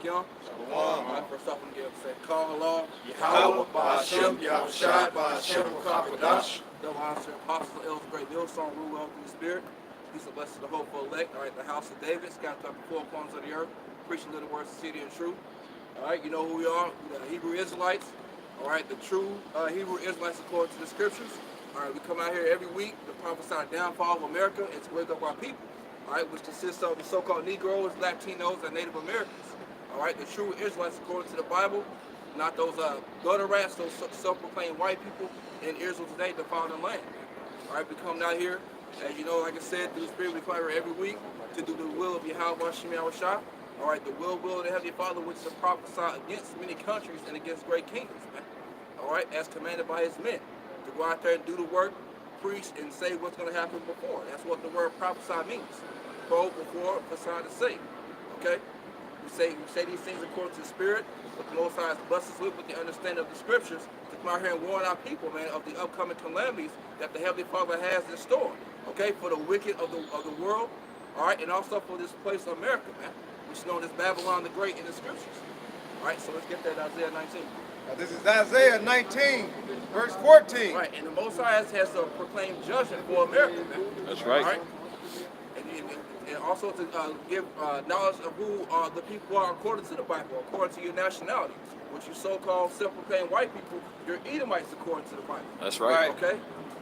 Young. First off, I'm going to say, call Allah, Yahweh, Ba'ashem, Yahushai, Ba'ashem, Rakakadash. Double honor to Apostle El's great Millstone, rule well through the Spirit. Peace and blessings to the hopeful elect. All right, the house of David, scattered throughout the four corners of the earth, preaching little words of city and truth. All right, you know who we are, the Hebrew Israelites. All right, the true Hebrew Israelites according to the scriptures. All right, we come out here every week to prophesy the downfall of America and to wake up our people. All right, which consists of the so-called Negroes, Latinos, and Native Americans. All right, the true Israelites according to the Bible, not those gutter rats, those self-proclaimed white people in Israel today to found the land. All right, we come out here, as you know, like I said, through the Spirit, we come here every week to do the will of Yahweh Ba'ashem Yahushai. All right, the will of the Heavenly Father, which is to prophesy against many countries and against great kingdoms, man. All right, as commanded by his men, to go out there and do the work, preach, and say what's going to happen before. That's what the word prophesy means. Go before, prophesy to say. Okay? We say these things according to the Spirit, but the Most High has blessed us with the understanding of the Scriptures to come out here and warn our people, man, of the upcoming calamities that the Heavenly Father has in store. Okay, for the wicked of the world, all right, and also for this place of America, man, which is known as Babylon the Great in the Scriptures. All right, so let's get that Isaiah 19. Now this is Isaiah 19, verse 14. Right, and the Most High has to proclaim judgment for America, man. That's right. All right? And also to give knowledge of who the people are according to the Bible, according to your nationality, which you so-called self-proclaimed white people, you're Edomites according to the Bible. That's right. Okay?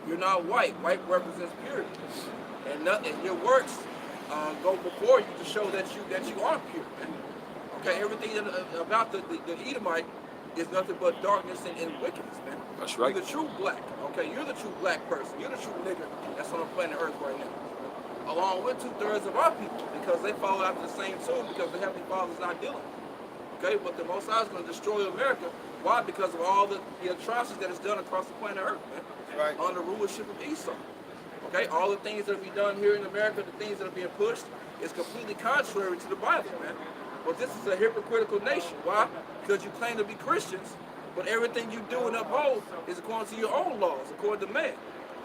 You're not white. White represents purity. And your works go before you to show that you are pure, man. Okay, everything about the Edomite is nothing but darkness and wickedness, man. That's right. You're the true black. Okay, you're the true black person. You're the true nigger that's on the planet Earth right now. Along with 2/3 of our people, because they follow after the same tune, because the Heavenly Father's not dealing. Okay, but the Most High is going to destroy America. Why? Because of all the atrocities that is done across the planet Earth, man. Right. Under the rulership of Esau. Okay, all the things that will be done here in America, the things that are being pushed, is completely contrary to the Bible, man. But this is a hypocritical nation. Why? Because you claim to be Christians, but everything you do and uphold is according to your own laws, according to man.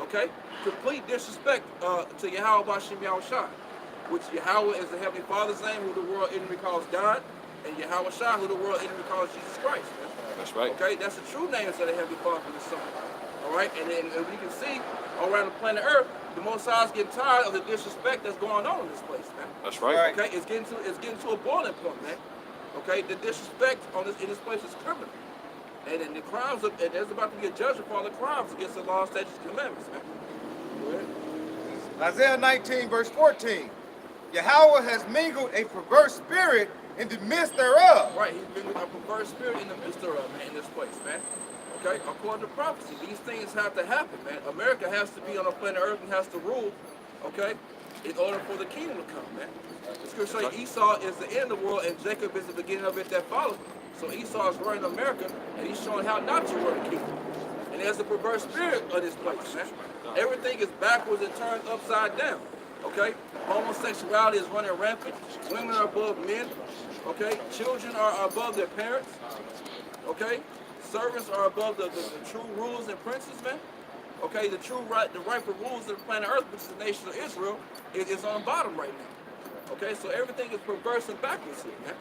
Okay? Complete disrespect to Yahweh Ba'ashem Yahushai, which Yahweh is the Heavenly Father's name, who the world enemy calls God, and Yahweh Shai, who the world enemy calls Jesus Christ. Man. That's right. Okay? That's the true names of the Heavenly Father and the Son. All right? And then we can see all around the planet Earth, the Most High is getting tired of the disrespect that's going on in this place, man. That's right. Okay? It's getting to a boiling point, man. Okay? The disrespect in this place is criminal. And then the crimes, and there's about to be a judgment for all the crimes against the law, statutes, and commandments, man. Go ahead. Isaiah 19, verse 14. Yahweh has mingled a perverse spirit in the midst thereof. Right, he's mingled a perverse spirit in the midst thereof, man, in this place, man. Okay, according to prophecy, these things have to happen, man. America has to be on the planet Earth and has to rule, okay, in order for the kingdom to come, man. The scripture says Esau is the end of the world and Jacob is the beginning of it that follows. So Esau is running America, and he's showing how not to run a kingdom. And there's a perverse spirit of this place, man. Everything is backwards and turned upside down, okay? Homosexuality is running rampant. Women are above men, okay? Children are above their parents, okay? Servants are above the true rulers and princes, man. Okay, the rightful rulers of the planet Earth, which is the nation of Israel, is on the bottom right now. Okay, so everything is perverse and backwards here, man.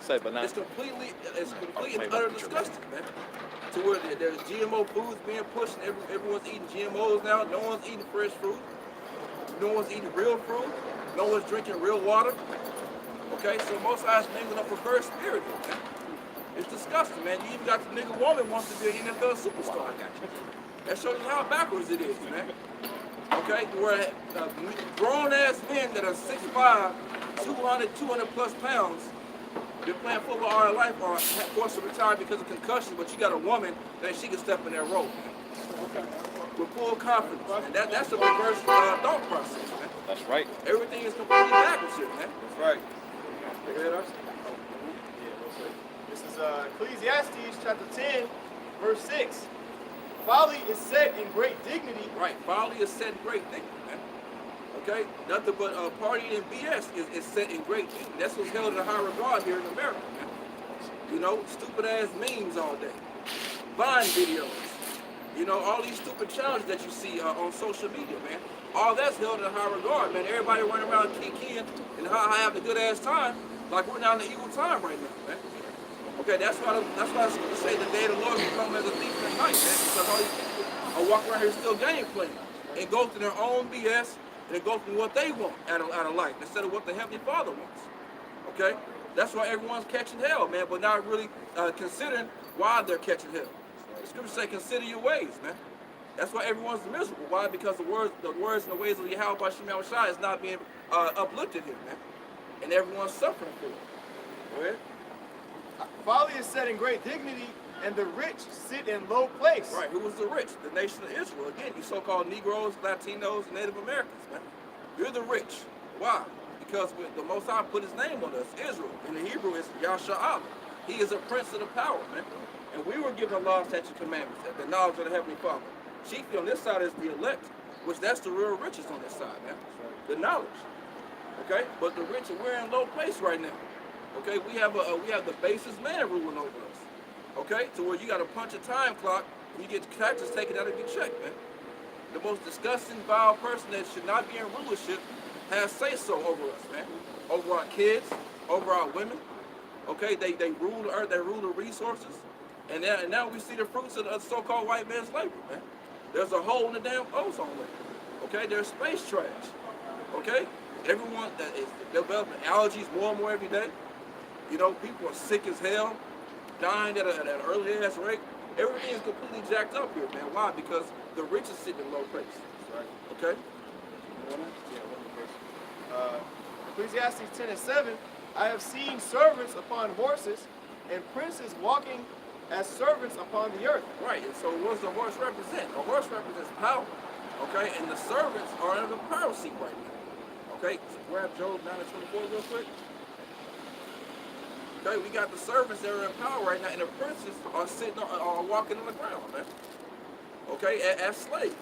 It's completely and utterly disgusting, man. To where there's GMO foods being pushed, and everyone's eating GMOs now. No one's eating fresh fruit. No one's eating real fruit. No one's drinking real water. Okay, so most eyes mingling a perverse spirit, man. It's disgusting, man. You even got the nigga woman wants to be an NFL superstar. That shows you how backwards it is, man. Okay, where grown-ass men that are 6'5", 200 plus pounds, been playing football all their life or forced to retire because of concussion, but you got a woman that she can step in that role, man. With full confidence. And that's a reverse thought process, man. That's right. Everything is completely backwards here, man. That's right. This is Ecclesiastes chapter 10, verse 6. Folly is set in great dignity. Right, folly is set in great dignity, man. Okay? Nothing but partying and BS is set in great dignity. That's what's held in a high regard here in America, man. You know, stupid ass memes all day. Vine videos. You know, all these stupid challenges that you see on social media, man. All that's held in a high regard, man. Everybody running around kikiing and having a good ass time like we're now in the evil time right now, man. Okay, that's why the scripture say the day of the Lord will come as a thief in the night, man. Because all these people are walking around here still game playing and go through their own BS and go through what they want out of life instead of what the Heavenly Father wants. Okay, that's why everyone's catching hell, man, but not really considering why they're catching hell. The scripture say, "Consider your ways, man." That's why everyone's miserable. Why? Because the words and the ways of Yahweh by Shem Shai is not being uplifted here, man, and everyone's suffering for it. Go ahead. Folly is set in great dignity, and the rich sit in low place. Right. Who was the rich? The nation of Israel. Again, you so-called Negroes, Latinos, and Native Americans, man. You're the rich. Why? Because the Most High put his name on us, Israel. In the Hebrew, it's Yasha'Allah. He is a prince of the power, man. And we were given the law, statutes, and commandments, the knowledge of the Heavenly Father. Chiefly on this side is the elect, which that's the real riches on this side, man. The knowledge. Okay? But the rich, we're in low place right now. Okay? We have the basest man ruling over us. Okay? To where you got to punch a time clock and you get taxes taken out of your check, man. The most disgusting, vile person that should not be in rulership has say-so over us, man. Over our kids, over our women. Okay? They rule the earth, they rule the resources. And now we see the fruits of the so-called white man's labor, man. There's a hole in the damn ozone layer. Okay? There's space trash. Okay? Everyone that is developing allergies more and more every day. You know, people are sick as hell, dying at an early ass rate. Everything is completely jacked up here, man. Why? Because the rich are sitting in low place. Okay? Ecclesiastes 10:7, I have seen servants upon horses and princes walking as servants upon the earth. Right, and so what does the horse represent? The horse represents power, okay? And the servants are in the power seat right now, okay? So grab Job 9:24 real quick. Okay, we got the servants that are in power right now, and the princes are walking on the ground, man. Okay, as slaves,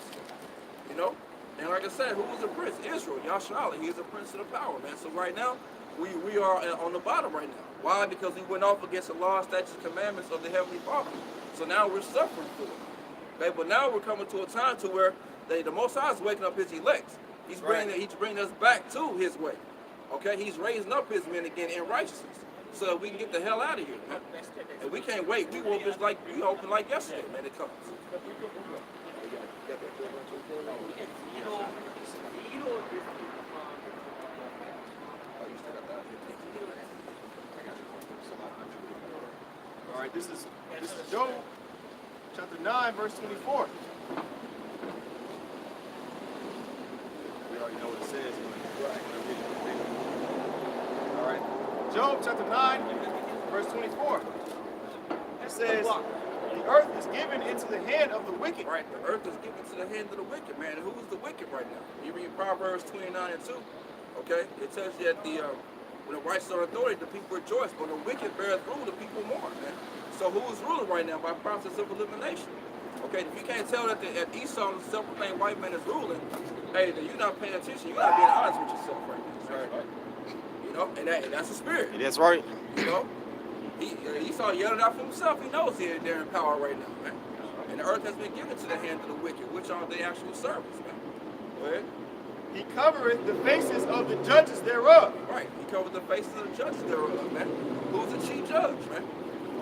you know? And like I said, who was the prince? Israel, Yasha'Allah. He is the prince of the power, man. So right now, we are on the bottom right now. Why? Because we went off against the law, statutes, commandments of the Heavenly Father. So now we're suffering for it. Okay, but now we're coming to a time to where the Most High is waking up his elect. He's bringing us back to his way. Okay, he's raising up his men again in righteousness, so that we can get the hell out of here, man. And we can't wait. We woke just like we opened like yesterday, man. It comes. All right, this is Job chapter 9, verse 24. We already know what it says. All right, Job chapter 9, verse 24. It says, the earth is given into the hand of the wicked. Right, the earth is given to the hand of the wicked, man. And who is the wicked right now? You read Proverbs 29:2. Okay, it tells you that when the righteous are authority, the people rejoice, but the wicked bears rule, the people mourn, man. So who is ruling right now by process of elimination? Okay, if you can't tell that at Esau, the self-proclaimed white man is ruling, hey, then you're not paying attention. You're not being honest with yourself right now. Right. You know, and that's a spirit. That's right. You know, Esau yelled out for himself. He knows they're in power right now, man. And the earth has been given to the hand of the wicked, which are the actual servants, man. Go ahead. He covereth the faces of the judges thereof. Right. He covered the faces of the judges thereof, man. Who's the chief judge, man?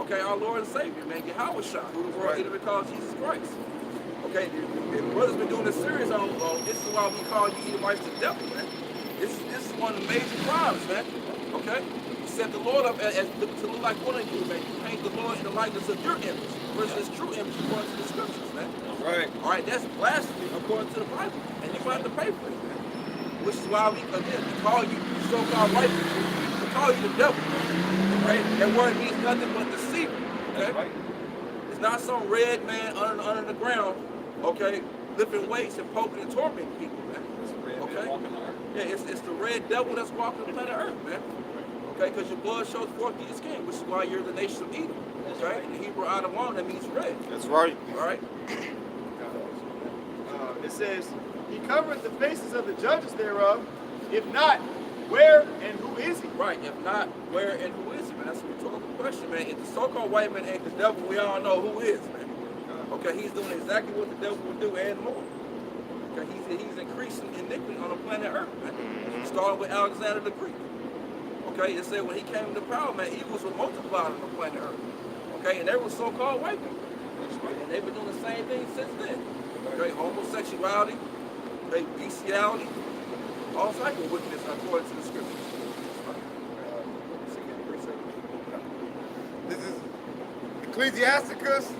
Okay, our Lord and Savior, man. Yahweh Shah, who the world either calls Jesus Christ. Okay, the brother's been doing a series on this is why we call you Edomites the devil, man. This is one of the major crimes, man. Okay? You set the Lord up to look like one of you, man. You paint the Lord in the likeness of your image versus his true image according to the scriptures, man. Right. All right, that's blasphemy according to the Bible. And you're going to have to pay for it, man. Which is why we call you so-called white people. We call you the devil, right? That word means nothing but deceiver, okay? Right. It's not some red man under the ground, okay, lifting weights and poking and tormenting people, man. Okay? Yeah, it's the red devil that's walking the planet Earth, man. Okay, because your blood shows forth through your skin, which is why you're the nation of Edom. Okay? In the Hebrew Adam, that means red. That's right. All right? It says, he covereth the faces of the judges thereof. If not, where and who is he? Right. If not, where and who is he, man? That's a rhetorical question, man. If the so-called white man ain't the devil, we all know who is, man. Okay, he's doing exactly what the devil would do and more. Okay, he's increasing iniquity on the planet Earth, man. Starting with Alexander the Greek. Okay, it said when he came into power, man, evils were multiplied on the planet Earth. Okay, and they were so-called white people. And they've been doing the same thing since then. Okay, homosexuality, okay, bestiality, all types of wickedness according to the scriptures. This is Ecclesiasticus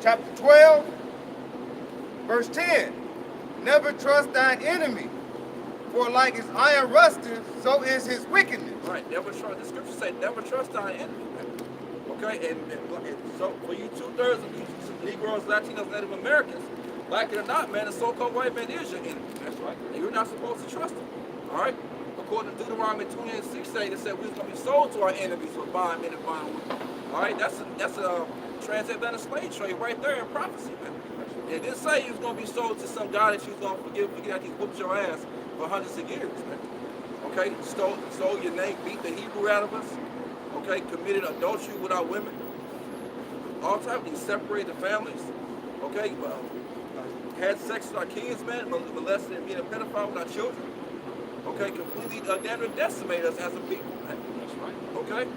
chapter 12, verse 10. Never trust thine enemy, for like his iron rusteth, so is his wickedness. Right, never trust. The scriptures say never trust thine enemy. Okay, and so for you 2/3 of you Negroes, Latinos, Native Americans, like it or not, man, the so-called white man is your enemy. That's right. And you're not supposed to trust him. All right? According to Deuteronomy 20:6, it said we was going to be sold to our enemies for buying men and buying women. All right? That's a transatlantic slave trade right there in prophecy, man. It didn't say you was going to be sold to some guy that you was going to forget after he whooped your ass for hundreds of years, man. Okay? Stole your name, beat the Hebrew out of us. Okay? Committed adultery with our women. All types of things, separated families. Okay? Had sex with our kids, man. Molested and being a pedophile with our children. Okay? Completely damn near decimated us as a people, man. That's right. Okay?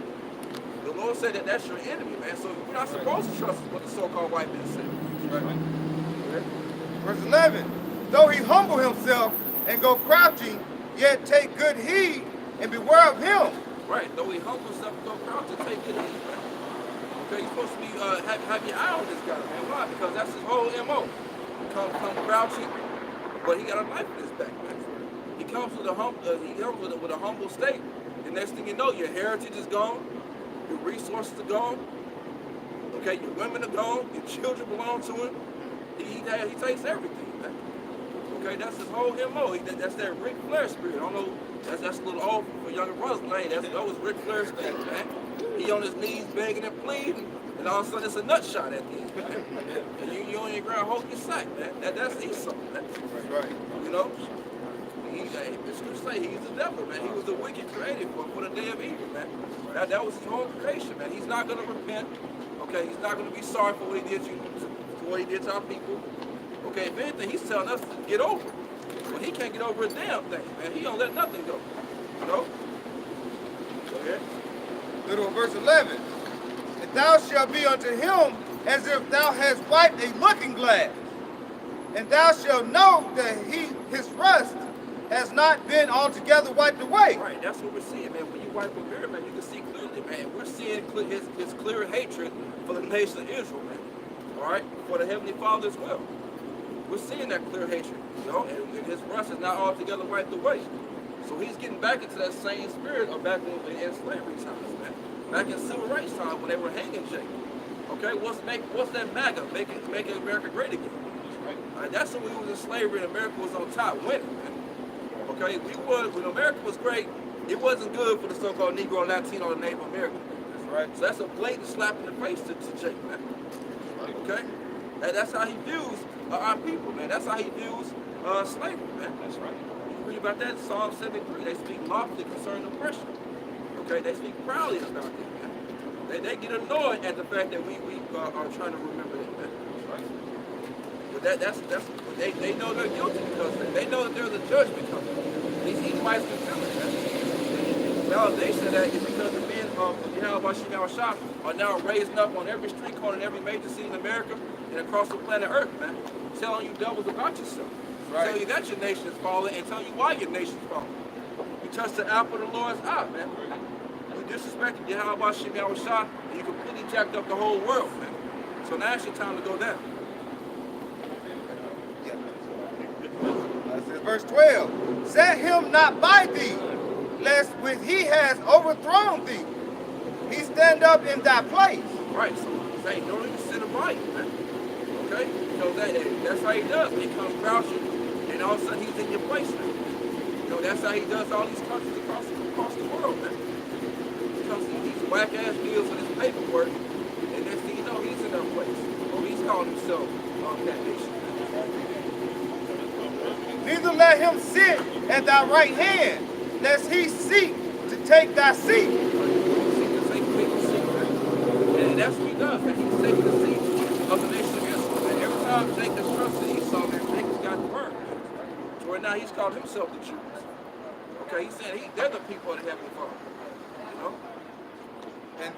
The Lord said that that's your enemy, man. So we're not supposed to trust what the so-called white man said. Right. Verse 11. Though he humble himself and go crouching, yet take good heed and beware of him. Right. Though he humble himself and go crouching, take good heed, man. Okay, you're supposed to be have your eye on this guy, man. Why? Because that's his whole MO. Come crouching, but he got a knife in his back, man. He comes with a humble state. The next thing you know, your heritage is gone, your resources are gone. Okay, your women are gone, your children belong to him. He takes everything, man. Okay, that's his whole MO. That's that Ric Flair spirit. I don't know, that's a little old for younger brothers, man. That was Ric Flair's thing, man. He on his knees begging and pleading, and all of a sudden it's a nut shot at the end, man. And you on your ground holding your sack, man. That's Esau, man. That's right. You know? The scriptures say he's the devil, man. He was the wicked created for the day of evil, man. That was his whole creation, man. He's not going to repent. Okay, he's not going to be sorry for what he did to our people. Okay, if anything, he's telling us to get over it. But he can't get over a damn thing, man. He don't let nothing go. You know? Go ahead. Little verse 11. And thou shalt be unto him as if thou hast wiped a looking glass. And thou shalt know that his rust has not been altogether wiped away. Right, that's what we're seeing, man. When you wipe a mirror, man, you can see clearly, man. We're seeing his clear hatred for the nation of Israel, man. All right? For the Heavenly Father as well. We're seeing that clear hatred, you know, and his rust is not altogether wiped away. So he's getting back into that same spirit of back in slavery times, man. Back in civil rights time when they were hanging Jake. Okay, what's that MAGA? Making America great again. Right, that's when we was in slavery and America was on top winning, man. Okay, when America was great, it wasn't good for the so-called Negro, Latino, and Native American. That's right. So that's a blatant slap in the face to Jake, man. Okay? And that's how he views our people, man. That's how he views slavery, man. That's right. You read about that in Psalm 73. They speak loftily concerning oppression. Okay? They speak proudly about it, man. They get annoyed at the fact that we are trying to remember that, man. That's right. But they know they're guilty because they know that there's a judgment coming. These Edomites can feel it, man. The validation of that is because the men of Yahweh are now raising up on every street corner in every major city in America and across the planet Earth, man, telling you devils about yourself. Right. Telling you that your nation is falling and telling you why your nation is falling. You touched the apple of the Lord's eye, man. You disrespected Yahweh and you completely jacked up the whole world, man. So now it's your time to go down. Verse 12. Set him not by thee, lest when he has overthrown thee, he stand up in thy place. Right, so say, don't even sit by you, man. Okay? So that's how he does. He comes crouching, and all of a sudden he's in your place, man. You know, that's how he does all these countries across the world, man. He comes to these whack-ass deals with his paperwork, and next thing you know, he's in their place. Or he's calling himself that nation. Neither let him sit at thy right hand, lest he seek to take thy seat. And that's what he does. And he's taking the seat of the nation of Israel. And every time Jacob trusted Esau, man, Jacob's got burned. So right now he's called himself the Jews. Okay, he's saying they're the people of the Heavenly Father.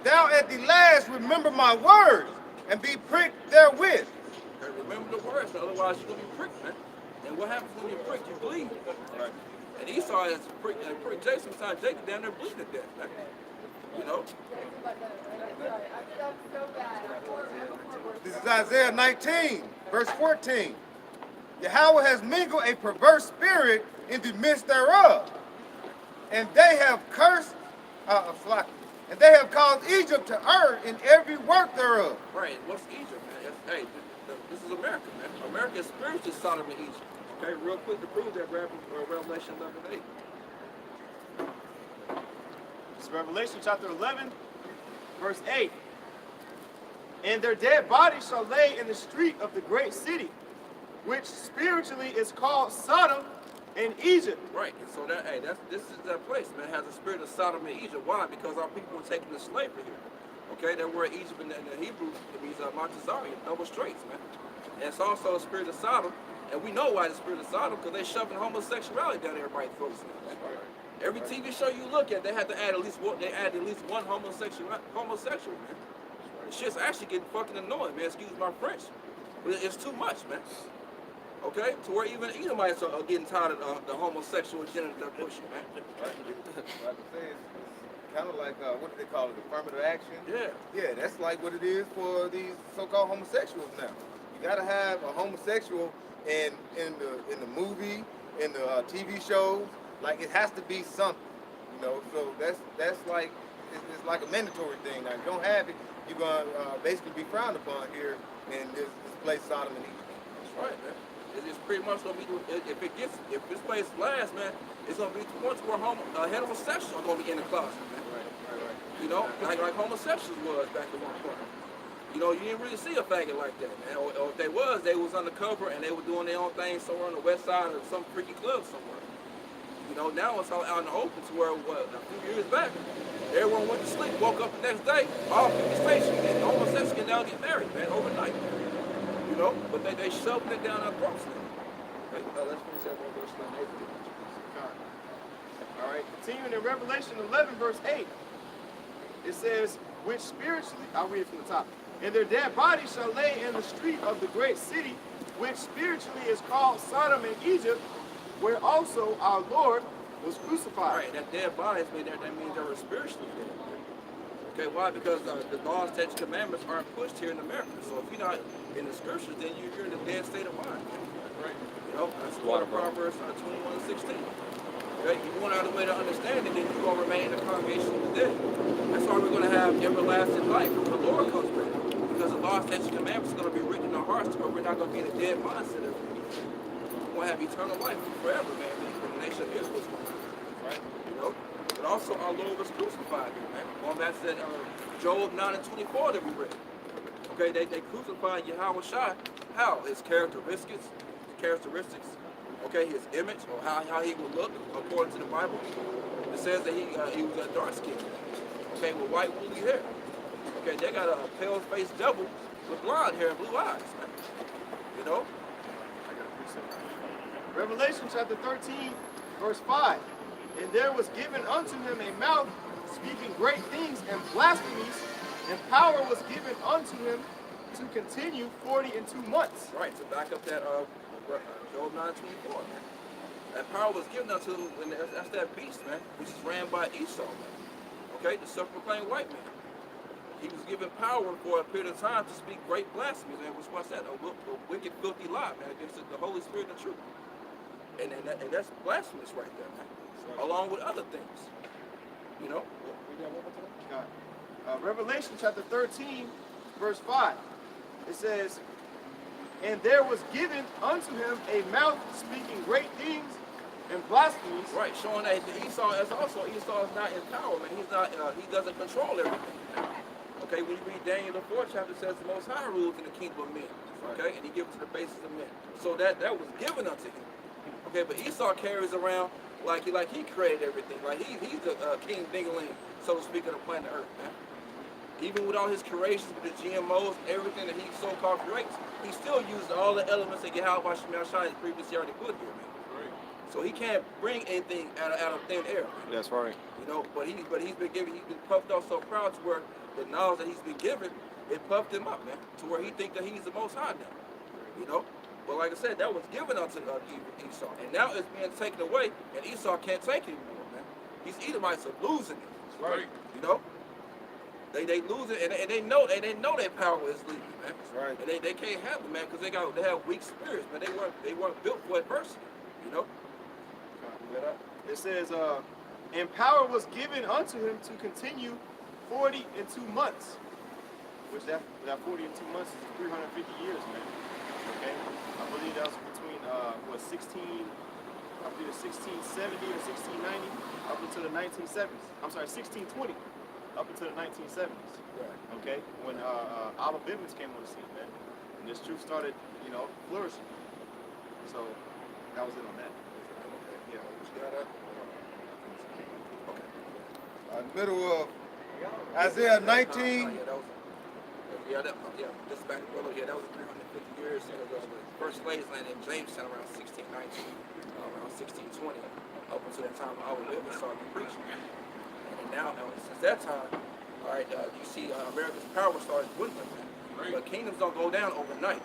thou at the last remember my words and be pricked therewith. Okay, remember the words, otherwise you're gonna be pricked, man. And what happens when you're pricked? You bleed. Right. And Esau has pricked Jacob. Sometimes Jacob down there bleeding to death, man. You know? This is Isaiah 19, verse 14. Yahweh has mingled a perverse spirit in the midst thereof, and they have cursed, and they have caused Egypt to err in every work thereof. Right. What's Egypt, man? Hey, this is America, man. America is spiritually Sodom and Egypt. Okay, real quick to prove that, Revelation 11:8. It's Revelation chapter 11, verse 8. And their dead bodies shall lay in the street of the great city, which spiritually is called Sodom and Egypt. Right, and so this is that place, man. It has the spirit of Sodom and Egypt. Why? Because our people were taken to slavery here. Okay, that word Egypt in the Hebrew, it means Montezari, double straits, man. And it's also a spirit of Sodom, and we know why the spirit of Sodom, because they're shoving homosexuality down everybody's throats now, man. Every TV show you look at, they had to add at least one homosexual, man. The shit's actually getting fucking annoying, man. Excuse my French, but it's too much, man. Okay, to where even Edomites are getting tired of the homosexual agenda they're pushing, man. Like I say, it's kind of like, what do they call it, affirmative action? Yeah. Yeah, that's like what it is for these so-called homosexuals now. You gotta have a homosexual in the movie, in the TV shows. Like, it has to be something, you know. So that's like, it's like a mandatory thing. Now, if you don't have it, you're gonna basically be frowned upon here in this place, Sodom and Egypt. That's right, man. It's pretty much gonna be, if this place lasts, man, it's gonna be to the point where heterosexuals are gonna be in the closet, man. Right. You know, like homosexuals was back at one point. You know, you didn't really see a faggot like that, man. Or if they was undercover and they were doing their own thing somewhere on the west side of some freaky club somewhere. You know, now it's all out in the open to where, a few years back, everyone went to sleep, woke up the next day, all 50 stations, and homosexuals can now get married, man, overnight. You know, but they shoved it down our throats now. Okay, let's finish that one verse 8. All right, continuing in Revelation 11, verse 8, it says, which spiritually, I'll read it from the top, and their dead bodies shall lay in the street of the great city, which spiritually is called Sodom and Egypt, where also our Lord was crucified. Right, that dead bodies, that means they were spiritually dead. Okay, why? Because the laws, statutes, commandments aren't pushed here in America. So if you're not in the scriptures, then you're in a dead state of mind. Right. You know, that's what Proverbs 21 and 16. Okay, if you want out of the way to understand it, then you're going to remain in the congregation of the dead. That's why we're going to have everlasting life when the Lord comes back. Because the law, statutes, commandments is going to be written in our hearts to where we're not going to be in a dead mindset every day. We're going to have eternal life forever, man. When the nation of Israel is going to, right? You know? But also our Lord was crucified here, man. Going back to that Job 9 and 24 that we read. Okay, they crucified Yahweh Shai. How? His characteristics, okay, his image, or how he would look according to the Bible. It says that he was a dark skin, okay, with white woolly hair. Okay, they got a pale-faced devil with blonde hair and blue eyes, man. You know? Revelation chapter 13, verse 5. And there was given unto him a mouth speaking great things and blasphemies, and power was given unto him to continue 42 months. Right, to back up that Job 9:24, man. That power was given unto him, and that's that beast, man, which is ran by Esau, man. Okay, the self-proclaimed white man. He was given power for a period of time to speak great blasphemies, man. What's that? A wicked, filthy lie, man, against the Holy Spirit and truth. And that's blasphemous right there, man. Along with other things. You know? Revelation chapter 13, verse 5. It says, and there was given unto him a mouth speaking great things and blasphemies. Right, showing that Esau is not in power, man. He doesn't control everything. Okay, when you read Daniel the 4th chapter, it says the Most High rules in the kingdom of men. Okay, and he gives it to the basis of men. So that was given unto him. Okay, but Esau carries around like he created everything. Like he's the king dingaling, so to speak, of the planet Earth, man. Even with all his creations, with the GMOs, everything that he so-called creates, he still uses all the elements that Yahweh Shai previously already put here, man. Right. So he can't bring anything out of thin air. That's right. You know, but he's been puffed up so proud to where the knowledge that he's been given, it puffed him up, man, to where he think that he's the most high now. You know, but like I said, that was given unto Esau, and now it's being taken away, and Esau can't take it anymore, man. These Edomites are losing it. That's right. You know, they lose it, and they know their power is leaving, man. That's right. And they can't handle it, man, because they have weak spirits, man. They weren't built for adversity. You know. It says, and power was given unto him to continue 40 and 2 months. Which that 40 and 2 months is 350 years, man. Okay? I believe that was between, 1670 or 1690 up until the 1970s. I'm sorry, 1620 up until the 1970s. Right. Okay? When Olive Bivens came on the scene, man. And this truth started, flourishing. So, that was it on that. Yeah, what you got up? Okay. Middle of Isaiah 19. This back, brother, that was 350 years. The first slaves landed in Jamestown around 1619, around 1620, up until that time I was living, started preaching. And now, since that time, all right, you see America's power started dwindling. But kingdoms don't go down overnight.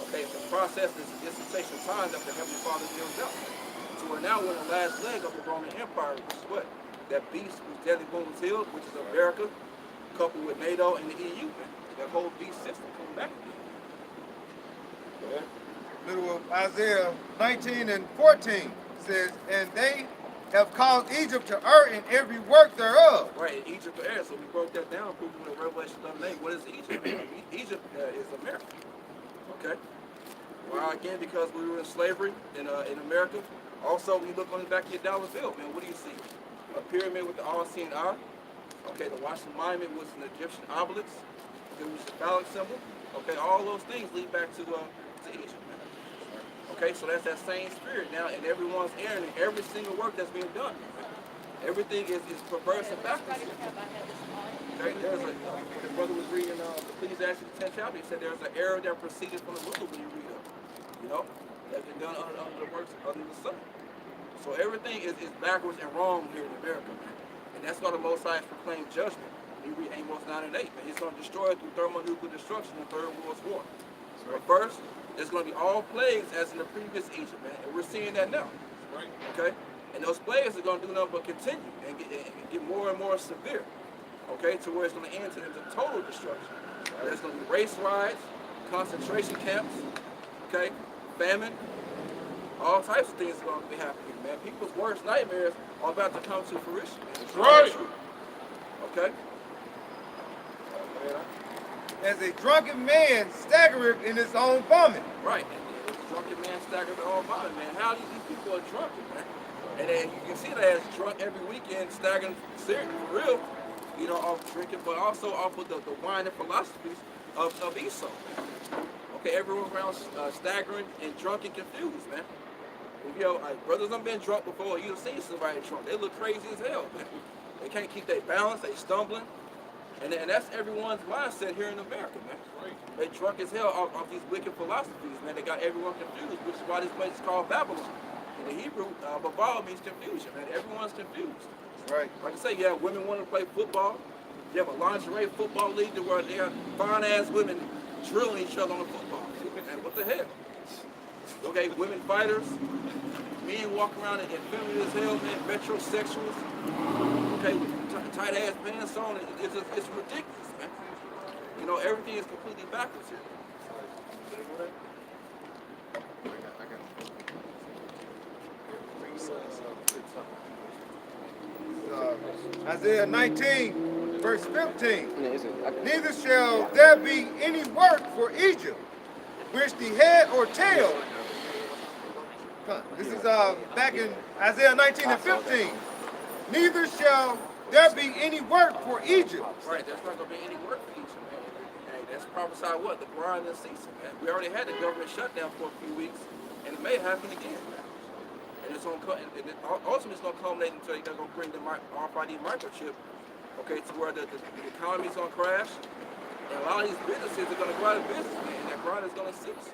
Okay, the process is a dispensation of time that the Heavenly Father deals out. So we're now in the last leg of the Roman Empire, which is what? That beast whose deadly wound was healed, which is America, coupled with NATO and the EU. That whole beast system coming back again. Middle of Isaiah 19 and 14 says, and they have caused Egypt to err in every work thereof. Right, Egypt to err. So we broke that down, proving in Revelation 11:8. What is Egypt? Egypt is America. Okay. Why again? Because we were in slavery in America. Also, when you look on the back of your dollar bill, man, what do you see? A pyramid with the all-seeing eye. Okay, the Washington Monument was an Egyptian obelisk. It was a phallic symbol. Okay, all those things lead back to Egypt, man. Okay, so that's that same spirit now, and everyone's erring in every single work that's being done. Everything is perverse and backwards. Okay, the brother was reading Ecclesiastes 10th chapter. He said there's an error that proceeded from the ruler when you read it. You know, that's been done under the works under the sun. So everything is backwards and wrong here in America, man. And that's why the Most High has proclaimed judgment. You read Amos 9 and 8, man. He's going to destroy it through thermonuclear destruction in the Third World War. But first, there's going to be all plagues as in the previous Egypt, man. And we're seeing that now. Right. Okay? And those plagues are going to do nothing but continue and get more and more severe. Okay? To where it's going to end to total destruction. There's going to be race riots, concentration camps, okay? Famine. All types of things are going to be happening, man. People's worst nightmares are about to come to fruition. That's right. Okay? As a drunken man staggereth in his own vomit. Right. And the drunken man staggered in all vomit, man. How these people are drunken, man? And then you can see that as drunk every weekend, staggering serious, for real, off drinking, but also off of the wine and philosophies of Esau. Okay, everyone around staggering and drunk and confused, man. Brothers done been drunk before. You've seen somebody drunk. They look crazy as hell, man. They can't keep their balance. They stumbling. And that's everyone's mindset here in America, man. They drunk as hell off these wicked philosophies, man. They got everyone confused, which is why this place is called Babylon. In the Hebrew, Babal means confusion, man. Everyone's confused. Right. Like I say, you have women wanting to play football. You have a lingerie football league where they have fine-ass women drilling each other on the football. And what the hell? Okay, women fighters, men walk around in feminine as hell, man, metrosexuals, okay, with tight-ass pants on. It's ridiculous, man. Everything is completely backwards here. Isaiah 19, verse 15. Neither shall there be any work for Egypt, which the head or tail. This is back in Isaiah 19 and 15. Neither shall there be any work for Egypt. Right, there's not going to be any work for Egypt, man. Hey, that's prophesied what? The grind and season, man. We already had the government shutdown for a few weeks, and it may happen again, man. And it's ultimately it's going to culminate until they're going to bring the RFID microchip, okay, to where the economy is going to crash, and a lot of these businesses are going to go out of business, man, and that grind is going to cease.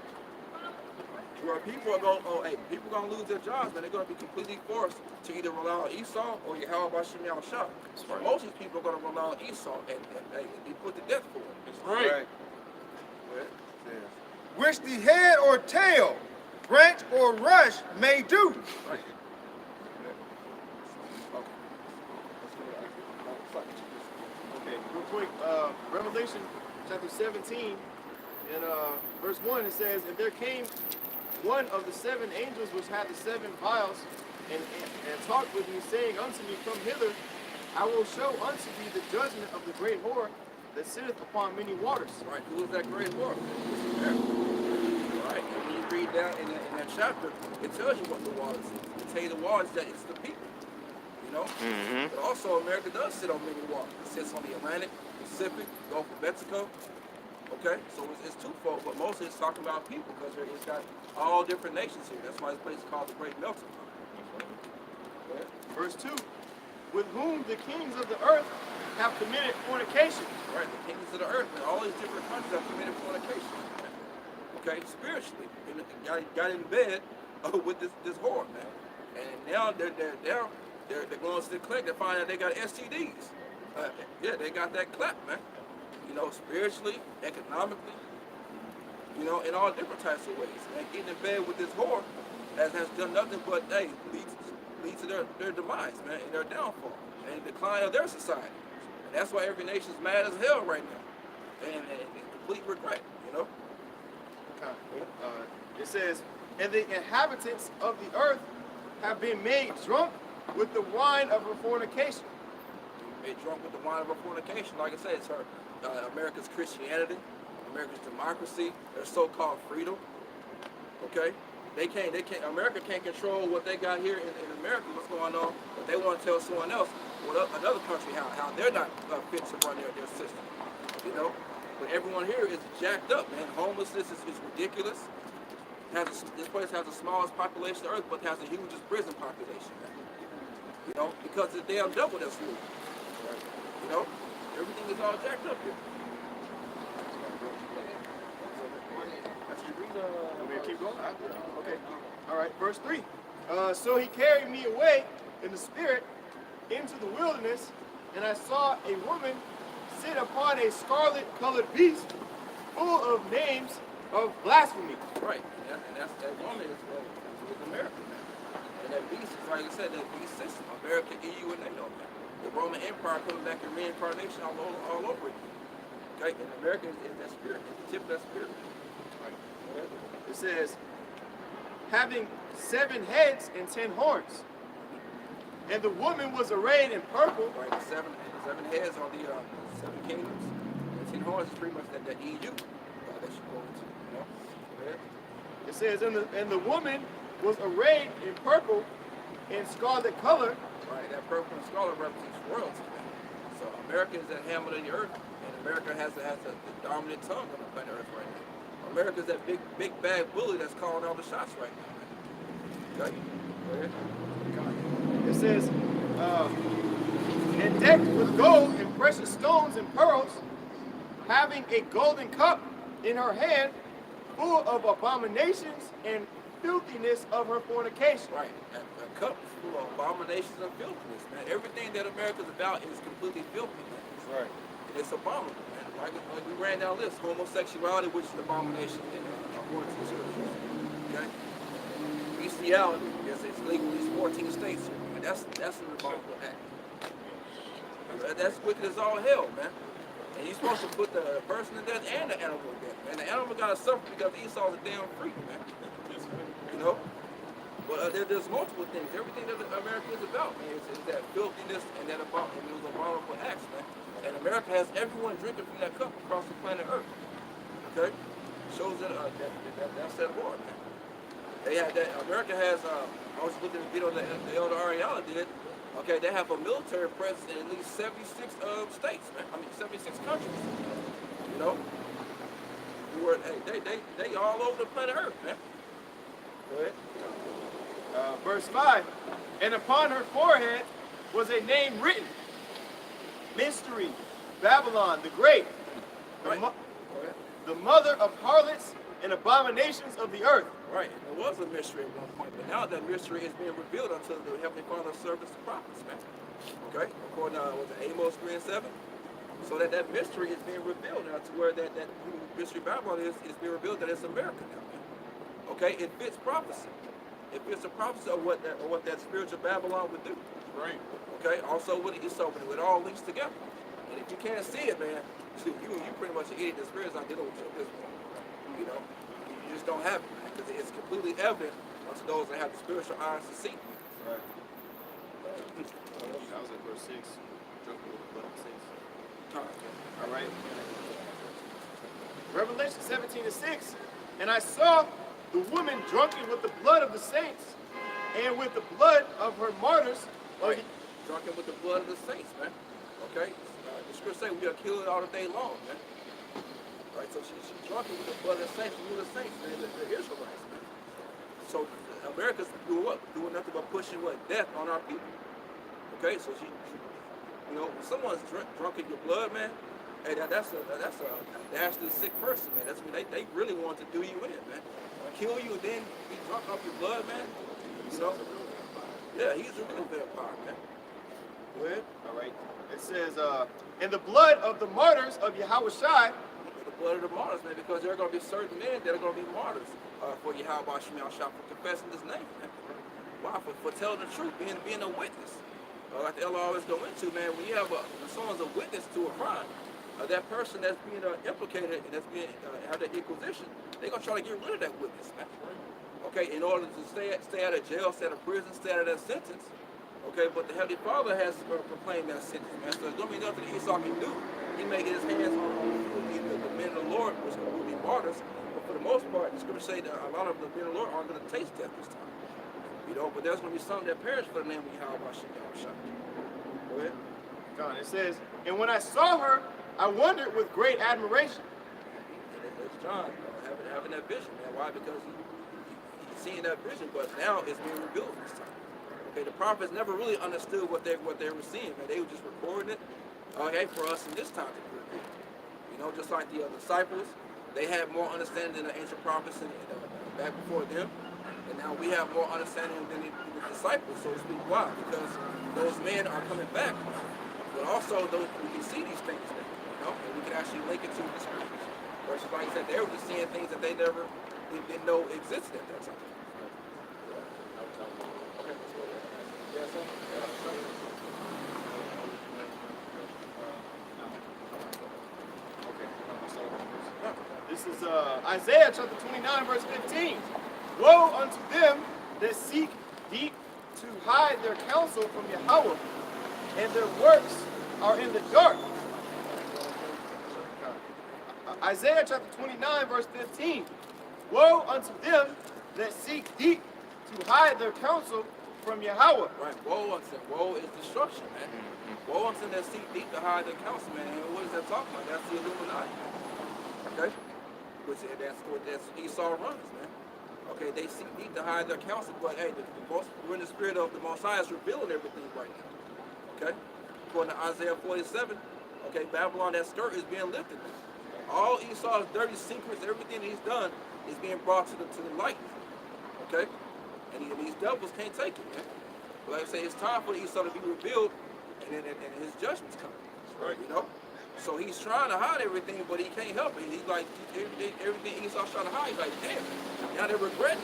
where people are going, oh, hey, people are going to lose their jobs, man. They're going to be completely forced to either rely on Esau or Yahweh Hashem Shah. Right. Most of these people are going to rely on Esau, and they put to death for it. That's right. Which the head or tail, branch or rush may do. Right. Okay, real quick, Revelation chapter 17, in verse 1, it says, "And there came one of the 7 angels which had the 7 vials, and talked with me, saying unto me, Come hither, I will show unto thee the judgment of the great whore that sitteth upon many waters." Right, who is that great whore? Right, and when you read down in that chapter, it tells you what the waters is. It tells you the waters that it's the people. You know? Mm-hmm. But also America does sit on many waters. It sits on the Atlantic, Pacific, Gulf of Mexico. Okay? So it's twofold, but mostly it's talking about people because it's got all different nations here. That's why this place is called the Great Melting Pot. Okay? Verse 2, "With whom the kings of the earth have committed fornication." Right, the kings of the earth and all these different countries have committed fornication. Okay, spiritually, and got in bed with this whore, man. And now they're going to the clinic to find out they got STDs. Yeah, they got that clap, man. You know, spiritually, economically, you know, in all different types of ways. And getting in bed with this whore has done nothing but, hey, lead to their demise, man, and their downfall, and the decline of their society. And that's why every nation's mad as hell right now, and complete regret, you know. It says, "And the inhabitants of the earth have been made drunk with the wine of her fornication." Made drunk with the wine of her fornication. Like I said, it's her America's Christianity, America's democracy, their so-called freedom. Okay, America can't control what they got here in America, what's going on, but they want to tell someone else, another country, how they're not fit to run their system. You know, but everyone here is jacked up, man. Homelessness is ridiculous. This place has the smallest population on earth, but has the hugest prison population, man. You know, because the damn devil that's ruled. You know, everything is all jacked up here. Want me to keep going? Okay. All right. Verse 3. "So he carried me away in the spirit into the wilderness, and I saw a woman sit upon a scarlet-colored beast, full of names of blasphemy." Right. And that woman is America, man. And that beast is, like I said, that beast system, America, EU, and NATO, man. The Roman Empire coming back in reincarnation all over again. Okay? And America is that spirit, it's the tip of that spirit. It says, "Having 7 heads and 10 horns. And the woman was arrayed in purple." Right, the seven heads are the 7 kingdoms. And 10 horns is pretty much that EU that you go into, you know? Go ahead. It says, and the woman was arrayed in purple and scarlet color. Right, that purple and scarlet represents royalty. So America is that hammer of the earth, and America has the dominant tongue on the planet Earth right now. America's that big bad bully that's calling all the shots right now. Okay? Go ahead. It says, "And decked with gold and precious stones and pearls, having a golden cup in her hand, full of abominations and filthiness of her fornication." Right. A cup is full of abominations and filthiness, man. Everything that America's about is completely filthy, man. Right. It's abominable, man. Like we ran down this, homosexuality, which is an abomination according to the scriptures. Okay? Bestiality, yes, it's legal in these 14 states. And that's an abominable act. That's wicked as all hell, man. And you're supposed to put the person to death and the animal to death. And the animal gotta suffer because Esau's a damn freak, man. You know? But there's multiple things. Everything that America is about, man, is that filthiness and those abominable acts, man. And America has everyone drinking from that cup across the planet Earth. Okay? Shows that that's that war, man. They have that. America has. I was looking at the video that the Elder Ariella did. Okay, they have a military presence in at least 76 states, man. I mean, 76 countries. You know, they all over the planet Earth, man. Go ahead. Verse 5, "And upon her forehead was a name written, Mystery, Babylon the Great, Right. the mother of harlots and abominations of the earth. Right. And it was a mystery at one point, but now that mystery is being revealed unto the Heavenly Father servants and prophets, man. Okay? According to Amos 3 and 7. So that mystery is being revealed now to where that mystery Babylon is being revealed that it's America now, man. Okay? It fits prophecy. It fits the prophecy of what that spiritual Babylon would do. Right. Okay? Also with it all links together. And if you can't see it, man, you pretty much an idiot. The spirit's not dealing with you at this point. You know? You just don't have it, man, because it's completely evident unto those that have the spiritual eyes to see. Right. That was at verse 6. Jumping with the blood of saints. All right. Revelation 17 and 6. And I saw the woman drunken with the blood of the saints and with the blood of her martyrs. Right. Drunken with the blood of the saints, man. Okay? The scripture say we are killed all the day long, man. Right? So she's drunken with the blood of the saints. Who are the saints, man? The Israelites, man. So America's doing what? Doing nothing but pushing what? Death on our people. Okay? So she you know, when someone's drunk in your blood, man, hey, that's a dastardly sick person, man. That's when they really want to do you in, man. Kill you and then be drunk off your blood, man. You know? Yeah, he's a real vampire, man. Go ahead. All right. It says, and the blood of the martyrs of Yahushua. The blood of the martyrs, man, because there are going to be certain men that are going to be martyrs for Yahushua for confessing his name, man. Why? For telling the truth, being a witness. Like the Ella always go into, man, when someone's a witness to a crime, that person that's being implicated and that's being have that inquisition, they're gonna try to get rid of that witness, man. Okay, in order to stay out of jail, stay out of prison, stay out of that sentence. Okay, but the Heavenly Father has proclaimed that sentence, man. So there's gonna be nothing that Esau can do. He may get his hands on the men of the Lord, which will be martyrs. But for the most part, the scripture say that a lot of the men of the Lord aren't gonna taste death this time. You know, but there's going to be some that perish for the name of Yahushua. Go ahead. God, it says, and when I saw her, I wondered with great admiration. That's John having that vision, man. Why? Because he's seeing that vision, but now it's being revealed this time. Okay, the prophets never really understood what they were seeing, man. They were just recording it, okay, for us in this time to be revealed. You know, just like the disciples, they had more understanding than the ancient prophets back before them. And now we have more understanding than the disciples, so to speak. Why? Because those men are coming back. But also, we can see these things now, you know, and we can actually link it to the scriptures. Versus, like I said, they were just seeing things that they didn't know existed at that time. Okay. Yeah, so, This is Isaiah chapter 29, verse 15. Woe unto them that seek deep to hide their counsel from Yahweh, and their works are in the dark. Isaiah chapter 29, verse 15. Woe unto them that seek deep to hide their counsel from Yahweh. Right, woe unto them. Woe is destruction, man. Woe unto them that seek deep to hide their counsel, man. And what is that talking about? That's the Illuminati. Okay? That's Esau runs, man. Okay, they seek deep to hide their counsel, but hey, we're in the spirit of the Messiah is revealing everything right now. Okay? According to Isaiah 47, okay, Babylon, that skirt is being lifted now. All Esau's dirty secrets, everything he's done is being brought to the light. Okay? And these devils can't take it, man. But like I say, it's time for Esau to be revealed and his judgment's coming. Right. You know? So he's trying to hide everything, but he can't help it. He's like, everything Esau's trying to hide, he's like, damn. Now they're regretting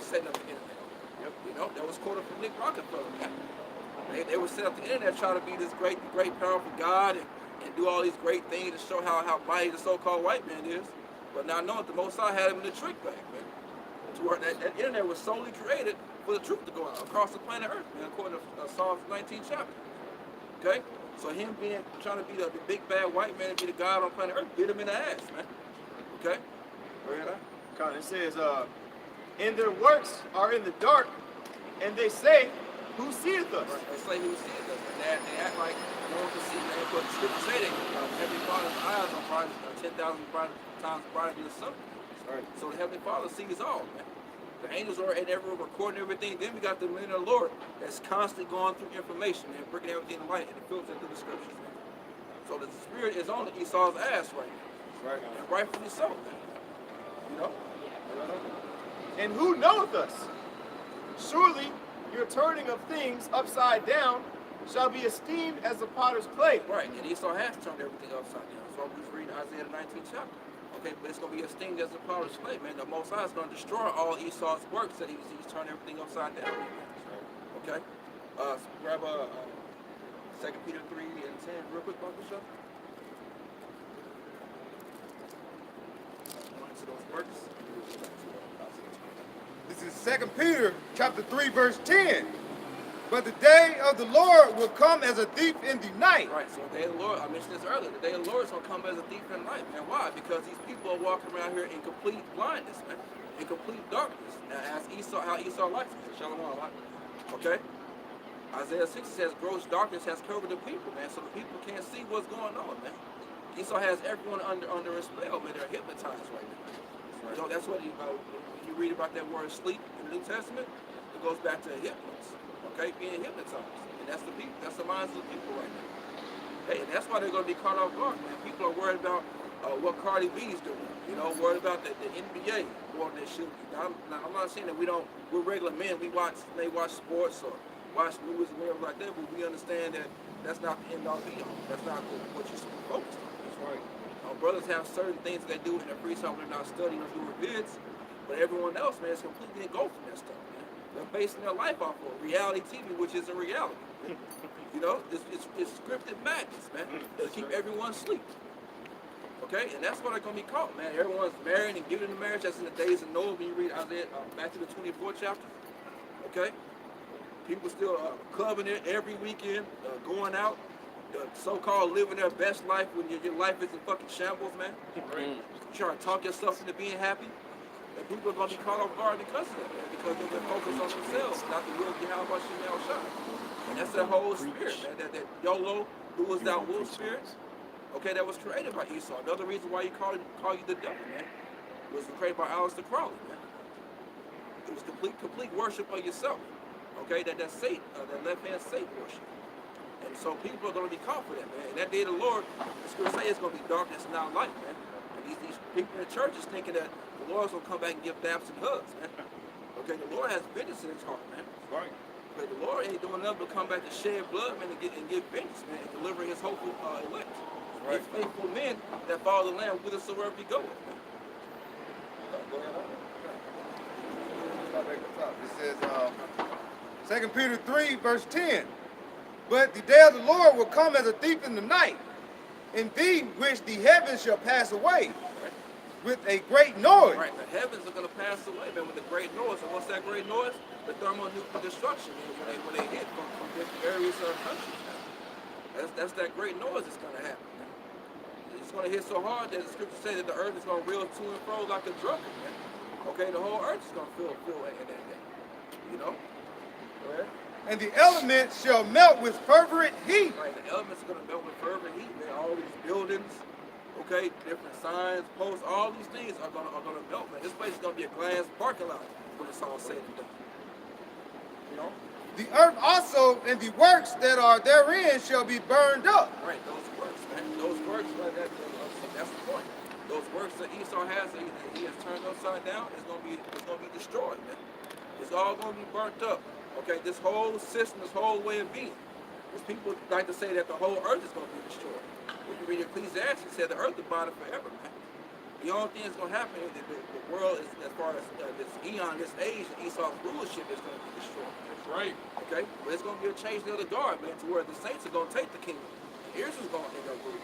setting up the internet. Yep. You know, that was quoted from Nick Rockefeller. They were setting up the internet trying to be this great, powerful God and do all these great things to show how mighty the so-called white man is. But now knowing the Most High had him in the trick bag, man. To where that internet was solely created for the truth to go out across the planet Earth, man, according to Psalms 19 chapter. Okay? So him trying to be the big bad white man and be the God on planet Earth, bit him in the ass, man. Okay? It says, and their works are in the dark, and they say, who seeth us? Right. They say who seeth us. And they act like no one can see, man. But the scripture say that Heavenly Father's eyes are bright, 10,000 times brighter than the sun. Right. So the Heavenly Father sees all, man. The angels are in every room recording everything. Then we got the men of the Lord that's constantly going through information and bringing everything to light and it filters through the scriptures, man. So the spirit is on Esau's ass right now. Right. And rightfully so, man. You You know? And who knoweth us? Surely your turning of things upside down shall be esteemed as the potter's clay. Right, and Esau has turned everything upside down. So I'm just reading Isaiah the 19th chapter. Okay, but it's going to be esteemed as the potter's clay, man. The Most High is going to destroy all Esau's works that he's turned everything upside down. Okay? So grab 2 Peter 3 and 10 real quick, Uncle Show. To those works. This is 2 Peter chapter 3, verse 10. But the day of the Lord will come as a thief in the night. Right, so the day of the Lord, I mentioned this earlier, the day of the Lord is going to come as a thief in the night, man. Why? Because these people are walking around here in complete blindness, man. In complete darkness. Now, as Esau, how Esau likes it. Shalom, right? Okay? Isaiah 6 says, gross darkness has covered the people, man, so the people can't see what's going on, man. Esau has everyone under a spell, man. They're hypnotized right now. Right. You know, that's what when you read about that word sleep in the New Testament, it goes back to hypnosis. Okay, being hypnotized. And that's the people, that's the minds of the people right now. Hey, and that's why they're going to be caught off guard, man. People are worried about what Cardi B is doing. You know, worried about the NBA more than they should be. Now, I'm not saying that we're regular men. We may watch sports or watch movies and whatever like that, but we understand that that's not the end all be all. That's not what you're supposed to focus on. That's right. Our brothers have certain things that they do in their free time when they're not studying or doing vids, but everyone else, man, is completely engulfed in that stuff. They're basing their life off of reality TV, which isn't reality. You know, it's scripted madness, man. It'll keep everyone asleep. Okay, and that's what they're gonna be caught, man. Everyone's married and giving in marriage. That's in the days of Noah. When you read Isaiah, Matthew the 24th chapter. Okay, people still clubbing it every weekend, going out, so-called living their best life when your life is in fucking shambles, man. Right. Trying to talk yourself into being happy. And people are going to be caught off guard because of that, man, because they've been focused on themselves, not the will of Yahweh Shemel Shah. And that's that whole spirit, man, that YOLO, who was that wolf spirit, okay, that was created by Esau. Another reason why he call you the devil, man, was created by Aleister Crowley, man. It was complete worship of yourself, okay, that's Satan, that left-hand Satan worship. And so people are going to be caught for that, man. And that day of the Lord, the scripture says it's going to be darkness and not light, man. And these people in the church is thinking that the Lord's going to come back and give daps and hugs, man. Okay, the Lord has vengeance in his heart, man. Right. But the Lord ain't doing nothing but come back to shed blood, man, and give vengeance, man, and deliver his hopeful elect. Right. His faithful men that follow the Lamb whithersoever he goeth, man. Go ahead. It says, 2 Peter 3, verse 10. But the day of the Lord will come as a thief in the night, in thee which the heavens shall pass away. With a great noise. Right, the heavens are going to pass away, man, with a great noise. And what's that great noise? The thermonuclear destruction, man, when they hit from different areas of the country, man. That's that great noise that's going to happen, man. It's going to hit so hard that the scriptures say that the earth is going to reel to and fro like a drunkard, man. Okay, the whole earth is going to feel in that day. You know? Go ahead. And the elements shall melt with fervent heat. Right, the elements are going to melt with fervent heat, man. All these buildings, okay, different signs, posts, all these things are gonna melt, man. This place is gonna be a glass parking lot when it's all said and done. You know? The earth also and the works that are therein shall be burned up. Right, those works, man. Those works, that's the point. Those works that Esau has, that he has turned upside down, it's gonna be destroyed, man. It's all gonna be burnt up. Okay, this whole system, this whole way of being. Because people like to say that the whole earth is gonna be destroyed. When you read Ecclesiastes, it said the earth is bonded forever, man. The only thing that's going to happen is that the world, is, as far as this eon, this age, Esau's rulership is going to be destroyed. That's right. Okay? But it's going to be a change of the guard, man, to where the saints are going to take the kingdom. Israel's going to end up ruling.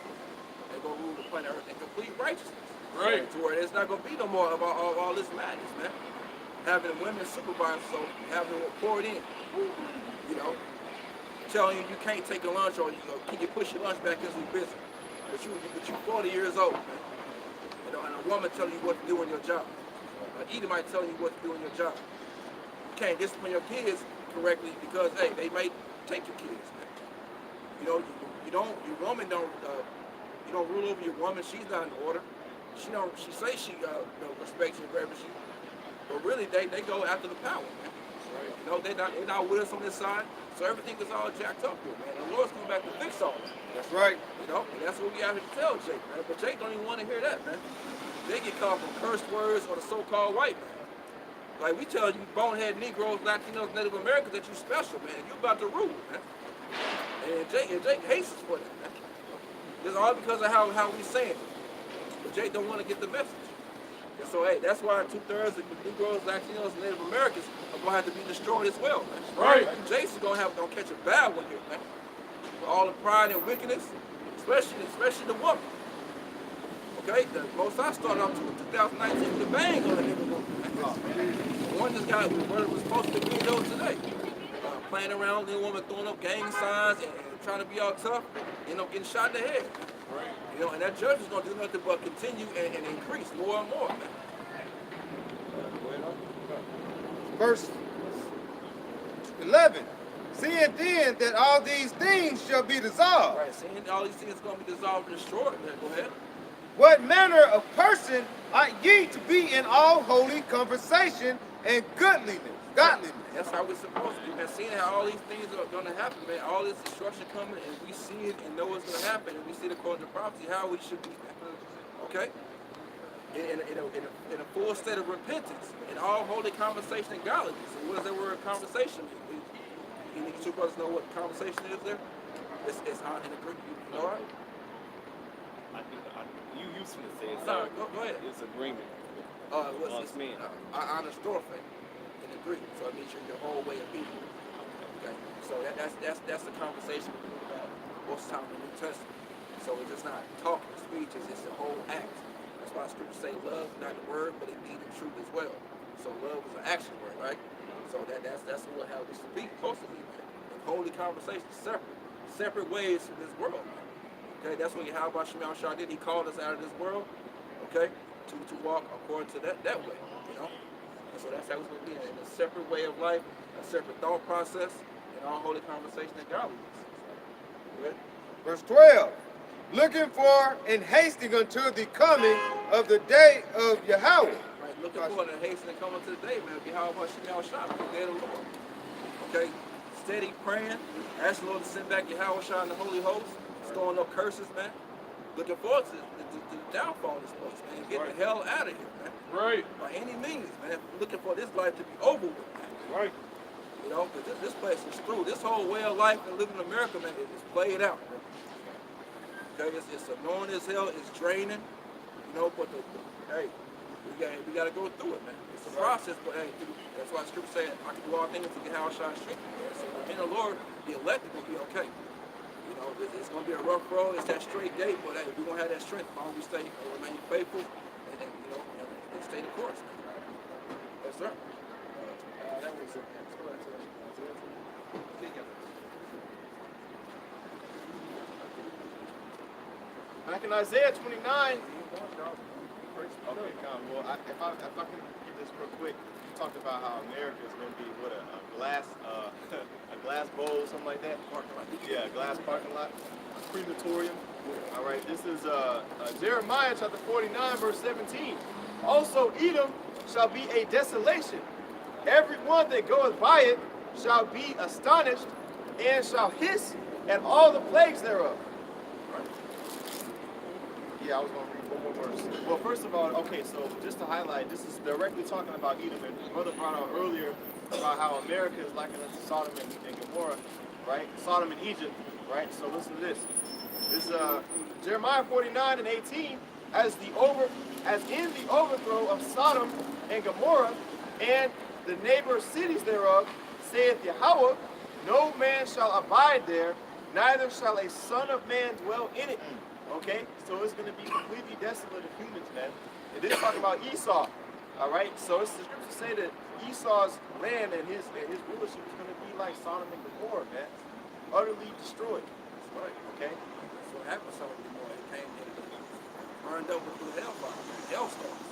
They're going to rule the planet Earth in complete righteousness. Right. To where there's not going to be no more of all this madness, man. Having women supervise, so having it poured in. You know? Telling you can't take a lunch, or can you push your lunch back into the business? But you're 40 years old, man. You know, and a woman telling you what to do in your job. An Edomite telling you what to do in your job. You can't discipline your kids correctly because, hey, they might take your kids, man. You know, your woman don't rule over your woman. She's not in order. She says she respects you and reverence you, but really they go after the power, man. Right. You know, they're not with us on this side, so everything is all jacked up here, man. The Lord's coming back to fix all that. That's right. You know, and that's what we have to tell Jake, man. But Jake don't even want to hear that, man. they get caught from curse words or the so-called white man. Like we tell you bonehead Negroes, Latinos, Native Americans that you special, man. You about to rule, man. And Jake hates us for that, man. It's all because of how we saying it. But Jake don't want to get the message. And so, hey, that's why 2/3 of the Negroes, Latinos, and Native Americans are going to have to be destroyed as well, man. Right. Like, Jake's going to catch a bad one here, man. For all the pride and wickedness, especially the woman. Okay? The Most High started off 2019 with a bang on the nigga woman, man. One just got what was supposed to be videoed today. Playing around with the woman, throwing up gang signs and trying to be all tough, getting shot in the head. Right. And that judge is going to do nothing but continue and increase more and more, man. Verse 11. Seeing then that all these things shall be dissolved. Right, seeing all these things are going to be dissolved and destroyed, man. Go ahead. What manner of person ought ye to be in all holy conversation and godliness? That's how we're supposed to be, man. Seeing how all these things are going to happen, man. All this destruction coming, and we see it and know what's going to happen, and we see it according to prophecy, how we should be, man. Okay? In a full state of repentance, in all holy conversation and godliness. And what does that word conversation mean? You two brothers know what conversation is there? It's in the Greek. You know, right? You used to say it's No, go ahead. It's agreement. What's it? Anastorphe in the Greek. So it means your whole way of being. Okay. So that's the conversation we do about most of the time in the New Testament. So it's just not talking, speech, it's the whole act. That's why scriptures say love, not the word, but it means the truth as well. So love is an action word, right? So that's how we speak mostly, man. And holy conversations, separate ways from this world, man. Okay, that's when Yahweh Shemel Shah did. He called us out of this world, okay, to walk according to that way, you know. And so that's how it's going to be in a separate way of life, a separate thought process, and all holy conversation and godliness. Good. Verse 12. Looking for and hasting unto the coming of the day of Yahweh. Right, looking for and hastening coming to the day, man. Yahweh Shemel Shah, the day of the Lord. Okay, steady praying, asking the Lord to send back Yahweh Shah and the Holy Host, throwing up curses, man. Looking forward to the downfall of this place, man. Getting the hell out of here, man. Right. By any means, man. Looking for this life to be over with, man. Right. You know, because this place is through. This whole way of life and living in America, man, it is played out, man. Okay, it's annoying as hell. It's draining, you know. But hey, we got to go through it, man. It's a process, but hey, that's why the scripture said, "I can do all things to get how I shine strength." So in the Lord, the elected will be okay. You know, it's going to be a rough road. It's that straight gate, but hey, we're going to have that strength as long as we stay and remain faithful and you know, and stay the course. Yes, sir. That was it. Let's go back to that. Back in Isaiah 29. Okay, well, if I can get this real quick, you talked about how America is going to be what a glass bowl, something like that. Yeah, glass parking lot, crematorium. All right, this is Jeremiah chapter 49, verse 17. Also, Edom shall be a desolation. Every one that goeth by it shall be astonished and shall hiss at all the plagues thereof. Yeah, I was going to read one more verse. Well, first of all, okay, so just to highlight, this is directly talking about Edom. And Brother brought out earlier about how America is likened unto Sodom and Gomorrah, right? Sodom and Egypt, right? So listen to this. This is Jeremiah 49 and 18. As in the overthrow of Sodom and Gomorrah and the neighbor cities thereof, saith Yahweh, no man shall abide there, neither shall a son of man dwell in it. Okay, so it's going to be completely desolate of humans, man. And this is talking about Esau, all right? So it's the scriptures say that Esau's land and his rulership is going to be like Sodom and Gomorrah, man, utterly destroyed. That's right. Okay. That's what happened to Sodom and Gomorrah. It came in, burned up with the hellfire, hailstones.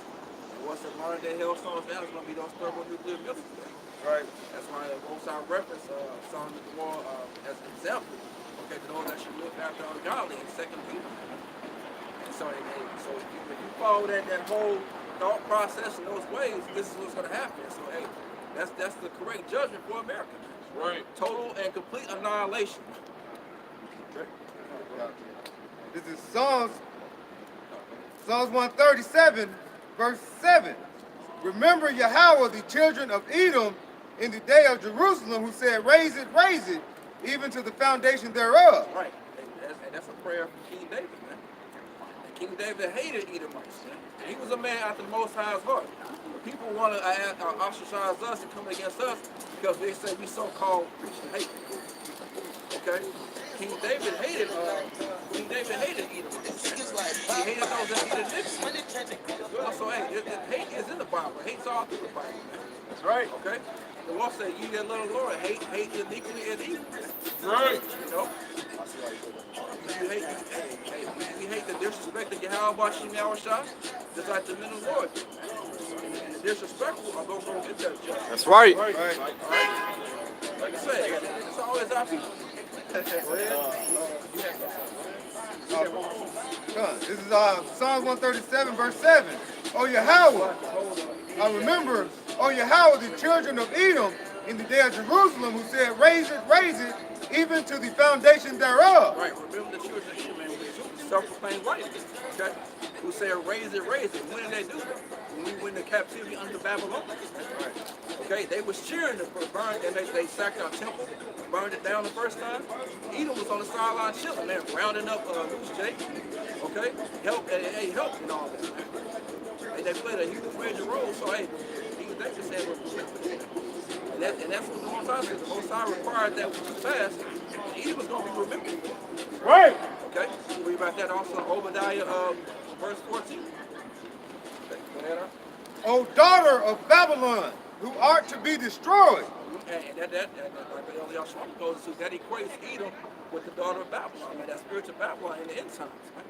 And once the modern day hailstones down, it's going to be those thermonuclear missiles there. Right. That's why most I reference Sodom and Gomorrah as an example. Okay, to those that should look after ungodly in 2 Peter. And so if you follow that whole thought process in those ways, this is what's going to happen. So hey, that's the correct judgment for America. Right. Total and complete annihilation. This is Psalms Psalms 137, verse 7. Remember Yahweh, the children of Edom, in the day of Jerusalem, who said, raise it, even to the foundation thereof. Right. And that's a prayer from King David, man. And King David hated Edomites, man. He was a man after the Most High's heart. People want to ostracize us and come against us because they say we so-called preaching hate. Okay? King David hated Edomites. He hated those that hated Israel. Also, hey, hate is in the Bible. Hate's all through the Bible, man. That's right. Okay? The Lord said, ye that little Lord, hate iniquity and evil. Right. You know? We hate the disrespect of Yahweh Shem Yahushua, just like the men of the Lord. And the disrespectful are going to go get that judgment. That's right. Right. Like I said, it's always our people. This is Psalms 137, verse 7. O Yahweh, I remember, O Yahweh, the children of Edom, in the day of Jerusalem, who said, raise it, even to the foundation thereof. Right, remember the children of Edom, man, self-proclaimed white, okay? Who said, raise it. When did they do that? When we went into captivity under Babylon. Okay, they was cheering to burn, and they sacked our temple, burned it down the first time. Edom was on the sideline chilling, man, rounding up loose Jake, okay? Helped and all that, man. And they played a huge major role, so hey, they just said, and that's what the Most High said. The Most High required that when you fast, Edom was going to be remembered. Right. Okay, read about that also in Obadiah verse 14. Okay, go ahead, O daughter of Babylon, who art to be destroyed. And that like Yahshua goes to, that equates Edom with the daughter of Babylon. I mean, that spiritual Babylon in the end times, man.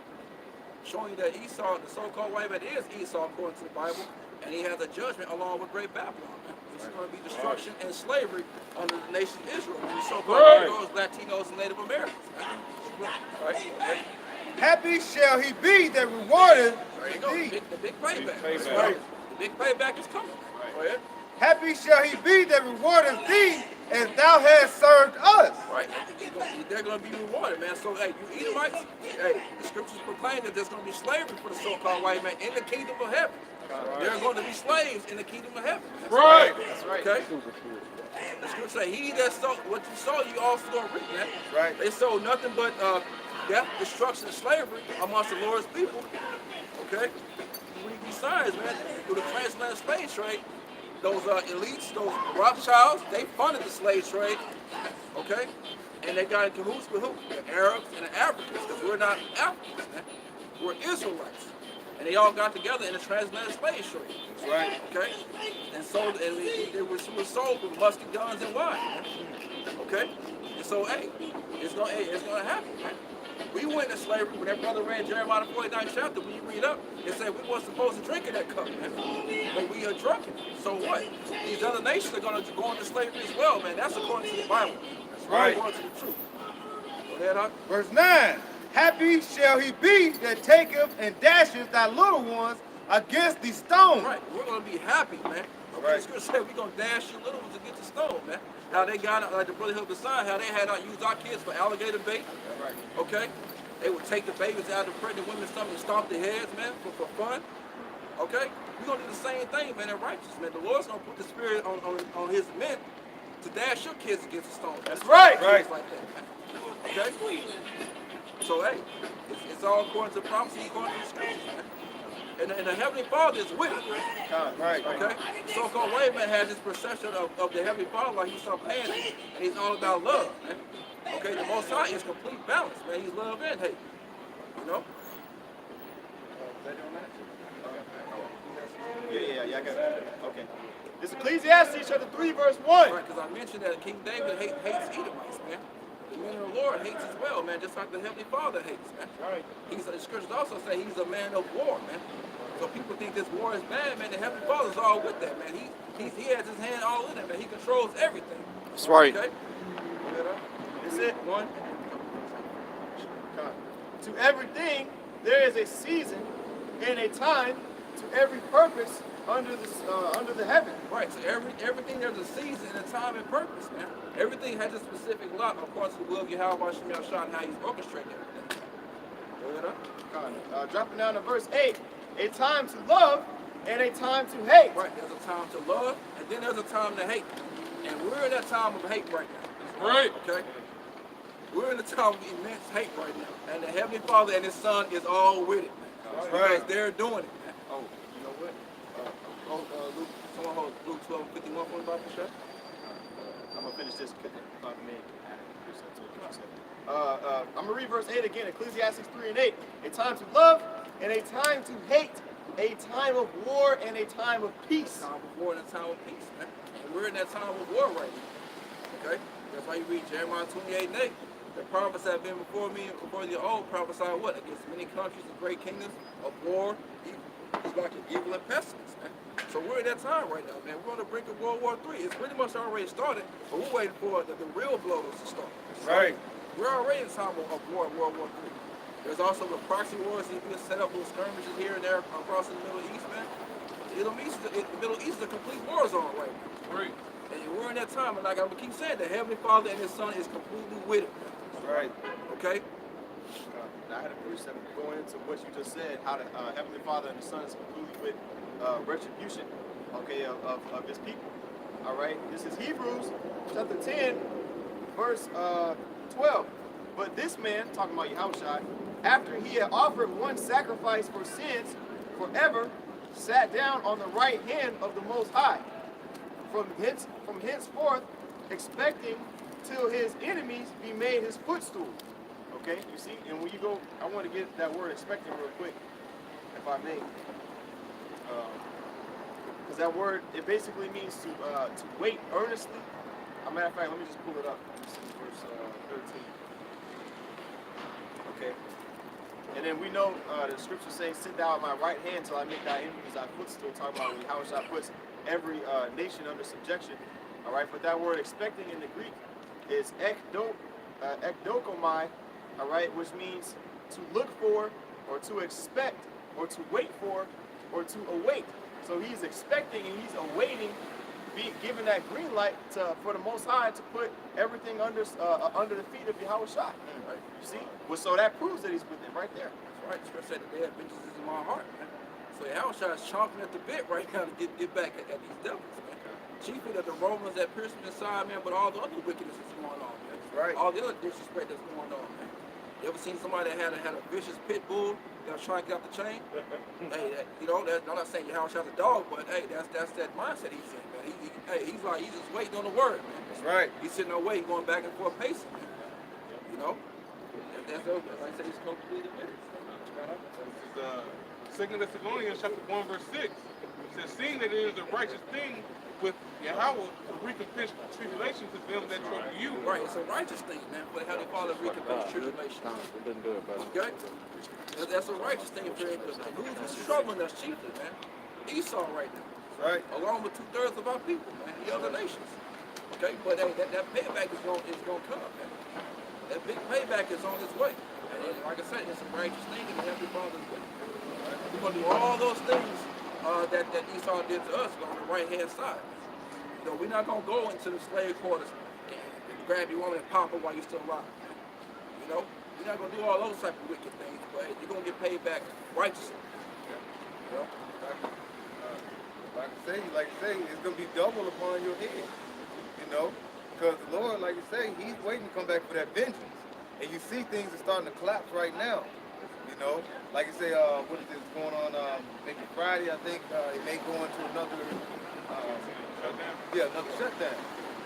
Showing you that Esau, the so-called white man, is Esau according to the Bible, and he has a judgment along with great Babylon. Man. It's going to be destruction and slavery under the nation of Israel. The so-called Negroes, Latinos, and Native Americans. Right? Happy shall he be that rewardeth There you go. thee. The big payback. Right. The big payback is coming. Go ahead. Happy shall he be that rewardeth thee as thou hast served us. Right? They're going to be rewarded, man. So, hey, you Edomites, hey, the scriptures proclaim that there's going to be slavery for the so-called white man in the kingdom of heaven. They're going to be slaves in the kingdom of heaven. Right. That's right. Okay? The scripture say, he that sowed what you sow, you also going to reap, man. Right. They sowed nothing but death, destruction, and slavery amongst the Lord's people. Okay? You read these signs, man, through the transatlantic slave trade. Those elites, those Rothschilds, they funded the slave trade, okay? And they got in cahoots with who? The Arabs and the Africans, because we're not Africans, man. We're Israelites. And they all got together in the transatlantic slave trade. That's right. Okay? And sold, and they were sold with musket guns and wine, man. Okay? And so, hey, it's gonna happen, man. We went into slavery when that brother read Jeremiah the 49th chapter. When you read up, it said we weren't supposed to drink in that cup, man. But we are drunk it. So what? These other nations are going to go into slavery as well, man. That's according to the Bible. That's right. According to the truth. Go ahead, Huck. Verse 9. Happy shall he be that taketh and dasheth thy little ones against the stone. Right. We're going to be happy, man. Okay, Right. The scripture said we're going to dash your little ones against the stone, man. How they got, like the brother helped the sign, how they had used our kids for alligator bait. Right. Okay? They would take the babies out of the pregnant women's stomach and stomp their heads, man, for fun. Okay? We're going to do the same thing, man, in righteousness, man. The Lord's going to put the spirit on his men to dash your kids against the stone. That's right. Right. Like that, man. Okay? So, hey, it's all according to prophecy, according to the scriptures, man. And the Heavenly Father is with it. Right. Okay? So-called white man has this perception of the Heavenly Father like he's some pansy, and he's all about love, man. Okay, the Most High is complete balance, man. He's love and hate. You know? Yeah, I got it. Okay. This is Ecclesiastes chapter 3, verse 1. Right, because I mentioned that King David hates Edomites, man. The men of the Lord hates as well, man, just like the Heavenly Father hates, man. Right. The scriptures also say he's a man of war, man. So people think this war is bad, man. The Heavenly Father's all with that, man. He has his hand all in it, man. He controls everything. That's right. Okay? That's it. One. To everything there is a season and a time to every purpose under the heaven. Right, so everything there's a season and a time and purpose, man. Everything has a specific lot according to the will of Yahweh Shem Yahushua and how he's orchestrating everything. Dropping down to verse 8. A time to love and a time to hate. Right, there's a time to love, and then there's a time to hate. And we're in that time of hate right now. Right. Okay? We're in a time of immense hate right now. And the Heavenly Father and His Son is all with it, man. Because they're doing it, man. Oh, you know what? Luke, someone hold Luke 12:51 for the Bible shut. I'm going to finish this if I may. I'm going to read verse 8 again. Ecclesiastes 3 and 8. A time to love and a time to hate. A time of war and a time of peace. A time of war and a time of peace, man. And we're in that time of war right now. Okay? That's why you read Jeremiah 28 and 8. The prophets that have been before me and before the old prophesy what? Against many countries and great kingdoms of war, evil and pestilence, man. So we're in that time right now, man. We're on the brink of World War III. It's pretty much already started, but we're waiting for the real blows to start. Right. We're already in time of war in World War III. There's also the proxy wars that being set up with skirmishes here and there across the Middle East, man. The Middle East is a complete war zone right now. Right. And we're in that time, and like I'm gonna keep saying, the Heavenly Father and His Son is completely with it, man. Right. Okay? Now, I had a precept going into what you just said, how the Heavenly Father and the Son is completely with retribution, okay, of His people. All right? This is Hebrews chapter 10, verse 12. But this man, talking about Yahushua, after he had offered one sacrifice for sins forever, sat down on the right hand of the Most High. From henceforth, expecting till his enemies be made his footstool. Okay, you see, and when you go, I want to get that word expecting real quick, if I may. Because that word, it basically means to wait earnestly. As a matter of fact, let me just pull it up. This is verse 13. Okay. And then we know the scripture says, sit thou at my right hand till I make thy enemies thy footstool. Talking about how Yahushua puts every nation under subjection. All right, but that word expecting in the Greek is ekdokomai, all right, which means to look for, or to expect, or to wait for, or to await. So he's expecting and he's awaiting, given that green light for the Most High to put everything under the feet of Yahushua. Right? You see? Well, so that proves that he's with it right there. That's right. Scripture said the day of vengeance is in my heart, man. So Yahushua is chomping at the bit right now to get back at these devils, man. Chiefly that the Romans that pierced him inside, man, but all the other wickedness that's going on, man. Right. All the other disrespect that's going on, man. You ever seen somebody that had a vicious pit bull that was trying to get off the chain? Hey, I'm not saying Yahushua's a dog, but hey, that's that mindset he's in, man. He's just waiting on the word, man. That's right. He's sitting there waiting, going back and forth pacing, man. You know? That's like I said, he's completely admitted. This is 2 Thessalonians chapter 1 verse 6. It says, seeing that it is a righteous thing with Yahweh to recompense tribulation to them that trouble you. Right, it's a righteous thing, man. But how they follow recompense tribulation. Okay? That's a righteous thing for him. Who's troubling us chiefly, man? Esau right now. Right. Along with 2/3 of our people, man, the other nations. Okay? But hey, that payback is going to come, man. That big payback is on its way. And like I said, it's a righteous thing and the Heavenly Father's way. We're going to do all those things that Esau did to us on the right-hand side. You know, we're not going to go into the slave quarters and grab your woman and pop her while you're still alive. You know, we're not going to do all those type of wicked things, but you're going to get paid back righteously. You know? Like I say, it's going to be double upon your head. You know? Because the Lord, like you say, He's waiting to come back for that vengeance. And you see things are starting to collapse right now. You know? Like you say, what is this going on? Maybe Friday, I think it may go into another another shutdown.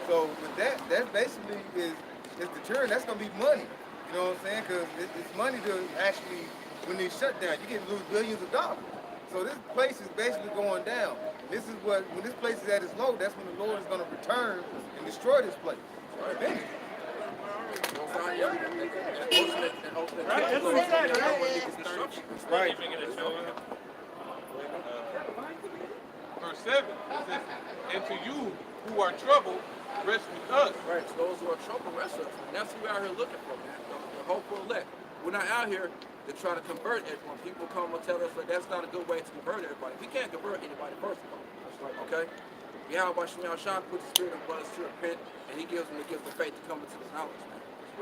So with that basically is deterrent. That's going to be money. You know what I'm saying? Because it's money to actually, when they shut down, you can lose billions of dollars. So this place is basically going down. This is when this place is at its low, that's when the Lord is going to return and destroy this place. Eventually. Right. Verse 7 says, and to you who are troubled, rest with us. Right, so those who are troubled, rest with us. And that's what we're out here looking for, man. The hopeful elect. We're not out here to try to convert everyone. People come and tell us that that's not a good way to convert everybody. We can't convert anybody first of all. Okay? Yahweh Shah puts the spirit of brothers to repent, and He gives them the gift of faith to come into this knowledge, man.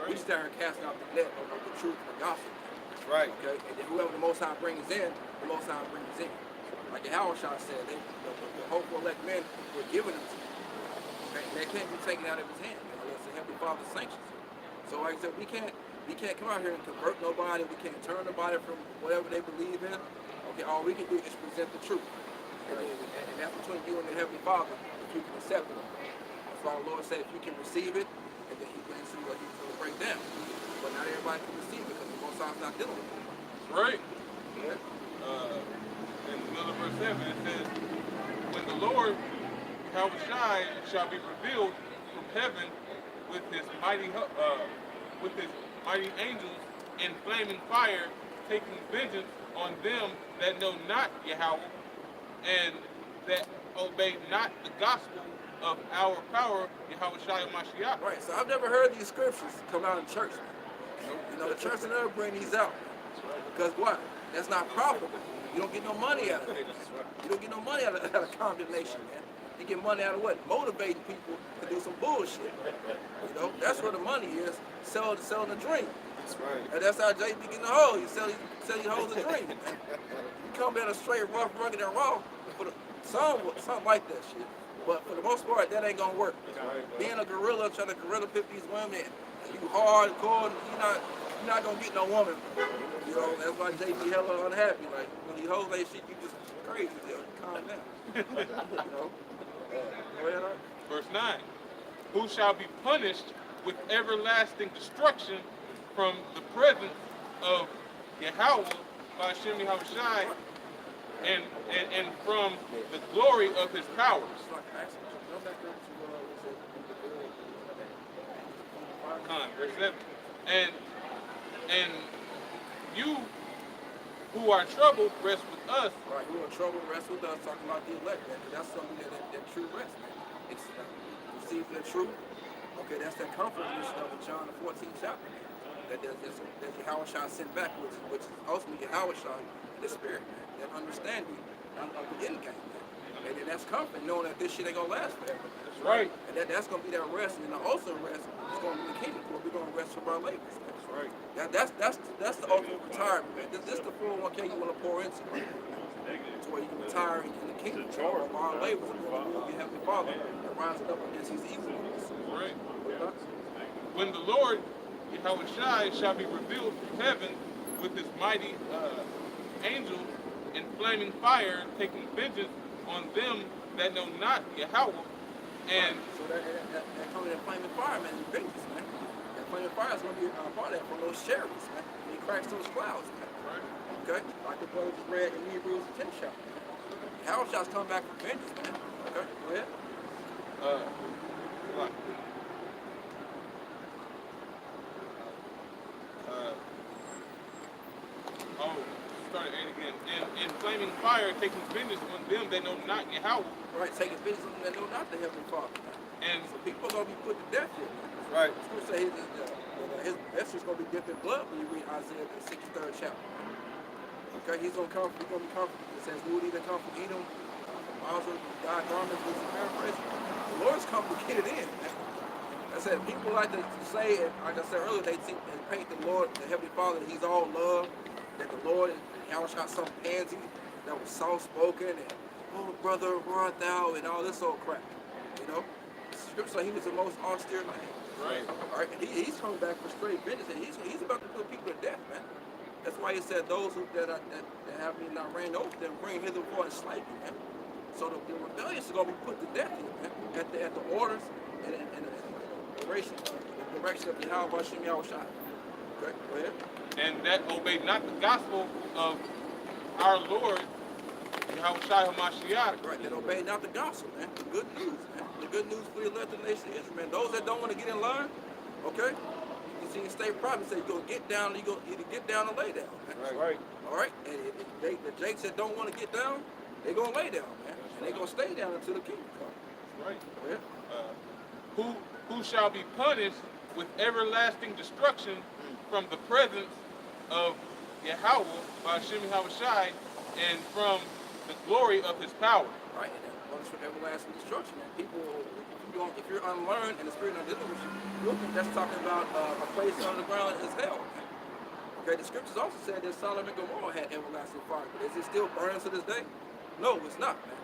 We just out here casting out the net of the truth and the gospel. That's right. Okay? And then whoever the Most High brings in, the Most High brings in. Like Yahushua said, the hopeful elect men were given them to him. Okay? And they can't be taken out of his hand unless the Heavenly Father sanctions it. So like I said, we can't come out here and convert nobody. We can't turn nobody from whatever they believe in. Okay, all we can do is present the truth. And that's between you and the Heavenly Father, if you can accept it. That's why the Lord said if you can receive it, and then he brings you what he's going to break down. But not everybody can receive it because the Most High is not dealing with it. Right. Yeah. In another verse 7, it says, when the Lord, Yahushua, shall be revealed from heaven with his mighty angels in flaming fire, taking vengeance on them that know not Yahweh, and that obey not the gospel of our power, Yahushua Mashiach. Right, so I've never heard these scriptures come out in church. You know, the church will never bring these out. Because what? That's not profitable. You don't get no money out of it. You don't get no money out of condemnation, man. You get money out of what? Motivating people to do some bullshit. You know, that's where the money is. Selling the dream. That's right. And that's how JB getting the hoe. You sell these hoes a dream, man. You come down a straight, rough, rugged, and raw. Something like that shit. But for the most part, that ain't gonna work. Being a gorilla, trying to gorilla pip these women, you hardcore, you're not gonna get no woman. You know, that's why JB hella unhappy. Like, when these hoes ain't shit, you just crazy. Yo, calm down. You know? Go ahead, Art. Verse 9, who shall be punished with everlasting destruction from the presence of Yahweh by Hashem Yahushai and from the glory of his powers. Verse 7. And you who are troubled rest with us. Right, who are troubled rest with us, talking about the elect, man. That's something that true rest, man. It's receiving the truth. Okay, that's that comfort mission of John the 14th chapter. That Yahushua sent back, which is ultimately Yahushua, the Spirit, man. That understanding of the end game, man. And then that's comfort, knowing that this shit ain't gonna last forever. That's right. And that's gonna be that rest, and then the ultimate rest is gonna be the kingdom, where we're gonna rest from our labors. Man. That's right. That's the ultimate retirement, man. This is the 401k you want to pour into, right? To where you can retire in the kingdom of our labors, and we'll be Heavenly Father and rising up against these evil ones. Right. When the Lord Yahushua shall be revealed from heaven with his mighty angel in flaming fire, taking vengeance on them that know not Yahweh, and so that coming in flaming fire, man, is vengeance, man. That flaming fire is going to be a part of that from those chariots, man. When he cracks those clouds, man. right. Okay? Like the brothers read in Hebrews 10 chapter. Yahushua's come back from vengeance, man. Okay? Go ahead. Start it again. In flaming fire, taking vengeance on them that know not Yahweh. Right, taking vengeance on them that know not the Heavenly Father. And so people are going to be put to death here, man. Right. The scripture say his vesture is going to be dipped in blood when you read Isaiah the 63rd chapter. Okay, he's going to be comforted. It says, who would either come from Edom, Mazur, God garments, with some paraphrase. The Lord's come to get it in, man. I said, people like to say, and like I said earlier, they paint the Lord, the Heavenly Father, that he's all love, that the Lord is Yahushua some pansy that was soft-spoken, and, oh, brother, where art thou, and all this old crap, you know? The scripture said he was the most austere man. right. All right, and he's coming back for straight vengeance, and he's about to put people to death, man. That's why he said those that have me not reigned over them bring hither for and slay me, man. So the rebellious are going to be put to death here, man, at the orders and the direction of Yahweh Hashem Yahushua. Okay, go ahead. And that obeyed not the gospel of our Lord, Yahushua HaMashiach. Right, that obeyed not the gospel, man. The good news, man. The good news for the elected nation of Israel, man. Those that don't want to get in line, okay? You see, the state prophet say you go get down, you go either get down or lay down, man. Right. All right, and the Jakes that don't want to get down, they gonna lay down, man, and they gonna stay down until the kingdom comes. Right. Yeah. Who shall be punished with everlasting destruction from the presence of Yahweh by Hashem Yahushai and from the glory of his power. Right, and that punished with everlasting destruction. And people, if you're unlearned and the spirit not dealing with you, you'll think that's talking about a place on the ground as hell. Okay, the scriptures also said that Sodom and Gomorrah had everlasting fire, but is it still burning to this day? No, it's not, man.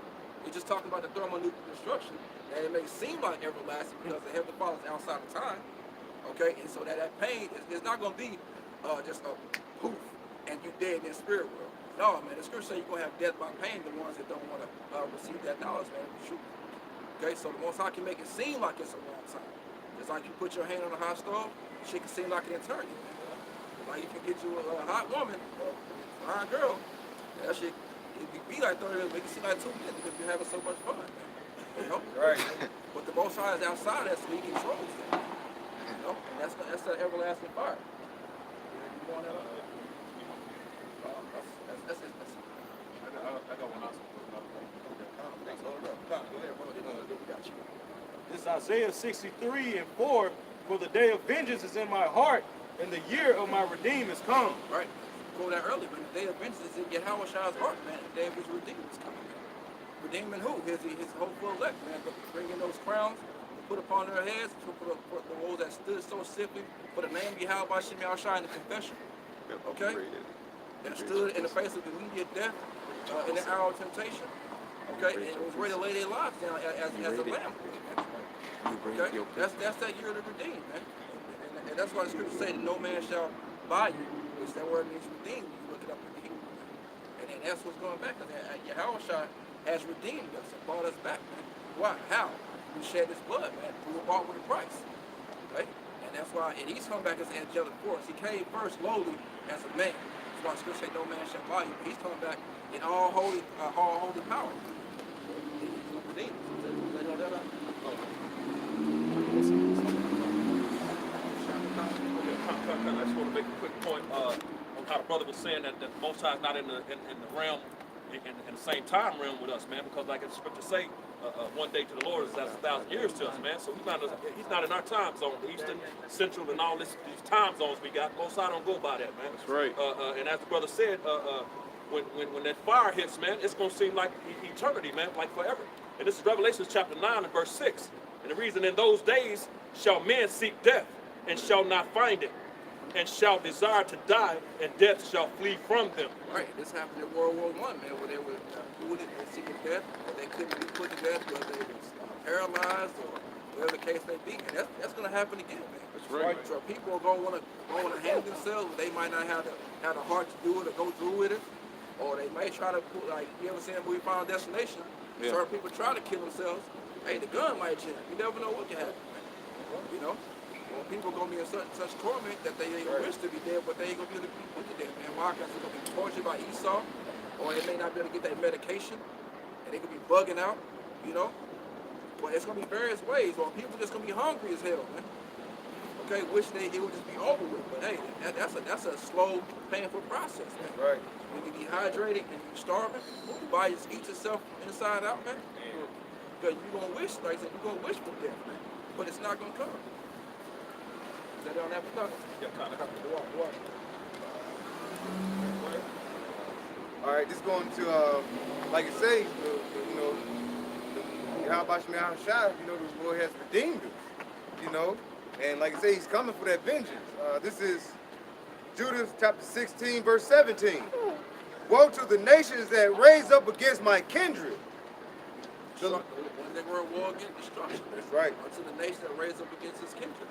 It's just talking about the thermonuclear destruction, and it may seem like everlasting because the Heavenly Father is outside of time. Okay, and so that pain is not going to be just a poof and you dead in the spirit world. No, man, the scripture says you're going to have death by pain, the ones that don't want to receive that knowledge, man, the truth. Okay, so the Most High can make it seem like it's a long time. Just like you put your hand on a hot stove, shit can seem like an eternity, man. Like you can get you a hot woman, a fine girl, that shit, it be like 30 minutes, make it seem like 2 minutes because you're having so much fun, man. You know? Right. But the Most High is outside that, so he controls that. You know? And that's the everlasting fire. You want that? That's it. I got one also. This is Isaiah 63:4. For the day of vengeance is in my heart, and the year of my redeem is come. Right. Quote that earlier, but the day of vengeance is in Yahweh Shai's heart, man. The day of his redeemer is coming, man. Redeeming who? His hopeful elect, man. But bringing those crowns to put upon their heads, for the ones that stood so simply for the name of Yahweh by Shem Shai in the confession. Okay? That stood in the face of immediate death in the hour of temptation. Okay? And it was ready to lay their lives down as a lamb. Okay? That's that year of the redeemed, man. And that's why the scripture say that no man shall buy you, which that word means redeemed. You look it up in the Hebrew. And then that's what's going back. Because Yahweh Shai has redeemed us and brought us back, man. Why? How? We shed his blood, man. We were bought with a price. Right? And that's why, and he's come back as an angelic force. He came first lowly as a man. That's why the scripture say no man shall buy you. But he's coming back in all holy power. He's redeemed. They know that. I just want to make a quick point on how the brother was saying that the Most High is not in the realm, in the same time realm with us, man. Because like the scripture say, one day to the Lord is as 1,000 years to us, man. So he's not in our time zone, the Eastern, Central, and all these time zones we got. Most High don't go by that, man. That's right. And as the brother said, when that fire hits, man, it's gonna seem like eternity, man, like forever. And this is Revelation chapter 9 and verse 6. And the reason, in those days shall men seek death, and shall not find it, and shall desire to die, and death shall flee from them. Right, this happened in World War I, man, where they were doing it and seeking death, or they couldn't be put to death, whether they was paralyzed or whatever the case may be. And that's going to happen again, man. That's right. So people are going to want to hang themselves. They might not have the heart to do it or go through with it, or they may try to put, like, you ever seen the movie Final Destination? Yeah. Certain people try to kill themselves. Hey, the gun might jam. You never know what can happen, man. You know? Well, people are going to be in such torment that they ain't going to wish to be dead, but they ain't going to be able to be put to death, man. Why? Because they're going to be tortured by Esau, or they may not be able to get that medication, and they could be bugging out, you know? But it's going to be various ways, or people just going to be hungry as hell, man. Okay, wish it would just be over with, but hey, that's a slow, painful process, man. Right. When you're dehydrated and you're starving, your body just eats itself inside out, man. Because you're going to wish, like I said, you're going to wish for death, man. But it's not going to come. Is that on that product? Yeah, kind of. All right, this going to, like I say, how about you, man? Shai, the Lord has redeemed us, and like I say, he's coming for that vengeance. This is Judas chapter 16, verse 17. Woe to the nations that raise up against my kindred. When they were at war against destruction. That's right. Unto the nation that raised up against his kindred.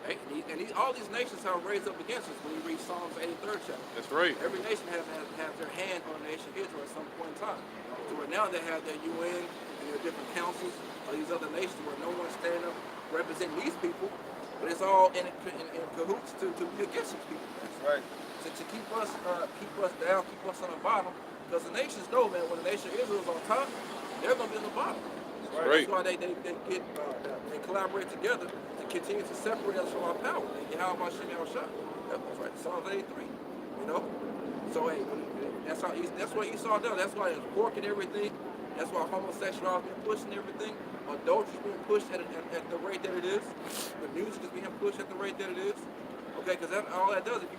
Hey, all these nations have raised up against us when you read Psalms 83rd chapter. That's right. Every nation has their hand on the nation of Israel at some point in time. So right now they have their UN and their different councils of these other nations where no one's standing up representing these people, but it's all in cahoots to be against these people. That's right. To keep us down, keep us on the bottom, because the nations know, man, when the nation of Israel is on top, they're going to be on the bottom. Right. That's why they collaborate together to continue to separate us from our power. How about Shem Shai? That's right. Psalms 83. So hey, that's what Esau does. That's why it's pork and everything. That's why homosexuality is being pushed and everything. Adultery is being pushed at the rate that it is. The music is being pushed at the rate that it is. Okay, because all that does, if you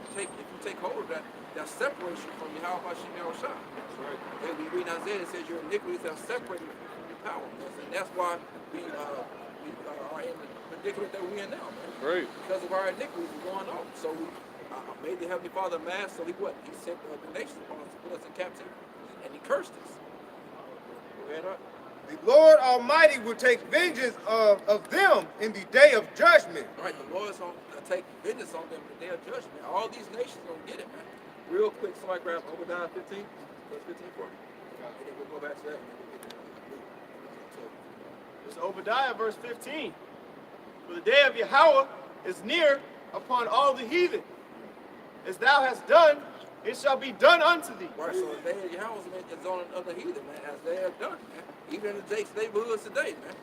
take hold of that separates you from how about Shem Shai? That's right. And we read in Isaiah, it says your iniquities have separated you from your power. And that's why we are in the predicament that we're in now, man. Right. Because of our iniquities going on. So made the Heavenly Father mad, so he what? He sent the nations upon us to put us in captivity, and he cursed us. Go ahead, up. The Lord Almighty will take vengeance of them in the day of judgment. Right, the Lord's going to take vengeance on them in the day of judgment. All these nations going to get it, man. Real quick, somebody grab Obadiah 15, verse 15 for me. And then we'll go back to that. It's Obadiah, verse 15. For the day of Yahweh is near upon all the heathen. As thou hast done, it shall be done unto thee. Right, so the day of Yahweh is on the heathen, man, as they have done, man. Even in the Jake's neighborhoods today, man.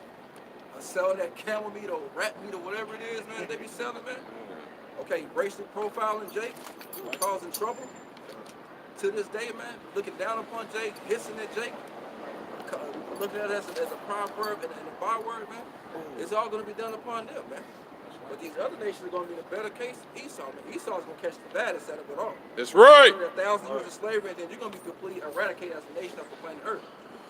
Selling that camel meat or rat meat or whatever it is, man, they be selling, man. Okay, racial profiling Jake, causing trouble. To this day, man, looking down upon Jake, hissing at Jake, looking at us as a proverb and a byword, man. It's all going to be done upon them, man. But these other nations are going to be in a better case than Esau, man. Esau's going to catch the baddest out of it all. That's right. 1,000 years of slavery, and then you're going to be completely eradicated as a nation off the planet Earth.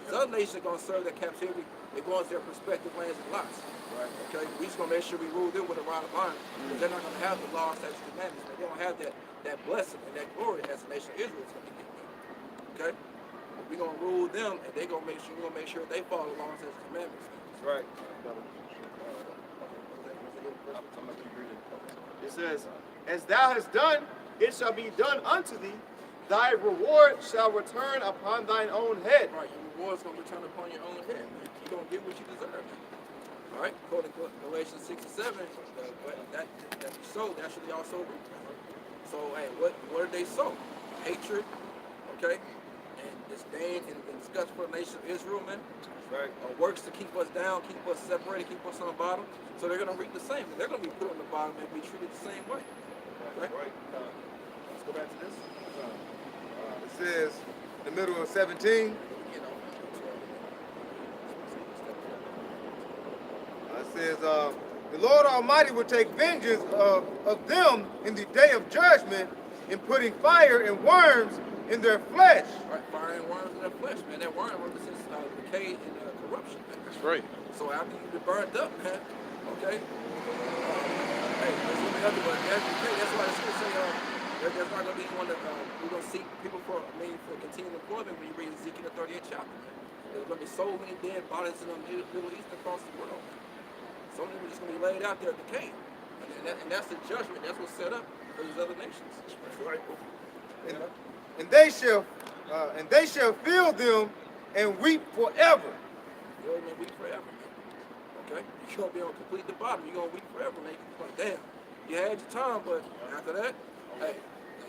These other nations are going to serve their captivity. They're going to their prospective lands and lots. Right. Okay? We just going to make sure we rule them with a rod of iron. Because they're not going to have the law, statutes, and commandments. Man. They don't have that blessing and that glory as the nation of Israel is going to get. Okay? We're going to rule them, and they're going to make sure they follow the law, statutes, and commandments. That's right. It says, as thou hast done, it shall be done unto thee. Thy reward shall return upon thine own head. Right, your reward's going to return upon your own head, man. You're going to get what you deserve, man. All right, according to Galatians 6 and 7, that you sow, that should be also reap. So, hey, what did they sow? Hatred, okay, and disdain and disgust for the nation of Israel, man. Right. Works to keep us down, keep us separated, keep us on the bottom. So they're going to reap the same. They're going to be put on the bottom and be treated the same way. Right? Let's go back to this. It says in the middle of 17. It says, the Lord Almighty will take vengeance of them in the day of judgment in putting fire and worms in their flesh. Right, fire and worms in their flesh, man. That worm represents decay and corruption, man. That's right. So after you've been burned up, man, okay? Hey, there's gonna be other ones. That's why it's gonna say there's not gonna be anyone that we're gonna seek people for continued employment when you read Ezekiel 38th chapter. There's gonna be so many dead bodies in the Middle East across the world. So many are just gonna be laid out there decaying. And that's the judgment. That's what's set up for these other nations. Right. And they shall feel them and weep forever. You're gonna weep forever, man. Okay? You're gonna be on complete the bottom. You're gonna weep forever, man. You're like, damn, you had your time, but after that, hey,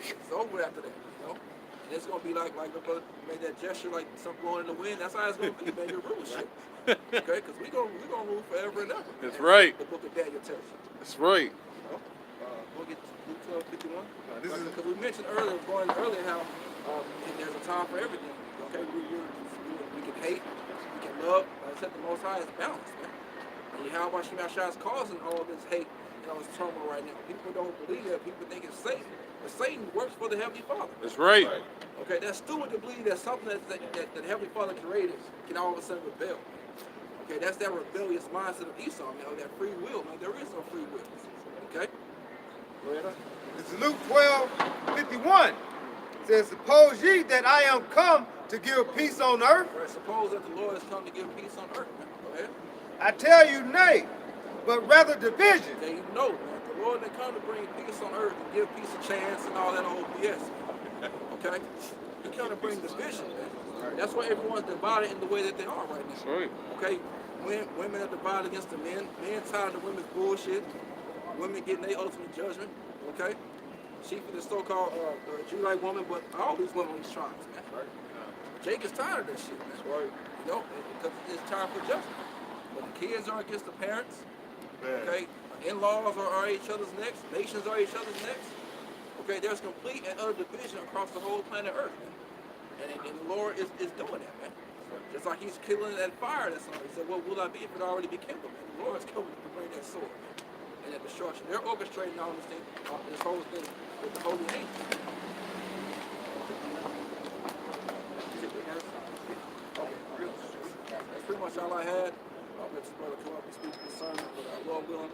it's over after that, you know? And it's gonna be like the brother made that gesture, like something blowing in the wind. That's how it's gonna be, man. You're ruling shit. Okay? Because we're gonna rule forever and ever. That's right. The book of Daniel tells you. That's right. You know? We'll get to Luke 12:51. Because we mentioned earlier, how there's a time for everything. Okay, we can hate, we can love, but except the Most High is balanced, man. And Yahweh Shemashah is causing all this hate and all this turmoil right now. People don't believe that. People think it's Satan. But Satan works for the Heavenly Father. That's right. Okay, that's stupid to believe that something that the Heavenly Father created can all of a sudden rebel. Okay, that's that rebellious mindset of Esau, man, that free will, man. There is no free will. Okay? Go ahead. It's Luke 12:51. It says, suppose ye that I am come to give peace on earth? Right, suppose that the Lord has come to give peace on earth, man. Go ahead. I tell you, nay, but rather division. Okay, you know, man, the Lord didn't come to bring peace on earth and give peace a chance and all that old BS. Okay? He come to bring division, man. That's why everyone's divided in the way that they are right now. That's right. Okay? Women are divided against the men. Men tired of women's bullshit. Women getting their ultimate judgment. Okay? Chiefly the so-called Judite woman, but all these women on these tribes, man. Right. Jake is tired of that shit, man. That's right. You know, because it's time for judgment. But the kids are against the parents. Man. Okay? In-laws are each other's necks. Nations are each other's necks. Okay? There's complete and utter division across the whole planet Earth, man. And the Lord is doing that, man. Just like he's killing that fire that's on. He said, what will I be if it already be kindled, man? The Lord's coming to bring that sword, man. And that destruction. They're orchestrating all this thing, this whole thing with the holy angels. That's pretty much all I had. I'll let this brother come up and speak to the sermon, but Lord willing,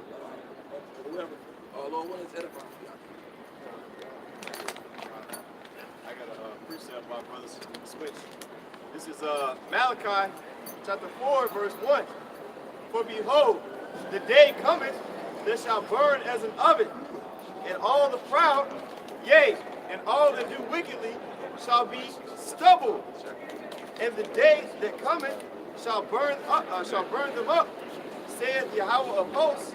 whoever, Lord willing is edifying for y'all. my brothers. Switch. This is Malachi chapter 4, verse 1. For behold, the day cometh that shall burn as an oven, and all the proud, yea, and all that do wickedly shall be stubble. And the day that cometh shall burn them up, saith Yahweh of hosts,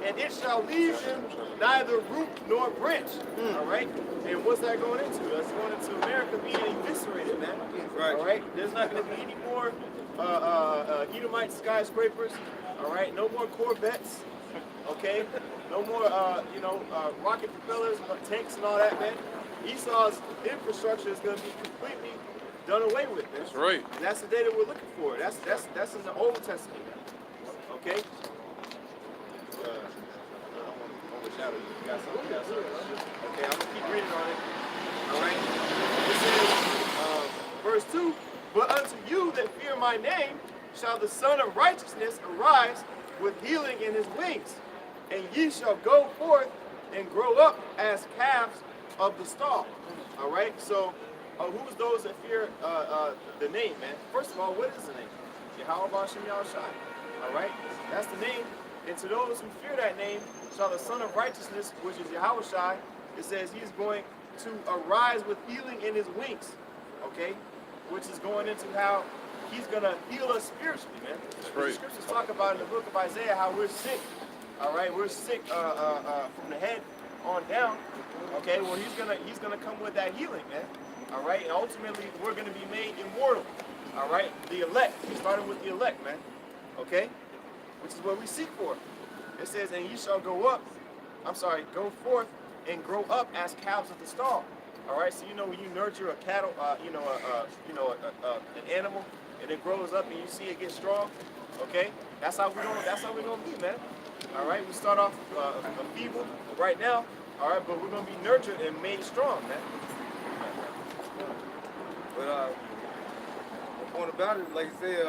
and it shall leave them neither root nor branch. All right? And what's that going into? That's going into America being eviscerated, man. Right. All right? There's not going to be any more Edomite skyscrapers. All right? No more Corvettes. Okay? No more, rocket propellers, tanks and all that, man. Esau's infrastructure is going to be completely done away with, man. That's right. And that's the day that we're looking for. That's in the Old Testament. Okay? I don't want to overshadow you. You got something else? Okay, I'm going to keep reading on it. All right? It says, verse 2, but unto you that fear my name shall the Son of Righteousness arise with healing in his wings, and ye shall go forth and grow up as calves of the stall. All right? So, who's those that fear the name, man? First of all, what is the name? Yahweh B'Shem Yahushai. All right? That's the name. And to those who fear that name shall the Son of Righteousness, which is Yahushai, it says he's going to arise with healing in his wings. Okay? Which is going into how he's going to heal us spiritually, man. That's right. The scriptures talk about in the book of Isaiah how we're sick. All right? We're sick from the head on down. Okay? Well, he's gonna come with that healing, man. All right? And ultimately, we're going to be made immortal. All right? The elect. Starting with the elect, man. Okay? Which is what we seek for. It says, and ye shall go forth and grow up as calves of the stall. All right, so when you nurture a cattle, an animal, and it grows up and you see it get strong. Okay, that's how we're gonna be, man. All right, we start off feeble right now. All right, but we're gonna be nurtured and made strong, man. But the point about it, like I said,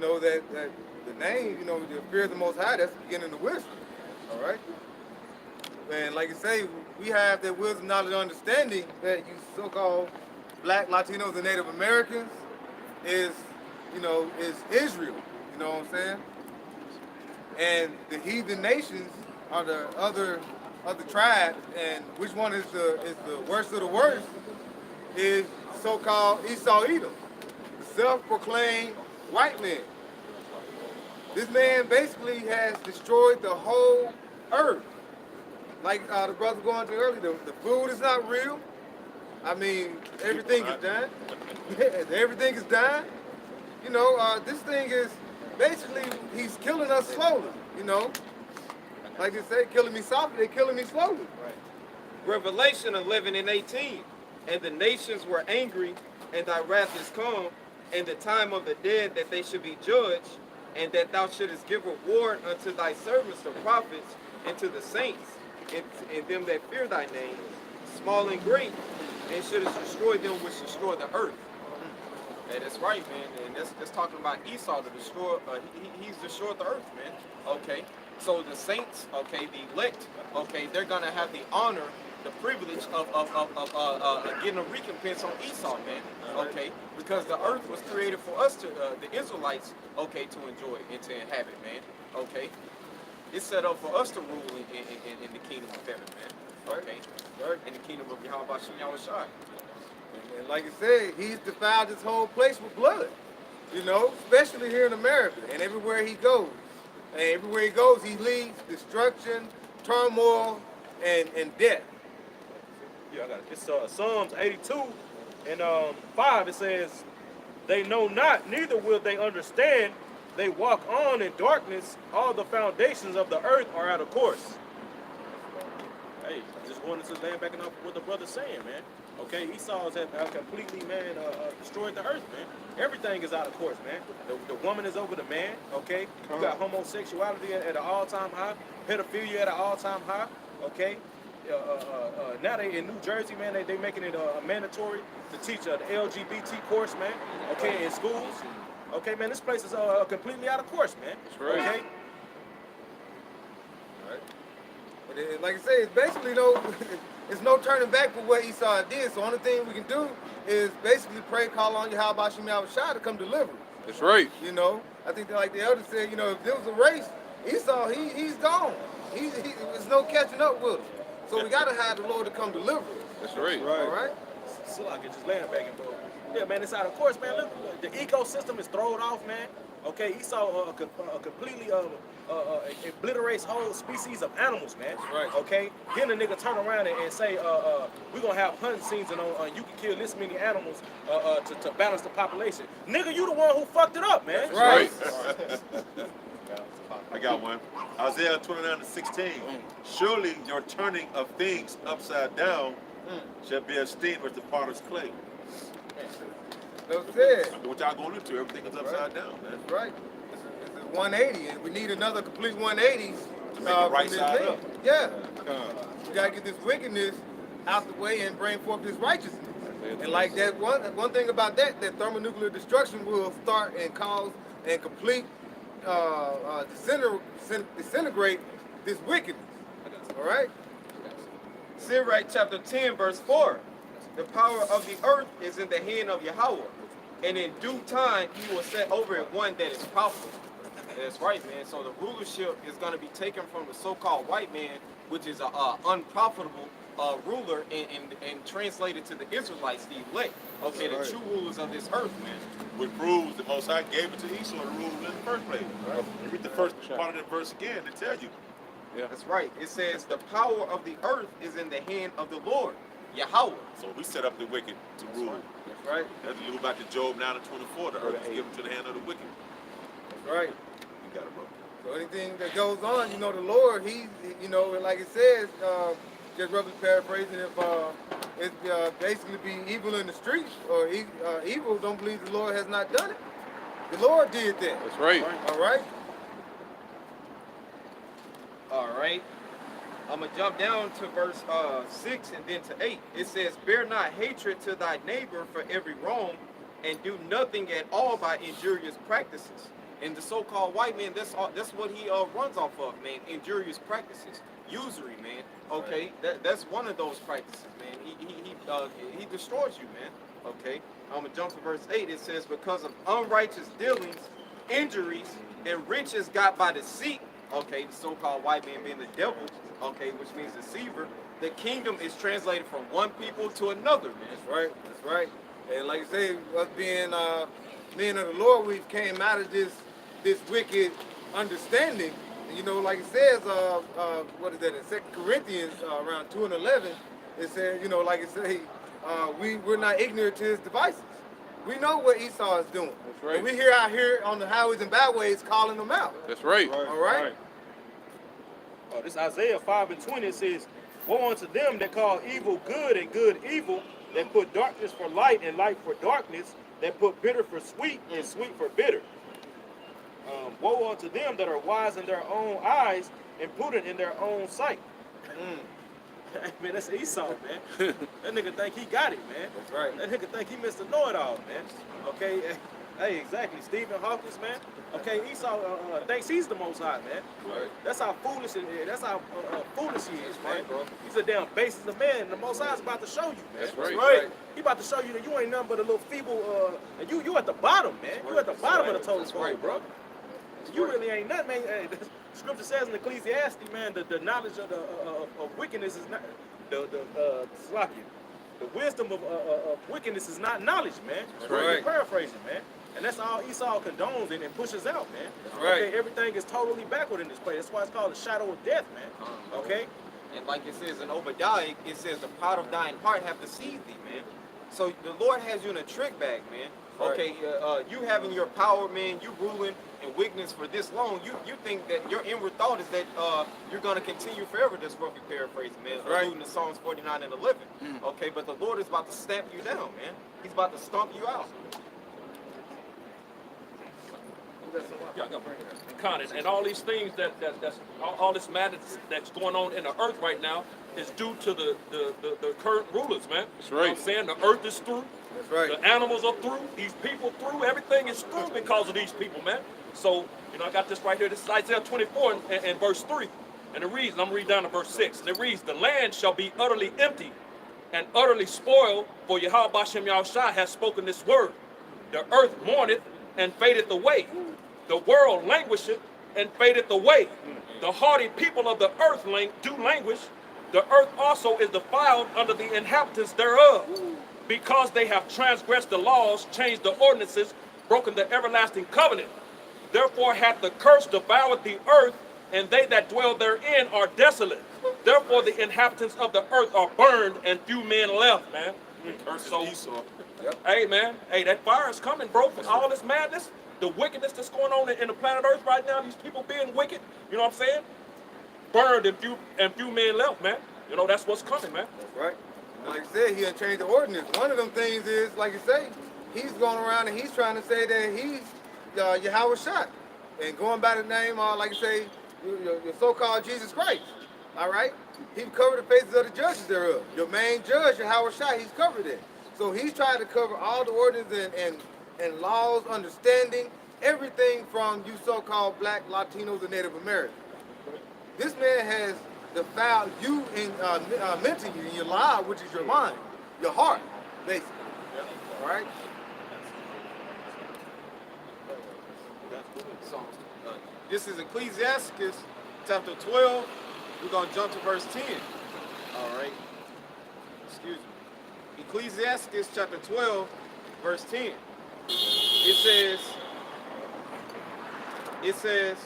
that the name, the fear of the Most High, that's the beginning of wisdom. All right? And like you say, we have that wisdom, knowledge, understanding that you so-called Black, Latinos, and Native Americans is Israel. You know what I'm saying? And the heathen nations are the other tribes, and which one is the worst of the worst is so-called Esau Edom, self-proclaimed white man. This man basically has destroyed the whole earth. Like the brother going to earlier, the food is not real. I mean, everything is done. Everything is done. This thing is basically, he's killing us slowly, Like they say, killing me softly, they're killing me slowly. Right. Revelation 11:18. And the nations were angry, and thy wrath is come, and the time of the dead that they should be judged, and that thou shouldest give reward unto thy servants, the prophets, and to the saints, and them that fear thy name, small and great, and shouldest destroy them which destroy the earth. And that's right, man. And that's talking about Esau to destroy. He's destroyed the earth, man. Okay. So the saints, okay, the elect, okay, they're gonna have the honor, the privilege of getting a recompense on Esau, man. Okay, because the earth was created for us the Israelites, okay, to enjoy and to inhabit, man. Okay, it's set up for us to rule in the kingdom of heaven, man. Okay, in the kingdom of Yahweh B'Shem Yahushai. And like I said, he's defiled this whole place with blood, especially here in America and everywhere he goes. And everywhere he goes, he leads destruction, turmoil, and death. Yeah, I got it. It's Psalms 82 and 5. It says, they know not, neither will they understand. They walk on in darkness. All the foundations of the earth are out of course. Hey, just wanted to land back up what the brother's saying, man. Okay, Esau's have completely, man, destroyed the earth, man. Everything is out of course, man. The woman is over the man, okay? You got homosexuality at an all-time high, pedophilia at an all-time high, okay? Now they in New Jersey, man, they making it mandatory to teach the LGBT course, man, okay, in schools. Okay, man, this place is completely out of course, man. That's right. Okay? Right. But like I say, it's basically It's no turning back for what Esau did. So the only thing we can do is basically pray, call on Yahweh Shem Yahushua to come deliver us. That's right. You know, I think that, like the elder said, you know, if there was a race, Esau, he's gone. There's no catching up with him. So we gotta have the Lord to come deliver us. That's right. All right? So I can just land back and forth. Yeah, man, it's out of course, man. Look, the ecosystem is thrown off, man. Okay, Esau completely obliterates whole species of animals, man. That's right. Okay, then the nigga turn around and say, we're gonna have hunting season on, you can kill this many animals to balance the population. Nigga, you the one who fucked it up, man. That's right. I got one. Isaiah 29:16. Surely your turning of things upside down shall be esteemed as the potter's clay. That's it. What y'all going into? Everything is upside down, man. That's right. It's a 180, and we need another complete 180 To make it right from this side thing. up. Yeah. We gotta get this wickedness out the way and bring forth this righteousness. And like that one thing about that thermonuclear destruction will start and cause and complete disintegrate this wickedness. All right. Sirach chapter 10, verse 4. The power of the earth is in the hand of Yahweh, and in due time he will set over it one that is profitable. That's right, man. So the rulership is going to be taken from the so-called white man, which is an unprofitable ruler, and translated to the Israelites, the elect. Okay, the true rulers of this earth, man. Which proves the Most High gave it to Esau to rule in the first place. Right? You read the first part of that verse again, they tell you. That's right. It says the power of the earth is in the hand of the Lord, Yahweh. So we set up the wicked to rule. That's right. That's a little back to Job 9:24. The earth is given to the hand of the wicked. That's right. You got it, bro. So anything that goes on, you know, the Lord, you know, like it says, just roughly paraphrasing, if it's basically be evil in the streets or evil, don't believe the Lord has not done it. The Lord did that. That's right. All right. All right. I'm going to jump down to verse 6 and then to 8. It says, bear not hatred to thy neighbor for every wrong, and do nothing at all by injurious practices. And the so-called white man, that's what he runs off of, man. Injurious practices. Usury, man. Okay, that's one of those practices, man. He destroys you, man. Okay, I'm going to jump to verse 8. It says, because of unrighteous dealings, injuries, and riches got by deceit, okay, the so-called white man being the devil, okay, which means deceiver, the kingdom is translated from one people to another, man. That's right. That's right. And like I say, us being men of the Lord, we came out of this wicked understanding. You know, like it says, what is that, in 2 Corinthians around 2 and 11, it says, you know, like it says, we're not ignorant to his devices. We know what Esau is doing. That's right. And we hear out here on the highways and byways calling them out. That's right. All right? Oh, this Isaiah 5:20, it says, woe unto them that call evil good and good evil, that put darkness for light and light for darkness, that put bitter for sweet and sweet for bitter. Woe unto them that are wise in their own eyes and prudent in their own sight. Man, that's Esau, man. That nigga think he got it, man. That's right. That nigga think he Mr. Know-It-All, man. Okay, hey, exactly. Stephen Hawkins, man. Okay, Esau thinks he's the Most High, man. Right. That's how foolish it is. That's how foolish he is, man. He's a damn basis of man, and the Most High is about to show you, man. That's right. Right. He about to show you that you ain't nothing but a little feeble. And you at the bottom, man. You at the bottom of the totem pole, bro. You really ain't nothing, man. Hey, the scripture says in Ecclesiastes, man, the knowledge of wickedness is not the wisdom of wickedness is not knowledge, man. That's right. You're paraphrasing, man. And that's all Esau condones and pushes out, man. That's right. Okay, everything is totally backward in this place. That's why it's called the shadow of death, man. Okay? And like it says in Obadiah, it says the pride of thine heart have deceived thee, man. So the Lord has you in a trick bag, man. Okay, you having your power, man, you ruling in wickedness for this long, you think that your inward thought is that you're going to continue forever, this roughly paraphrasing, man, alluding to Psalms 49 and 11. Okay, but the Lord is about to stamp you down, man. He's about to stomp you out. Yeah, I got bring it up. Con, and all these things that's all this madness that's going on in the earth right now is due to the current rulers, man. That's You know right. what I'm saying? The earth is through. That's right. The animals are through. These people through. Everything is through because of these people, man. So, you know, I got this right here. This is Isaiah 24 and verse 3. And it reads, and I'm going to read down to verse 6. And it reads, the land shall be utterly empty and utterly spoiled, for Yahweh Bashem Yahushua has spoken this word. The earth mourneth and fadeth away. The world languisheth and fadeth away. The hardy people of the earth do languish. The earth also is defiled under the inhabitants thereof, because they have transgressed the laws, changed the ordinances, broken the everlasting covenant. Therefore hath the curse devoured the earth, and they that dwell therein are desolate. Therefore the inhabitants of the earth are burned, and few men left, man. So, hey, man, hey, that fire is coming, bro, for all this madness, the wickedness that's going on in the planet Earth right now, these people being wicked, you know what I'm saying? Burned and few men left, man. You know, that's what's coming, man. That's right. And like I said, he had changed the ordinance. One of them things is, like you say, he's going around and he's trying to say that he's Yahweh Shot. And going by the name, like you say, your so-called Jesus Christ. All right? He covered the faces of the judges thereof. Your main judge, Yahweh Shai, he's covered it. So he's trying to cover all the ordinances and laws, understanding, everything from you so-called black, Latinos, and Native Americans. This man has defiled you mentally in your life, which is your mind, your heart, basically. All right? This is Ecclesiasticus chapter 12. We're going to jump to verse 10. All right. Excuse me. Ecclesiasticus chapter 12, verse 10. It says,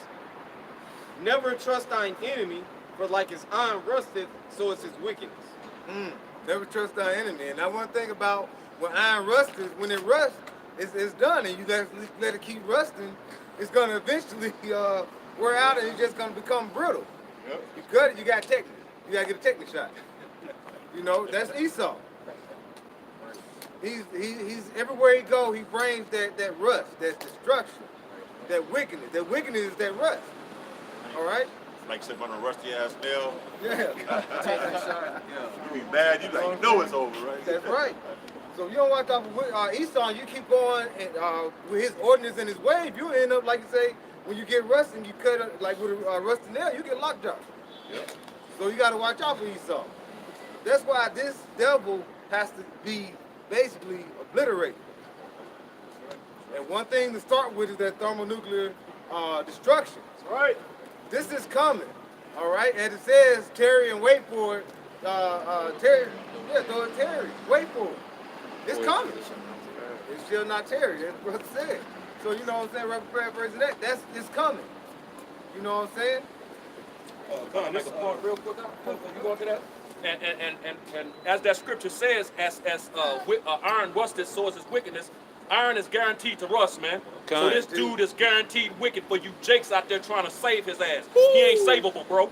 never trust thine enemy, for like his iron rusteth, so is his wickedness. Never trust thine enemy. And that one thing about when iron rusts is when it rusts, it's done. And you let it keep rusting, it's going to eventually wear out and it's just going to become brittle. Yep. You cut it, you got technique. You got to get a technique shot. You know, that's Esau. He's everywhere he go, he brings that rust, that destruction, that wickedness. That wickedness is that rust. All right? Like sitting on a rusty ass nail. Yeah. You be mad, you like, you know it's over, right? That's right. So you don't watch off of Esau, you keep going and, with his ordinance and his wave, you end up, like you say, when you get rusting, you cut it like with a rusty nail, you get lockjaw. Yep. So you got to watch out for Esau. That's why this devil has to be basically obliterated. And one thing to start with is that thermonuclear destruction. That's right. This is coming, all right? And it says, tarry and wait for it. Tarry, wait for it. It's coming. It shall not tarry, that's what it said. So you know what I'm saying, right paraphrasing that, it's coming. You know what I'm saying? Can I make a point real quick? You going to that? And as that scripture says, as iron rusted, so is his wickedness. Iron is guaranteed to rust, man. So this dude is guaranteed wicked for you jakes out there trying to save his ass. He ain't savable, bro.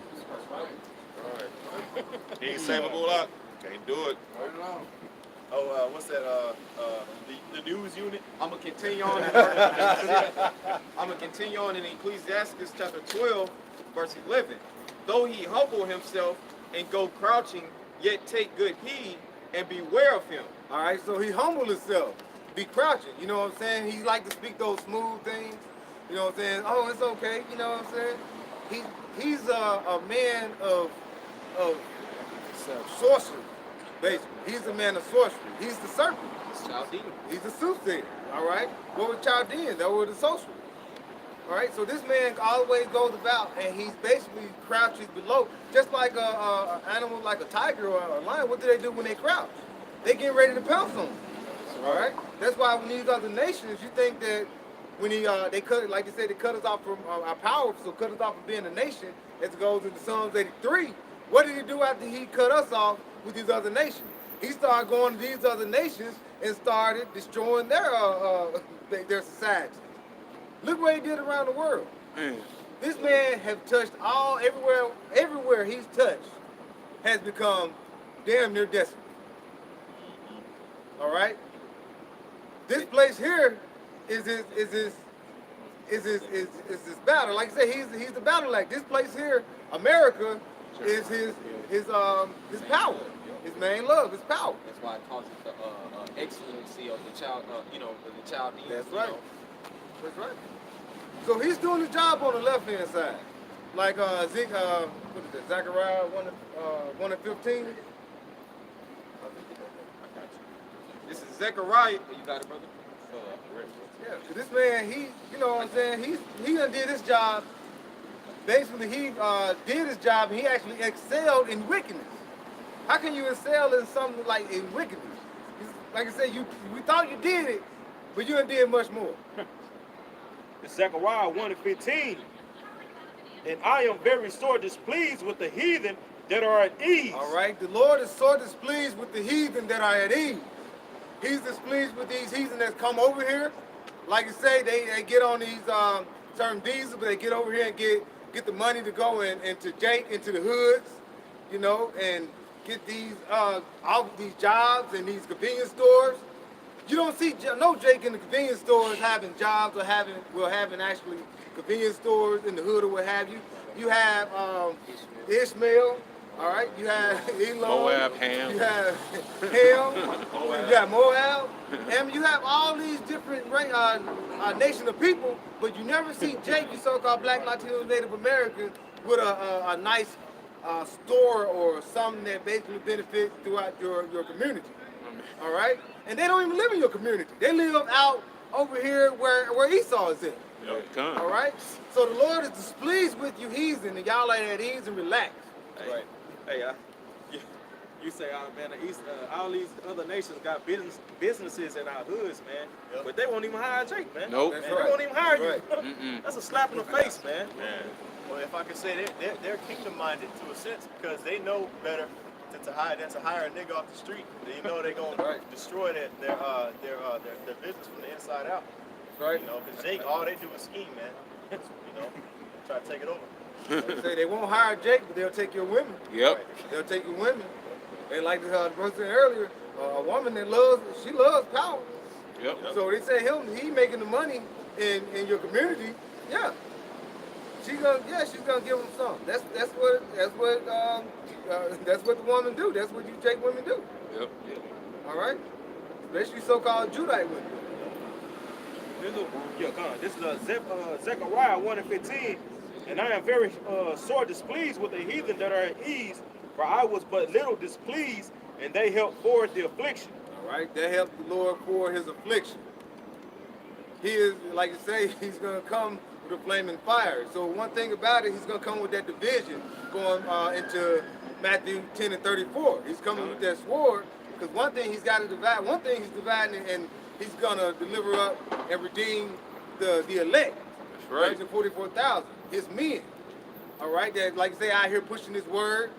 He ain't savable up. Can't do it. Oh, what's that? The news unit. I'm gonna continue on in Ecclesiasticus chapter 12, verse 11. Though he humble himself and go crouching, yet take good heed and beware of him. All right, so he humbled himself, be crouching. You know what I'm saying? He like to speak those smooth things. You know what I'm saying? Oh, it's okay. You know what I'm saying? He's a man of sorcery, basically. He's a man of sorcery. He's the serpent. It's Chaldean. He's the soothsayer. All right. What were Chaldeans? That were the sorcerers. All right. So this man always goes about, and he's basically crouches below, just like an animal, like a tiger or a lion. What do they do when they crouch? They get ready to pounce on them. All right. That's why when these other nations, you think that when they cut, like they said, they cut us off from our power, so cut us off from being a nation. As it goes into Psalms 83. What did he do after he cut us off with these other nations? He started going to these other nations and started destroying their society. Look what he did around the world. This man have touched everywhere he's touched has become damn near desolate. All right. This place here is his battle. Like I said, he's the battle axe. This place here, America, is his power. His main love, his power. That's why it calls it the excellency of the child, the Chaldeans. That's right. That's right. So he's doing his job on the left-hand side. like what is it, Zechariah 1 and 15. This is Zechariah. You got it, brother? Yeah, 'cause this man, you know what I'm saying, he done did his job. Basically, he did his job, and he actually excelled in wickedness. How can you excel in something like in wickedness? Like I said, we thought you did it, but you done did much more. It's Zechariah 1 and 15. And I am very sore displeased with the heathen that are at ease. All right, the Lord is sore displeased with the heathen that are at ease. He's displeased with these heathen that come over here. Like you say, they get on these certain visas, but they get over here and get the money to go into the hoods, you know, and get these all these jobs in these convenience stores. You don't see no Jake in the convenience stores having jobs or having actually convenience stores in the hood or what have you. You have Ishmael, all right. You have Elon, Moab, Ham. You have Ham. You have Moab, and you have all these different nation of people, but you never see Jake, you so-called Black, Latino, Native American, with a nice store or something that basically benefits throughout your community. All right, and they don't even live in your community. They live out over here where Esau is at. All right, so the Lord is displeased with you heathen, and y'all are at ease and relax. Right. Hey, you say, man, the East, all these other nations got businesses in our hoods, man. Yep. But they won't even hire Jake, man. Nope. Man, That's they right. won't even hire you. Right. That's a slap in the face, man. Well, if I could say, they're kingdom-minded to a sense because they know better to hire a nigga off the street. They know they're gonna destroy their business from the inside out. Right. You know, because Jake, all they do is scheme, man. You know, try to take it over. They say they won't hire Jake, but they'll take your women. Yep. They'll take your women. And like the brother said earlier, a woman that loves power. Yep. So they say he making the money in your community. Yeah. She's gonna give him some. That's what the woman do. That's what you Jake women do. Yep. All right. Especially so-called Judite women. This is Zechariah 1 and 15. And I am very sore displeased with the heathen that are at ease, for I was but little displeased, and they helped forward the affliction. All right. They helped the Lord for his affliction. He is, like you say, he's going to come with a flaming fire. So one thing about it, he's going to come with that division going into Matthew 10 and 34. He's coming with that sword, because one thing he's got to divide. One thing he's dividing, and he's going to deliver up and redeem the elect. That's right. 144,000, his men. All right, that, like you say, out here pushing his word,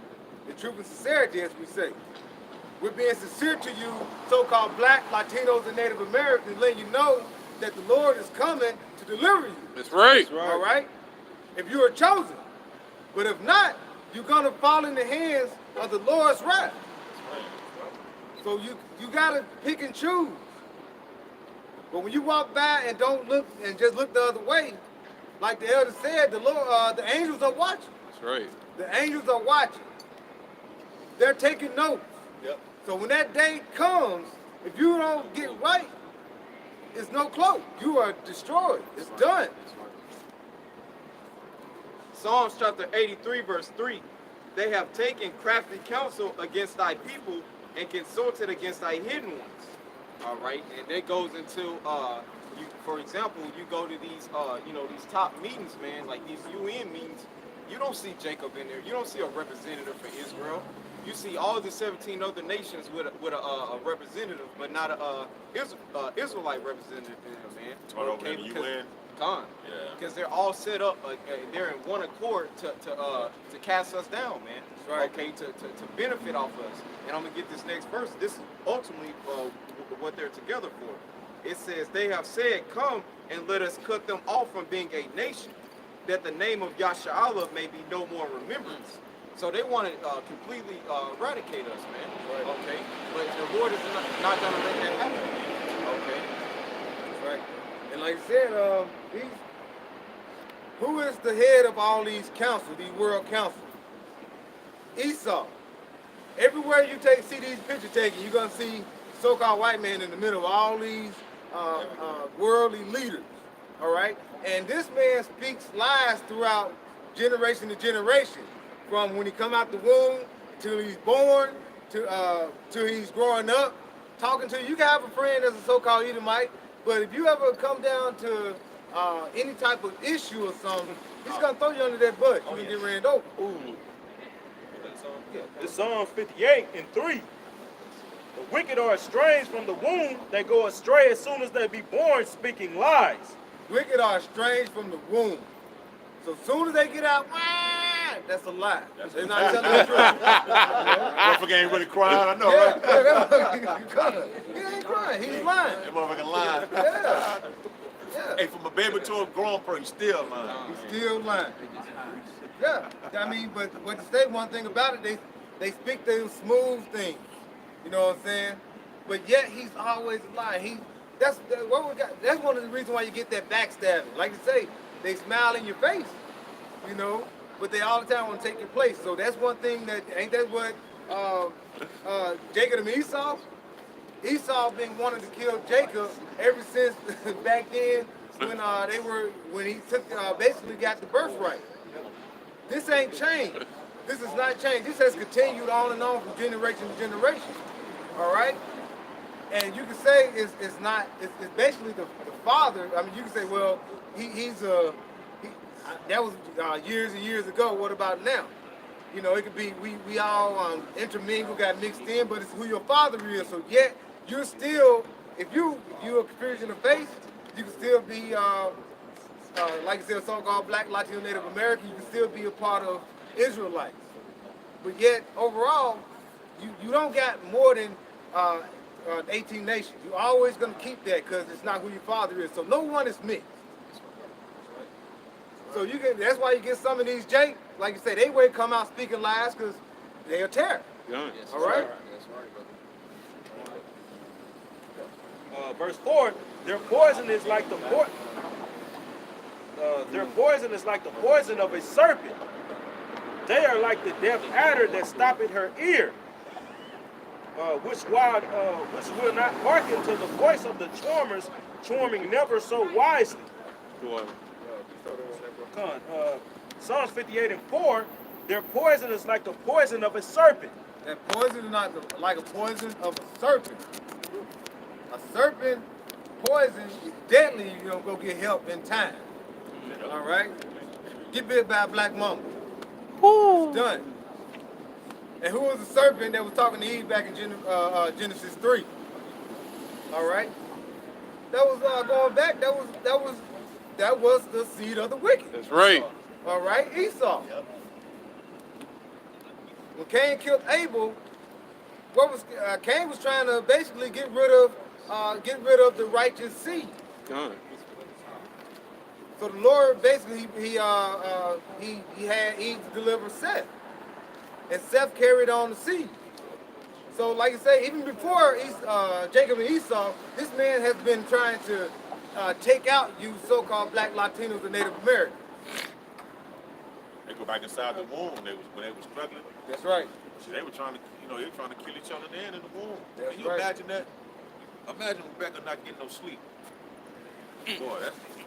the truth and sincerity, as we say. We're being sincere to you, so-called Black, Latinos, and Native Americans, letting you know that the Lord is coming to deliver you. That's right. All right? If you are chosen. But if not, you're going to fall in the hands of the Lord's wrath. So you got to pick and choose. But when you walk by and don't look and just look the other way, like the elder said, the angels are watching. That's right. The angels are watching. They're taking notes. Yep. So when that day comes, if you don't get right, it's no cloak. You are destroyed. It's done. Psalms chapter 83, verse 3. They have taken crafty counsel against thy people and consulted against thy hidden ones. All right, and that goes into, for example, you go to these, these top meetings, man, like these UN meetings. You don't see Jacob in there. You don't see a representative for Israel. You see all the 17 other nations with a representative, but not a Israelite representative in there, man. Right over in the UN. Con. Yeah. Because they're all set up, they're in one accord to cast us down, man. Right. Okay, to benefit off us. And I'm gonna get this next verse. This is ultimately what they're together for. It says, they have said, come and let us cut them off from being a nation, that the name of Yasha'Allah may be no more remembrance. So they want to completely eradicate us, man. Right. Okay, but the Lord is not gonna let that happen. Okay. That's right. And like I said, who is the head of all these councils, these world councils? Esau. Everywhere you see these pictures taken, you're going to see so-called white man in the middle of all these worldly leaders. All right? And this man speaks lies throughout generation to generation, from when he come out the womb till he's born, to till he's growing up, talking to you. You can have a friend that's a so-called Edomite, but if you ever come down to any type of issue or something, he's gonna throw you under that bus. You can get ran over. Ooh. It's Psalm 58:3. The wicked are estranged from the womb. They go astray as soon as they be born, speaking lies. Wicked are estranged from the womb. So as soon as they get out, that's a lie. They're not telling the truth. Motherfucker ain't really crying, I know, Yeah, right? he ain't crying. He's lying. That motherfucker lying. Yeah. Yeah. Hey, from a baby to a grown person, he's still lying. He's still lying. Yeah. I memean, but to say one thing about it, they speak them smooth things. You know what I'm saying? But yet he's always lying. That's one of the reasons why you get that backstabbing. Like you say, they smile in your face, you know, but they all the time want to take your place. So that's one thing ain't that what Jacob and Esau? Esau been wanting to kill Jacob ever since back then when he took basically got the birthright. This ain't changed. This has not changed. This has continued on and on from generation to generation. All right? And you can say it's basically the father. I mean, you can say, well, that was years and years ago. What about now? You know, it could be we all intermingle, got mixed in, but it's who your father is. So yet you're still, if you're a Christian of faith, you can still be like I said, so-called Black, Latino, Native American. You can still be a part of Israelites. But yet overall, you don't got more than 18 nations. You're always going to keep that because it's not who your father is. So no one is mixed. So that's why you get some of these like you say, they will come out speaking lies because they are terror. Yeah. All right? Verse 4, their poison is like the poison of a serpent. They are like the deaf adder that stoppeth her ear, which will not hearken to the voice of the charmers, charming never so wisely. Psalms 58:4, their poison is like the poison of a serpent. That poison is not like a poison of a serpent. A serpent poison is deadly if you don't go get help in time. All right? Get bit by a black mamba. It's done. And who was the serpent that was talking to Eve back in Genesis 3? All right? That was going back. That was the seed of the wicked. That's right. All right, Esau. Yep. When Cain killed Abel, Cain was trying to basically get rid of the righteous seed. God. So the Lord basically he had Eve deliver Seth, and Seth carried on the seed. So like I say, even before Jacob and Esau, this man has been trying to take out you so-called Black, Latinos, and Native Americans. They go back inside the womb when they were struggling. That's right. See, they were trying to kill each other then in the womb. That's Can you right. imagine that? Imagine Rebecca not getting no sleep. Boy,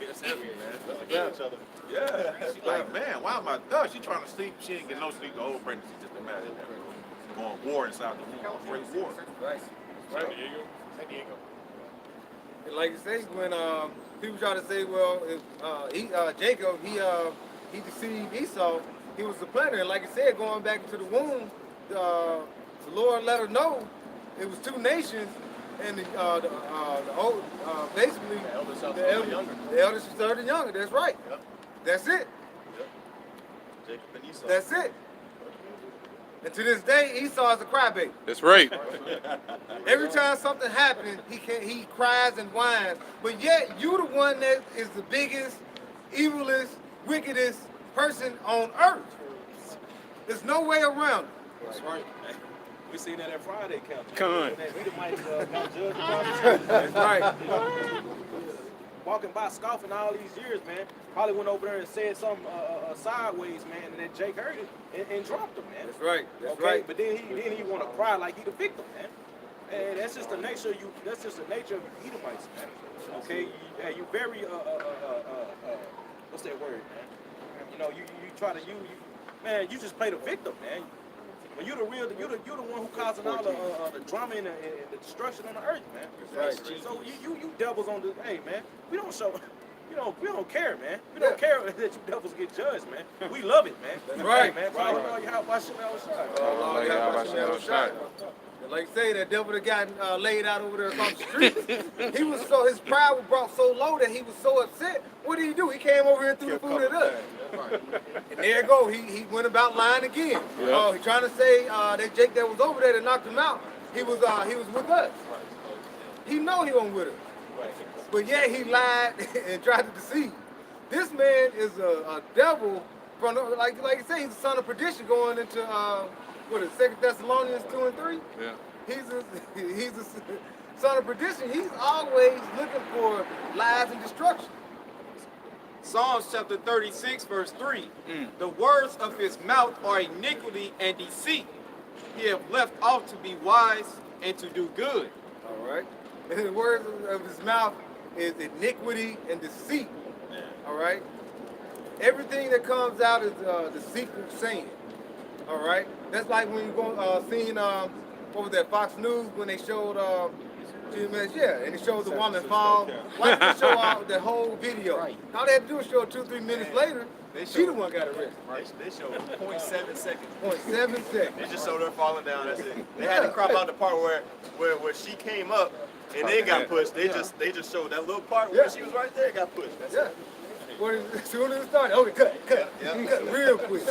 that's heavy, man. That's to kill each other. Yeah. She's like, man, why am I? No, she trying to sleep. She ain't getting no sleep the whole pregnancy. Just imagine that. Going war inside the womb. Straight war. Right. San Diego. And like you say, when people try to say, well, if Jacob, he deceived Esau, he was the planter. And like I said, going back into the womb, the Lord let her know it was two nations, and basically the eldest shall serve the younger. That's right. Yep. That's it. Yep. Jacob and Esau. That's it. And to this day, Esau is a crybaby. That's right. Every time something happens, he cries and whines. But yet, you the one that is the biggest, evilest, wickedest person on earth. There's no way around it. That's right. We seen that at Friday camp. Come on. That's right. Walking by scoffing all these years, man. Probably went over there and said something sideways, man, and then Jake heard it and dropped him, man. That's right. That's okay? right. But then he want to cry like he the victim, man. And that's just the nature of Edomites, man. Okay, you very what's that word, man? You know, you try to man, you just play the victim, man. When you're the real, you're the one who causing all the drama and the destruction on the earth, man. Right. So you devils on the, hey, man, we don't show. We don't care, man. We don't care that you devils get judged, man. We love it, man. That's right. Hey, man. Follow all your house, watch your shot. Like you say, that devil that got laid out over there across the street, his pride was brought so low that he was so upset. What did he do? He came over here and threw the food at us. And there you go. He went about lying again. He trying to say that Jake that was over there that knocked him out, he was with us. He know he wasn't with us. But yet he lied and tried to deceive. This man is a devil from, like you say, he's the son of perdition going into, what is it, 2 Thessalonians 2 and 3? Yeah. He's a son of perdition. He's always looking for lies and destruction. Psalms chapter 36, verse 3. The words of his mouth are iniquity and deceit. He hath left off to be wise and to do good. All right. And the words of his mouth is iniquity and deceit. All right. Everything that comes out is deceitful saying. All right. That's like when you go seeing what was that, Fox News, when they showed GMS, and they showed the woman fall. Why did they show out the whole video? Right. All they had to do was show it 2-3 minutes later. She the one got arrested. Right. They showed 0.7 seconds. 0.7 seconds. They just showed her falling down. That's it. They had to crop out the part where she came up and then got pushed. They just showed that little part where she was right there, got pushed. That's it. As soon as it started, okay, cut real quick.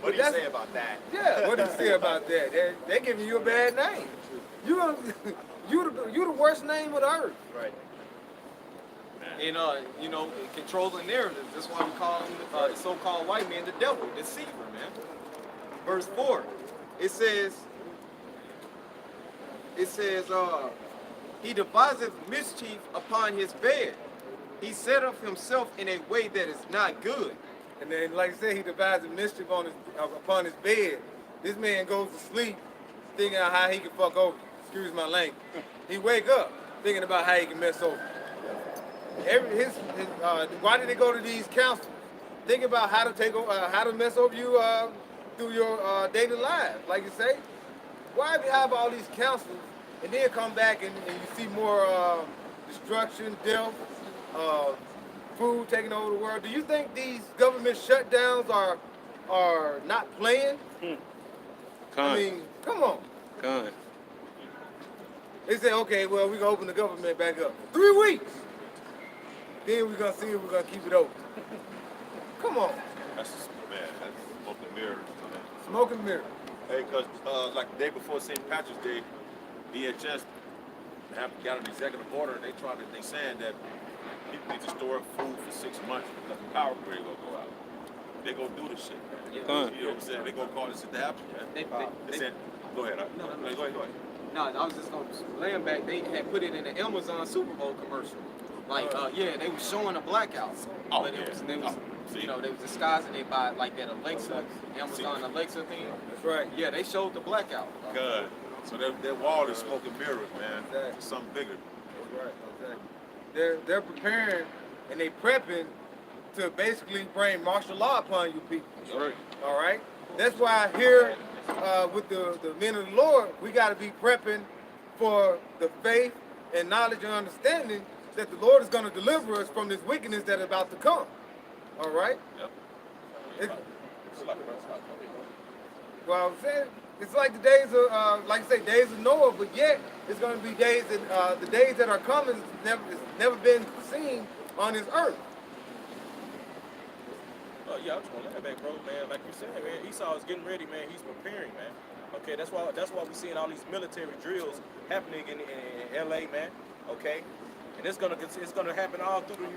What do you say about that? Yeah, what do you say about that? They're giving you a bad name. You the worst name of the earth. Right. And controlling narratives. That's why we call him the so-called white man the devil, deceiver, man. Verse 4, it says, he deviseth mischief upon his bed. He setteth himself in a way that is not good. And then, like I said, he devises mischief upon his bed. This man goes to sleep thinking of how he can fuck over. Excuse my language. He wake up thinking about how he can mess over. Why did they go to these counselors? Think about how to mess over you through your daily life. Like you say, why do you have all these counselors and then come back and you see more destruction, death, food taking over the world? Do you think these government shutdowns are not playing? I mean, come on. They say, okay, well, we're going to open the government back up. 3 weeks. Then we're going to see if we're going to keep it open. Come on. That's smoke and mirrors. Smoke and mirrors. Hey, because like the day before St. Patrick's Day, DHS got an executive order, and they saying that people need to store up food for 6 months because the power grid will go out. They gonna do this shit, man. You know what I'm saying? They gonna call this shit to happen, man. They said, go ahead. Go ahead. No, I was just going to lay them back. They had put it in the Amazon Super Bowl commercial. Like, they were showing a blackout. Oh, but they was disguising it by like that Alexa, Amazon Alexa thing. That's right. Yeah, they showed the blackout. Good. So that wall is smoke and mirrors, man. Exactly. It's something bigger. That's right. Exactly. They're preparing and they prepping to basically bring martial law upon you people. That's right. All right. That's why here with the men of the Lord, we got to be prepping for the faith and knowledge and understanding that the Lord is going to deliver us from this wickedness that is about to come. All right? Yep. Well, I'm saying it's like the days of, like I say, days of Noah, but yet it's going to be days that the days that are coming it's never been seen on this earth. Oh yeah, I just want to let back, bro, man. Like you said, man, Esau is getting ready, man. He's preparing, man. Okay, that's why we're seeing all these military drills happening in LA, man. Okay, and it's gonna happen all through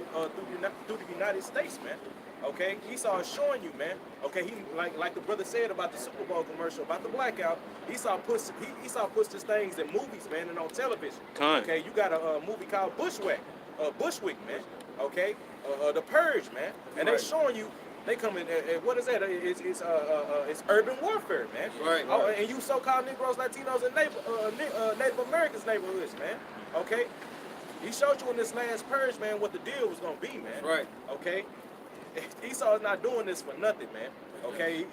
the United States, man. Okay, Esau is showing you, man. Okay, he like the brother said about the Super Bowl commercial about the blackout. Esau puts his things in movies, man, and on television. Okay, you got a movie called Bushwick, man. Okay, The Purge, man, and they showing you. They come in. What is that? It's urban warfare, man. Right. Oh, and you so-called Negroes, Latinos, and Native Americans neighborhoods, man. Okay. He showed you in this last purge, man, what the deal was gonna be, man. Right. Okay. Esau is not doing this for nothing, man. Okay,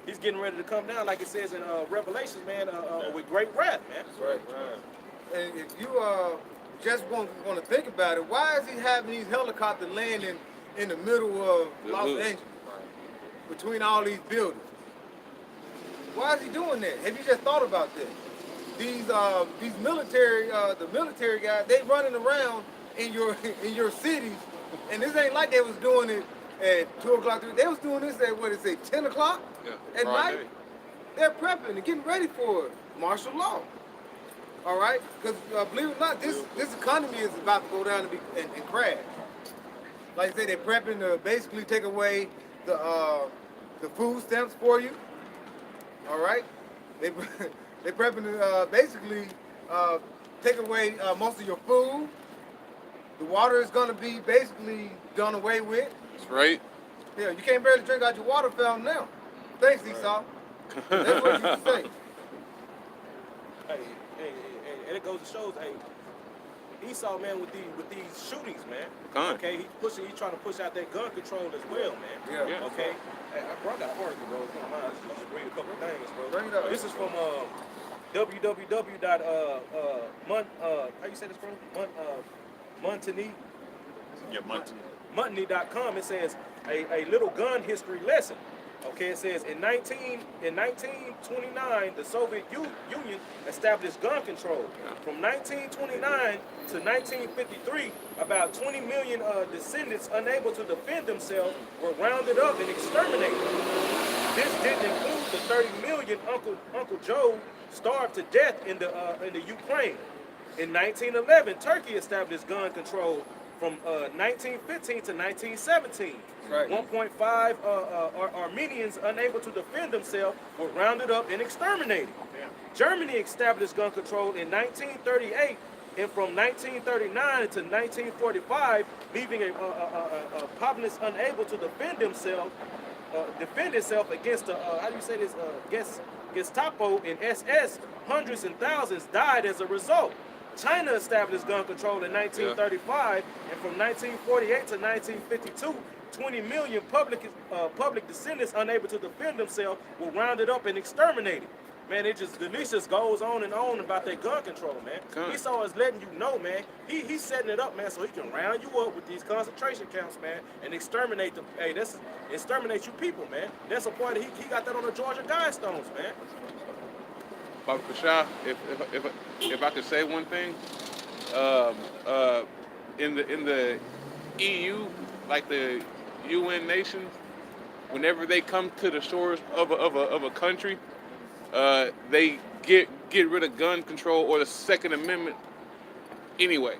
he's getting ready to come down, like it says in Revelations, man, with great wrath, man. That's right. And if you just want to think about it, why is he having these helicopters landing in the middle of Los Angeles, between all these buildings? Why is he doing that? Have you just thought about that? These military, the military guys, they running around in your cities, and this ain't like they was doing it at 2 o'clock. They was doing this at, what is it, 10 o'clock at night? They're prepping and getting ready for martial law. All right? Because believe it or not, this economy is about to go down and crash. Like I say, they're prepping to basically take away the food stamps for you. All right? They're prepping to basically take away most of your food. The water is going to be basically done away with. That's right. Yeah, you can't barely drink out your water fountain now. Thanks, Esau. That's what you used to say. Hey, and it goes to show, hey, Esau, man, with these shootings, man. Okay, he's trying to push out that gun control as well, man. Yeah. Okay. Hey, bro, I got an article, bro. Come on, I just read a couple of things, bro. Bring it up. This is from how you say this, bro? Montany. Yeah, Monty. Montany.com. It says a little gun history lesson. Okay, it says in 1929, the Soviet Union established gun control. From 1929 to 1953, about 20 million descendants unable to defend themselves were rounded up and exterminated. This didn't include the 30 million Uncle Joe starved to death in the Ukraine. In 1911, Turkey established gun control from 1915 to 1917. Right. 1.5 Armenians unable to defend themselves were rounded up and exterminated. Yeah. Germany established gun control in 1938, and from 1939 to 1945, leaving a populace unable to defend itself against how do you say this? Gestapo and SS. Hundreds and thousands died as a result. China established gun control in 1935, and from 1948 to 1952, 20 million public descendants unable to defend themselves were rounded up and exterminated. Man, the list just goes on and on about that gun control, man. Esau is letting you know, man. He's setting it up, man, so he can round you up with these concentration camps, man, and exterminate them. Hey, that's exterminate you people, man. That's a part he got that on the Georgia Guidestones, man. Baba Pasha, if I could say one thing, in the EU, like the UN nations, whenever they come to the shores of a country, they get rid of gun control or the Second Amendment anyway.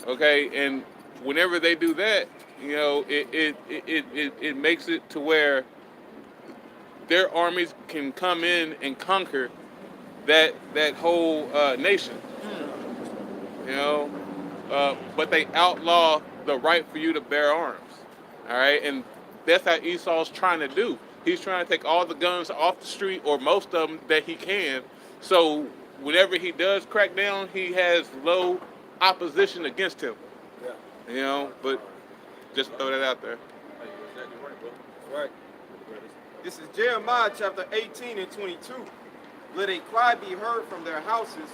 Okay, and whenever they do that, you know, it makes it to where their armies can come in and conquer that whole nation. You know, but they outlaw the right for you to bear arms. All right, and that's how Esau's trying to do. He's trying to take all the guns off the street, or most of them that he can. So whenever he does crack down, he has low opposition against him. Yeah. You know, but just throw that out there. Right. This is Jeremiah chapter 18 and 22. Let a cry be heard from their houses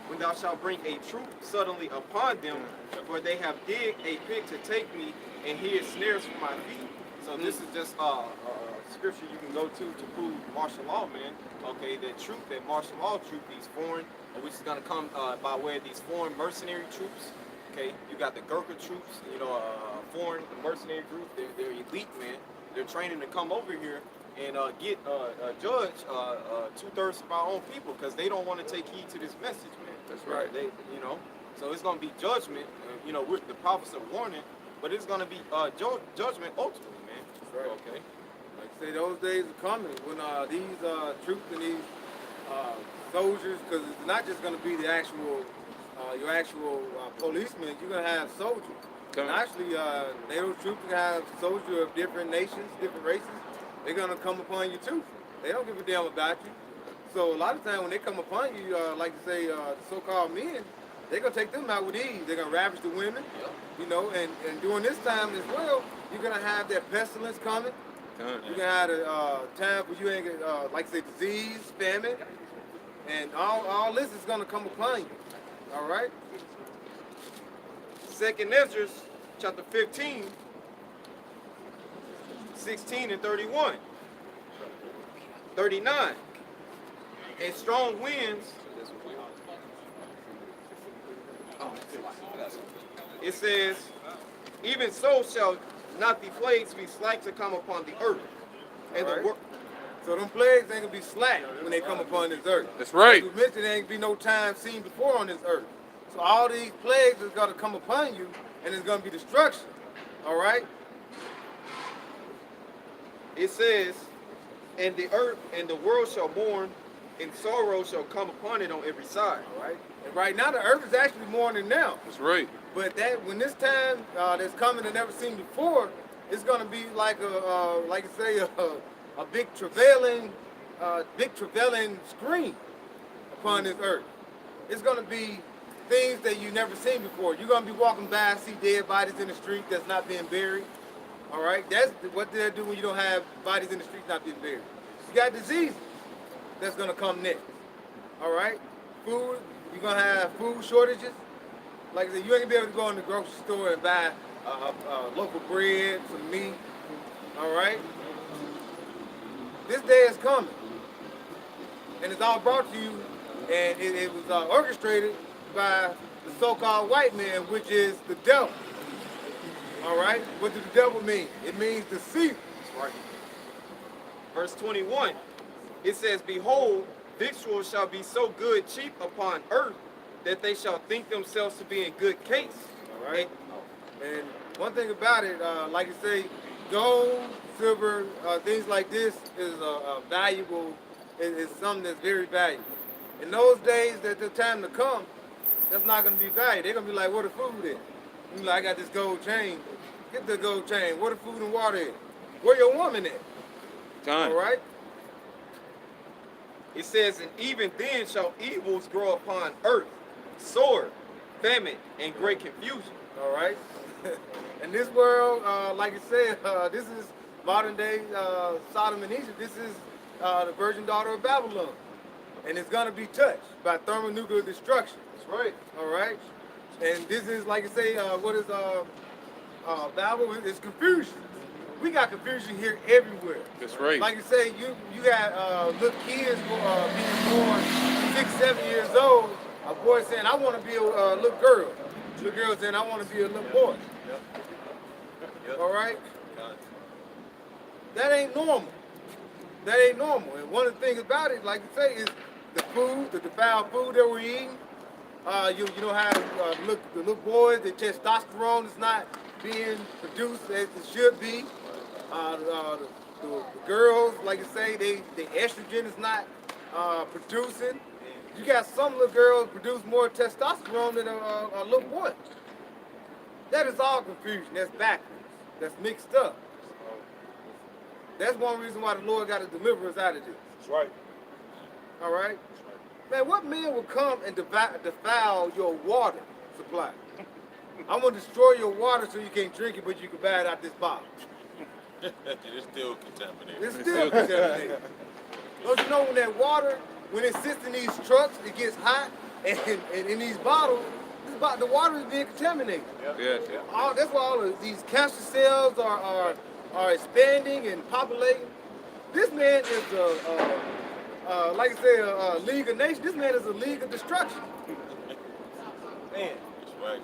when thou shalt bring a troop suddenly upon them, for they have digged a pit to take me, and hid snares for my feet. So this is just scripture you can go to prove martial law, man. Okay, that martial law troop, these foreign, which is gonna come by way of these foreign mercenary troops. Okay, you got the Gurkha troops, you know, foreign mercenary group. They're elite, man. They're training to come over here and get judge 2/3 of our own people, because they don't want to take heed to this message, man. That's right. They, you know, so it's gonna be judgment. You know, the prophets are warning, but it's gonna be judgment ultimately, man. That's right. Okay. Like I say, those days are coming when these troops and these soldiers, because it's not just going to be the actual your actual policemen. You're going to have soldiers. And actually, NATO troops are going to have soldiers of different nations, different races. They're going to come upon you too. They don't give a damn about you. So a lot of times when they come upon you, like you say, the so-called men, they're going to take them out with ease. They're going to ravage the women, you know, and during this time as well, you're going to have that pestilence coming. You're going to have a time where you ain't get, like say, disease, famine, and all this is going to come upon you. All right? 2nd Ezra, chapter 15, 16 and 31. 39. And strong winds. It says, even so shall not the plagues be slack to come upon the earth. And All right. the So them plagues ain't gonna be slack when they come upon this earth. That's right. As we mentioned, there ain't gonna be no time seen before on this earth. So all these plagues is gonna come upon you, and it's gonna be destruction. All right. it says, and the earth and the world shall mourn, and sorrow shall come upon it on every side. All right. And right now the earth is actually mourning now. That's right. But that when this time that's coming and never seen before, it's gonna be like like you say, a big travailing scream upon this earth. It's gonna be things that you never seen before. You're gonna be walking by, see dead bodies in the street that's not being buried. All right, that's what they'll do when you don't have bodies in the streets not being buried. You got diseases that's gonna come next. All right, food. You're gonna have food shortages. Like I said, you ain't gonna be able to go in the grocery store and buy local bread, some meat. All right, this day is coming, and it's all brought to you, and it was orchestrated by the so-called white man, which is the devil. All right, what does the devil mean? It means deceit. Right. Verse 21, it says, behold, victuals shall be so good cheap upon earth, that they shall think themselves to be in good case. All right. And one thing about it, like you say, gold, silver, things like this is valuable. It's something that's very valuable. In those days, that the time to come, that's not going to be valued. They're going to be like, where the food is? You be like, I got this gold chain. Get the gold chain. Where the food and water is? Where your woman at? Time. All right. It says, and even then shall evils grow upon earth, sword, famine, and great confusion. All right. In this world, like you said, this is modern day Sodom and Egypt. This is the virgin daughter of Babylon. And it's going to be touched by thermonuclear destruction. That's right. All right. And this is, like you say, what is Babel? It's confusion. We got confusion here everywhere. That's right. Like you say, you got little kids being born 6, 7 years old. A boy saying, I want to be a little girl. Little girl saying, I want to be a little boy. All right? That ain't normal. That ain't normal. And one of the things about it, like you say, is the food, the defiled food that we're eating. You don't have the little boys, the testosterone is not being produced as it should be. The girls, like you say, the estrogen is not producing. You got some little girls produce more testosterone than a little boy. That is all confusion. That's backwards. That's mixed up. That's one reason why the Lord got to deliver us out of this. That's right. All right? Man, what man will come and defile your water supply? I'm going to destroy your water so you can't drink it, but you can buy it out this bottle. It's still contaminated. It's still contaminated. Don't you know when that water, when it sits in these trucks, it gets hot, and in these bottles, the water is being contaminated. Yeah. That's why all of these cancer cells are expanding and populating. This man is like I say, a league of nations. This man is a league of destruction. Man. That's right.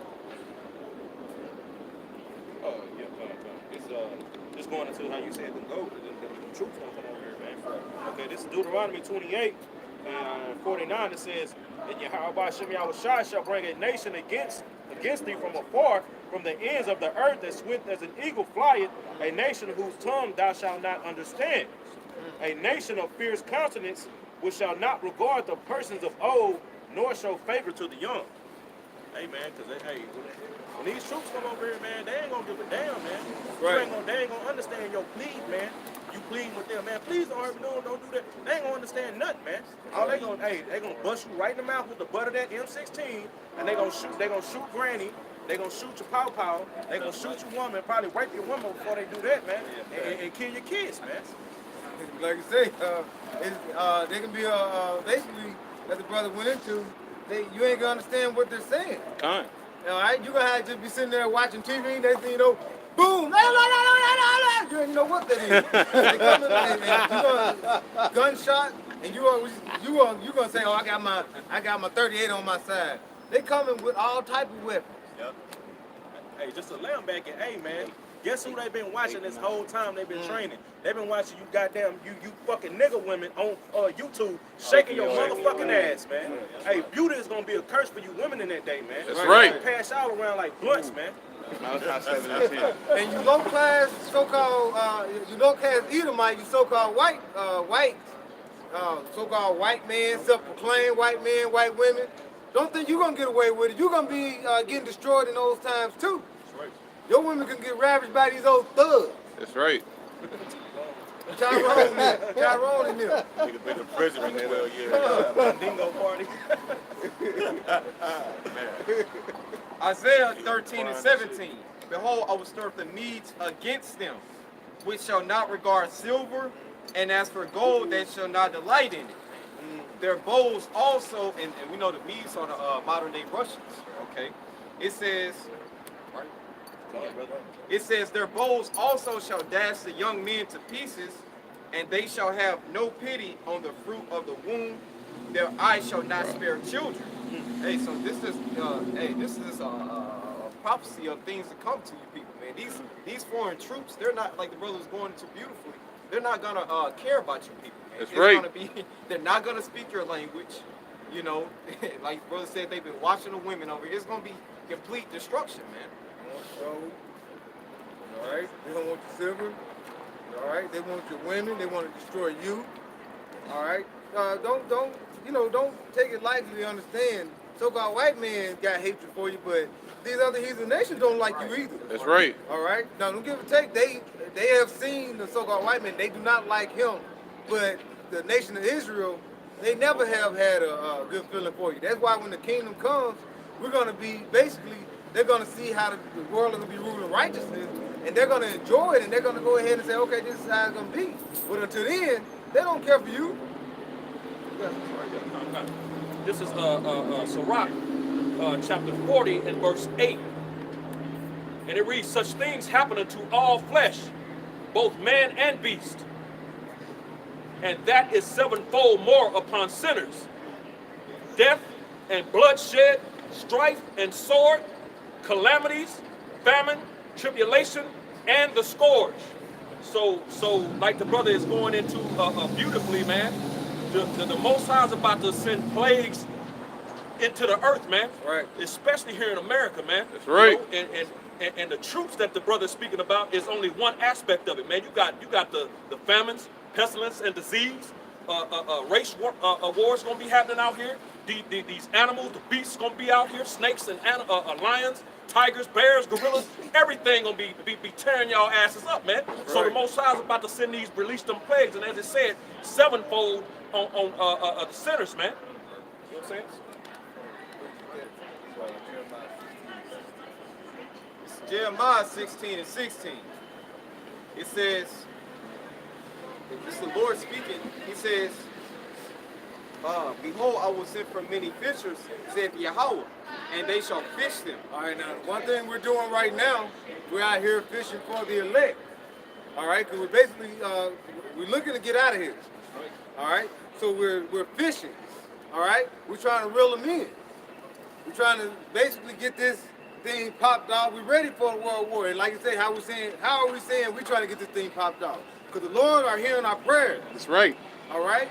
It's going into how you said the goat, the truth's gonna come over here, man. Okay, this is Deuteronomy 28 and 49. It says, and Yahweh Shem Yahushai shall bring a nation against thee from afar, from the ends of the earth, as swift as an eagle flieth, a nation whose tongue thou shalt not understand, a nation of fierce countenance, which shall not regard the persons of old, nor show favor to the young. Hey man, because when these troops come over here, man, they ain't gonna give a damn, man. Right. They ain't gonna understand your need, man. You pleading with them, man, please don't hurt me, no, don't do that. They ain't gonna understand nothing, man. All they gonna, they gonna bust you right in the mouth with the butt of that M16, and they gonna shoot Granny. They gonna shoot your pow. They gonna shoot your woman, probably rape your woman before they do that, man, and kill your kids, man. Like you say, they can be basically, as the brother went into, you ain't gonna understand what they're saying. Kind. All right, you gonna have to be sitting there watching TV. Next thing you know, boom, you don't even know what that is. They come in and you gonna gunshot, and you gonna say, oh, I got my 38 on my side. They coming with all type of weapons. Yep. Hey, just to lay them back and, hey, man, guess who they been watching this whole time they been training? They been watching you goddamn, you fucking nigga women on YouTube shaking your motherfucking ass, man. Hey, beauty is gonna be a curse for you women in that day, man. That's right. You pass out around like blunts, man. And you low class, so-called, you low class Edomite, you so-called so-called white men, self-proclaimed white men, white women. Don't think you're gonna get away with it. You're gonna be getting destroyed in those times too. That's right. Your women can get ravaged by these old thugs. That's right. Tyrone in there. Niggas been to prison in 12 years. Dingo party. Isaiah 13 and 17. Behold, I will stir up the Medes against them, which shall not regard silver, and as for gold, they shall not delight in it. Their bows also, and we know the Medes are the modern day Russians, okay? It says, their bows also shall dash the young men to pieces, and they shall have no pity on the fruit of the womb. Their eyes shall not spare children. Hey, so this is a prophecy of things to come to you people, man. These foreign troops, they're not like the brothers going into beautifully. They're not gonna care about your people. Man. That's right. They're not gonna speak your language. You know, like brother said, they've been watching the women over here. It's gonna be complete destruction, man. All right, they don't want your silver. All right, they want your women. They want to destroy you. All right, don't take it lightly to understand. So-called white men got hatred for you, but these other heathen nations don't like you either. That's right. All right, now don't give a take. They have seen the so-called white men. They do not like him, but the nation of Israel, they never have had a good feeling for you. That's why when the kingdom comes, we're going to be basically, they're going to see how the world is going to be ruled in righteousness, and they're going to enjoy it, and they're going to go ahead and say, okay, this is how it's going to be. But until then, they don't care for you. This is Sirach, chapter 40 and verse 8. And it reads, such things happen unto all flesh, both man and beast. And that is sevenfold more upon sinners. Death and bloodshed, strife and sword, calamities, famine, tribulation, and the scourge. So like the brother is going into beautifully, man, the Most High is about to send plagues into the earth, man. Right. Especially here in America, man. That's right. You know, and the troops that the brother is speaking about is only one aspect of it, man. You got the famines, pestilence, and disease. Race wars gonna be happening out here. These animals, the beasts gonna be out here. Snakes and lions, tigers, bears, gorillas, everything gonna be tearing y'all asses up, man. Right. So the Most High is about to release them plagues, and as it said, sevenfold on the sinners, man. You know what I'm saying? It's Jeremiah 16 and 16. It says, this is the Lord speaking. He says, behold, I will send for many fishers, saith Yahweh, and they shall fish them. All right, now, one thing we're doing right now, we're out here fishing for the elect. All right, because we're basically, we're looking to get out of here. All right, so we're fishing. All right, we're trying to reel them in. We're trying to basically get this thing popped off. We're ready for a world war. And like you say, how are we saying we're trying to get this thing popped off? Because the Lord are hearing our prayers. That's right. All right?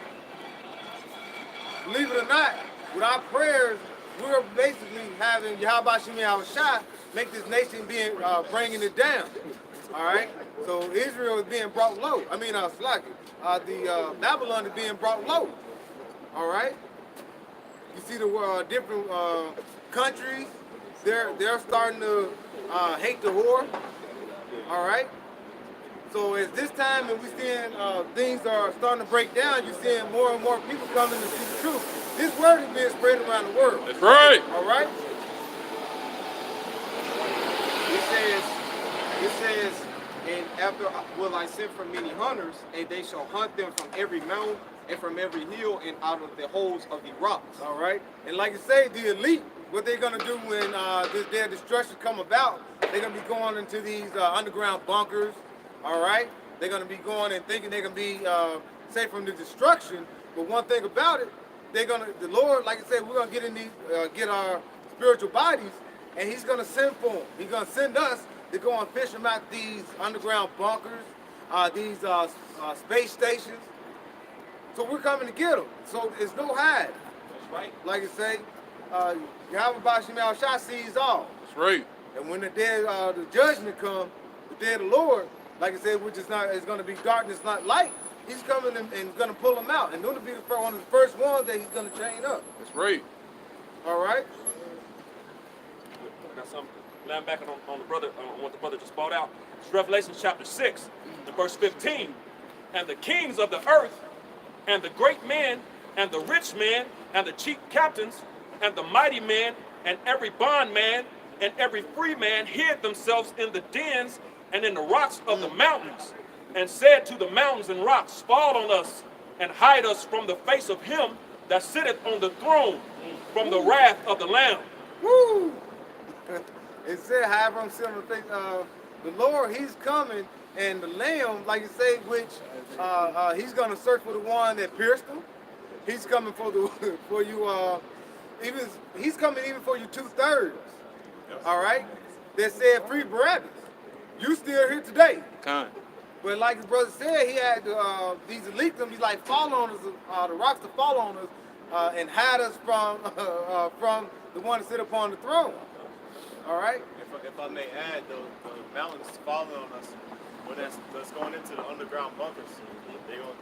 Believe it or not, with our prayers, we're basically having Yahweh Shem Yahushua make this nation bringing it down. All right? So Israel is being brought low. I mean, Babylon is being brought low. All right? You see the different countries, they're starting to hate the whore. All right? So at this time, and we're seeing things are starting to break down, you're seeing more and more people coming to see the truth. This word is being spread around the world. That's right. All right? It says, and after will I send from many hunters, and they shall hunt them from every mountain and from every hill and out of the holes of the rocks. All right? And like you say, the elite, what they're going to do when this day of destruction come about, they're going to be going into these underground bunkers. All right? They're going to be going and thinking they're going to be safe from the destruction. But one thing about it, the Lord, like I said, we're going to get in these, get our spiritual bodies, and He's going to send for them. He's going to send us to go and fish them out these underground bunkers, these space stations. So we're coming to get them. So it's no hide. That's right. Like I say, Yahweh Bashim Al-Shah sees all. That's right. And when the day the judgment comes, the day of the Lord, like I said, which is not, it's going to be darkness, not light. He's coming and going to pull them out, and going to be one of the first ones that He's going to chain up. That's right. All right. I got some laying back on the brother, on what the brother just brought out. It's Revelation chapter 6, and verse 15. And the kings of the earth, and the great men, and the rich men, and the chief captains, and the mighty men, and every bondman, and every free man hid themselves in the dens and in the rocks of the mountains, and said to the mountains and rocks, fall on us, and hide us from the face of him that sitteth on the throne, from the wrath of the Lamb. Woo! It said, however, I'm saying the Lord, He's coming, and the Lamb, like you say, which He's going to search for the one that pierced Him. He's coming for the for you. He's coming even for you 2/3. All right. They said free Barabbas. You still here today. Kind. But like his brother said, he had these elite them. He's like fall on us, the rocks to fall on us, and hide us from the one that sit upon the throne. All right. If I may add, the mountains falling on us, when that's going into the underground bunkers,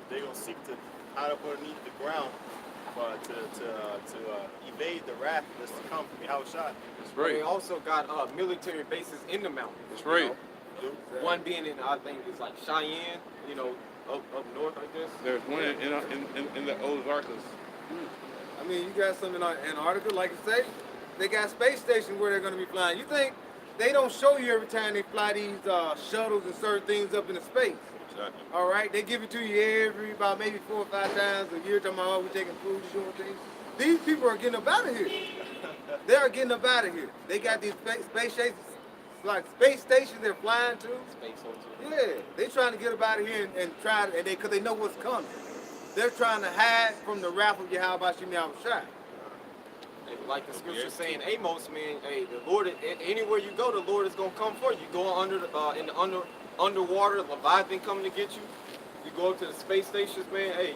they're gonna seek to hide up underneath the ground, to evade the wrath that's to come from Yahweh Shai. That's They right. also got military bases in the mountains. That's right. One being in, I think it's like Cheyenne, up north, I guess. There's one in the Ozarks. I mean, you got some in Antarctica, like you say. They got space stations where they're going to be flying. You think they don't show you every time they fly these shuttles and certain things up into space? Exactly. All right, they give it to you about maybe 4 or 5 times a year. Talking about, oh, we're taking food, doing things. These people are getting up out of here. They are getting up out of here. They got these space stations, like space stations they're flying to. Space hotel. Yeah, they trying to get up out of here and try to, because they know what's coming. They're trying to hide from the wrath of Yahweh Bashim Yahushua. Like the scripture saying, Amos, man, hey, the Lord, anywhere you go, the Lord is gonna come for you. You go underwater, Leviathan coming to get you. You go up to the space stations, man. Hey,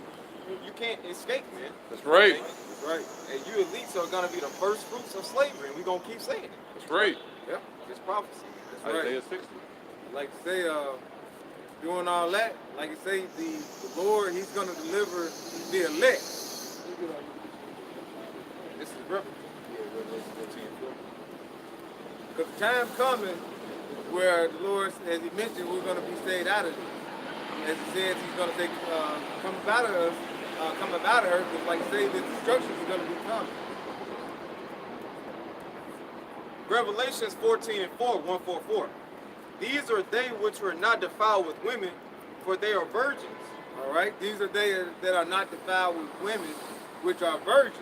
you can't escape, man. That's right. That's right. And you elites are gonna be the first fruits of slavery, and we're gonna keep saying it. That's right. Yep. It's prophecy. That's right. Isaiah 60. Like you say, doing all that, like you say, the Lord, He's gonna deliver the elect. This is reference. Because the time coming where the Lord, as He mentioned, we're going to be saved out of it. As He says, He's going to take, come out of us, come up out of her, because like you say, the destruction is going to be coming. Revelations 14:4, 144. These are they which were not defiled with women, for they are virgins. All right? These are they that are not defiled with women, which are virgins.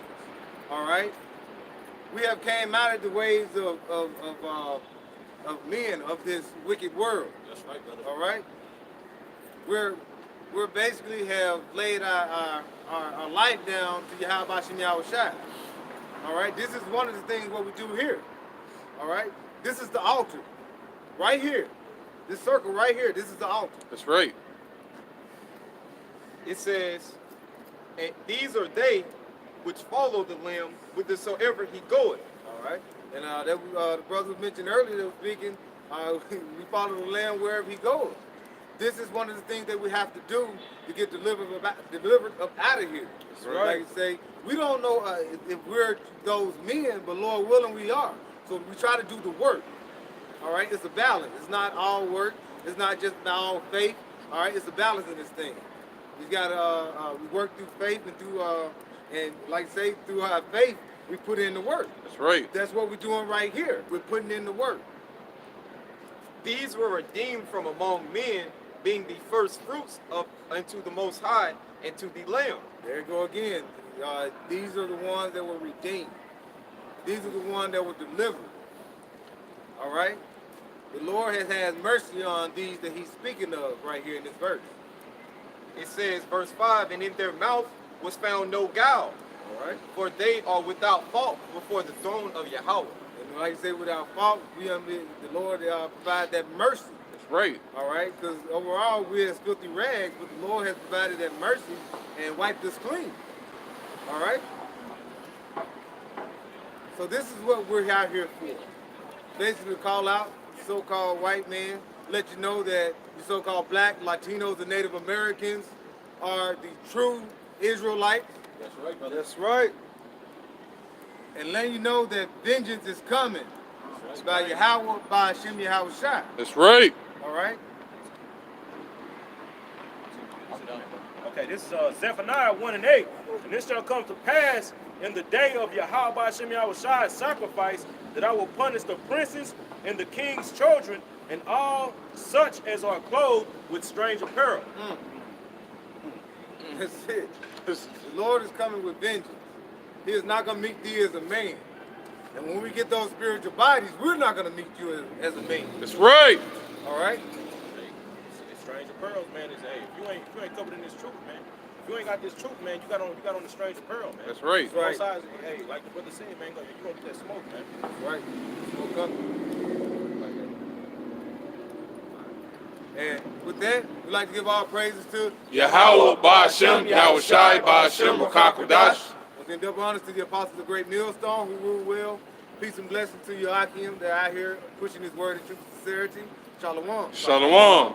All right? We have came out of the ways of men of this wicked world. That's right, brother. All right? We're basically have laid our life down to Yahweh Bashim Yahushua. All right? This is one of the things what we do here. All right? This is the altar. Right here. This circle right here, this is the altar. That's right. It says, and these are they which follow the Lamb whithersoever he goeth. All right? And the brother mentioned earlier, they were speaking, we follow the Lamb wherever He goes. This is one of the things that we have to do to get delivered up out of here. That's Like right. you say, we don't know if we're those men, but Lord willing, we are. So we try to do the work. All right? It's a balance. It's not all work. It's not just our own faith. All right, it's a balance in this thing. We got we work through faith and through and like I say, through our faith, we put in the work. That's right. That's what we're doing right here. We're putting in the work. These were redeemed from among men, being the first fruits of unto the Most High and to the Lamb. There you go again. These are the ones that were redeemed. These are the ones that were delivered. All right? The Lord has had mercy on these that he's speaking of right here in this verse. It says, verse 5, and in their mouth was found no guile, All right? for they are without fault before the throne of Yahweh. And like I say, without fault, the Lord provide that mercy. That's right. All right? Because overall, we're as filthy rags, but the Lord has provided that mercy and wiped us clean. All right? So this is what we're out here for. Basically call out the so-called white man, let you know that the so-called black, Latinos, and Native Americans are the true Israelites. That's right, brother. That's right. And letting you know that vengeance is coming by Yahweh, by Hashem Yahweh Shai. That's right. All right? Okay, this is Zephaniah 1 and 8. And this shall come to pass in the day of Yahweh Hashem Yahweh Shai's sacrifice, that I will punish the princes and the king's children and all such as are clothed with strange apparel. That's it. The Lord is coming with vengeance. He is not going to meet thee as a man. And when we get those spiritual bodies, we're not going to meet you as a man. That's right. All right? It's strange apparel, man. Is hey, if you ain't covered in this truth, man. If you ain't got this truth, man, you got on the strange apparel, man. That's right. That's right. Both sides, hey, like the brother said, man, you gonna get that smoke, man. That's right. Smoke up. And with that, we'd like to give all praises to Yahweh, Ba'ashem, Yahweh Shai, Ba'ashem, Makakodash. and then double honors to the apostles of Great Millstone who rule well. Peace and blessings to you, Akim, that are out here pushing his word in truth and sincerity. Shalom. Shalom.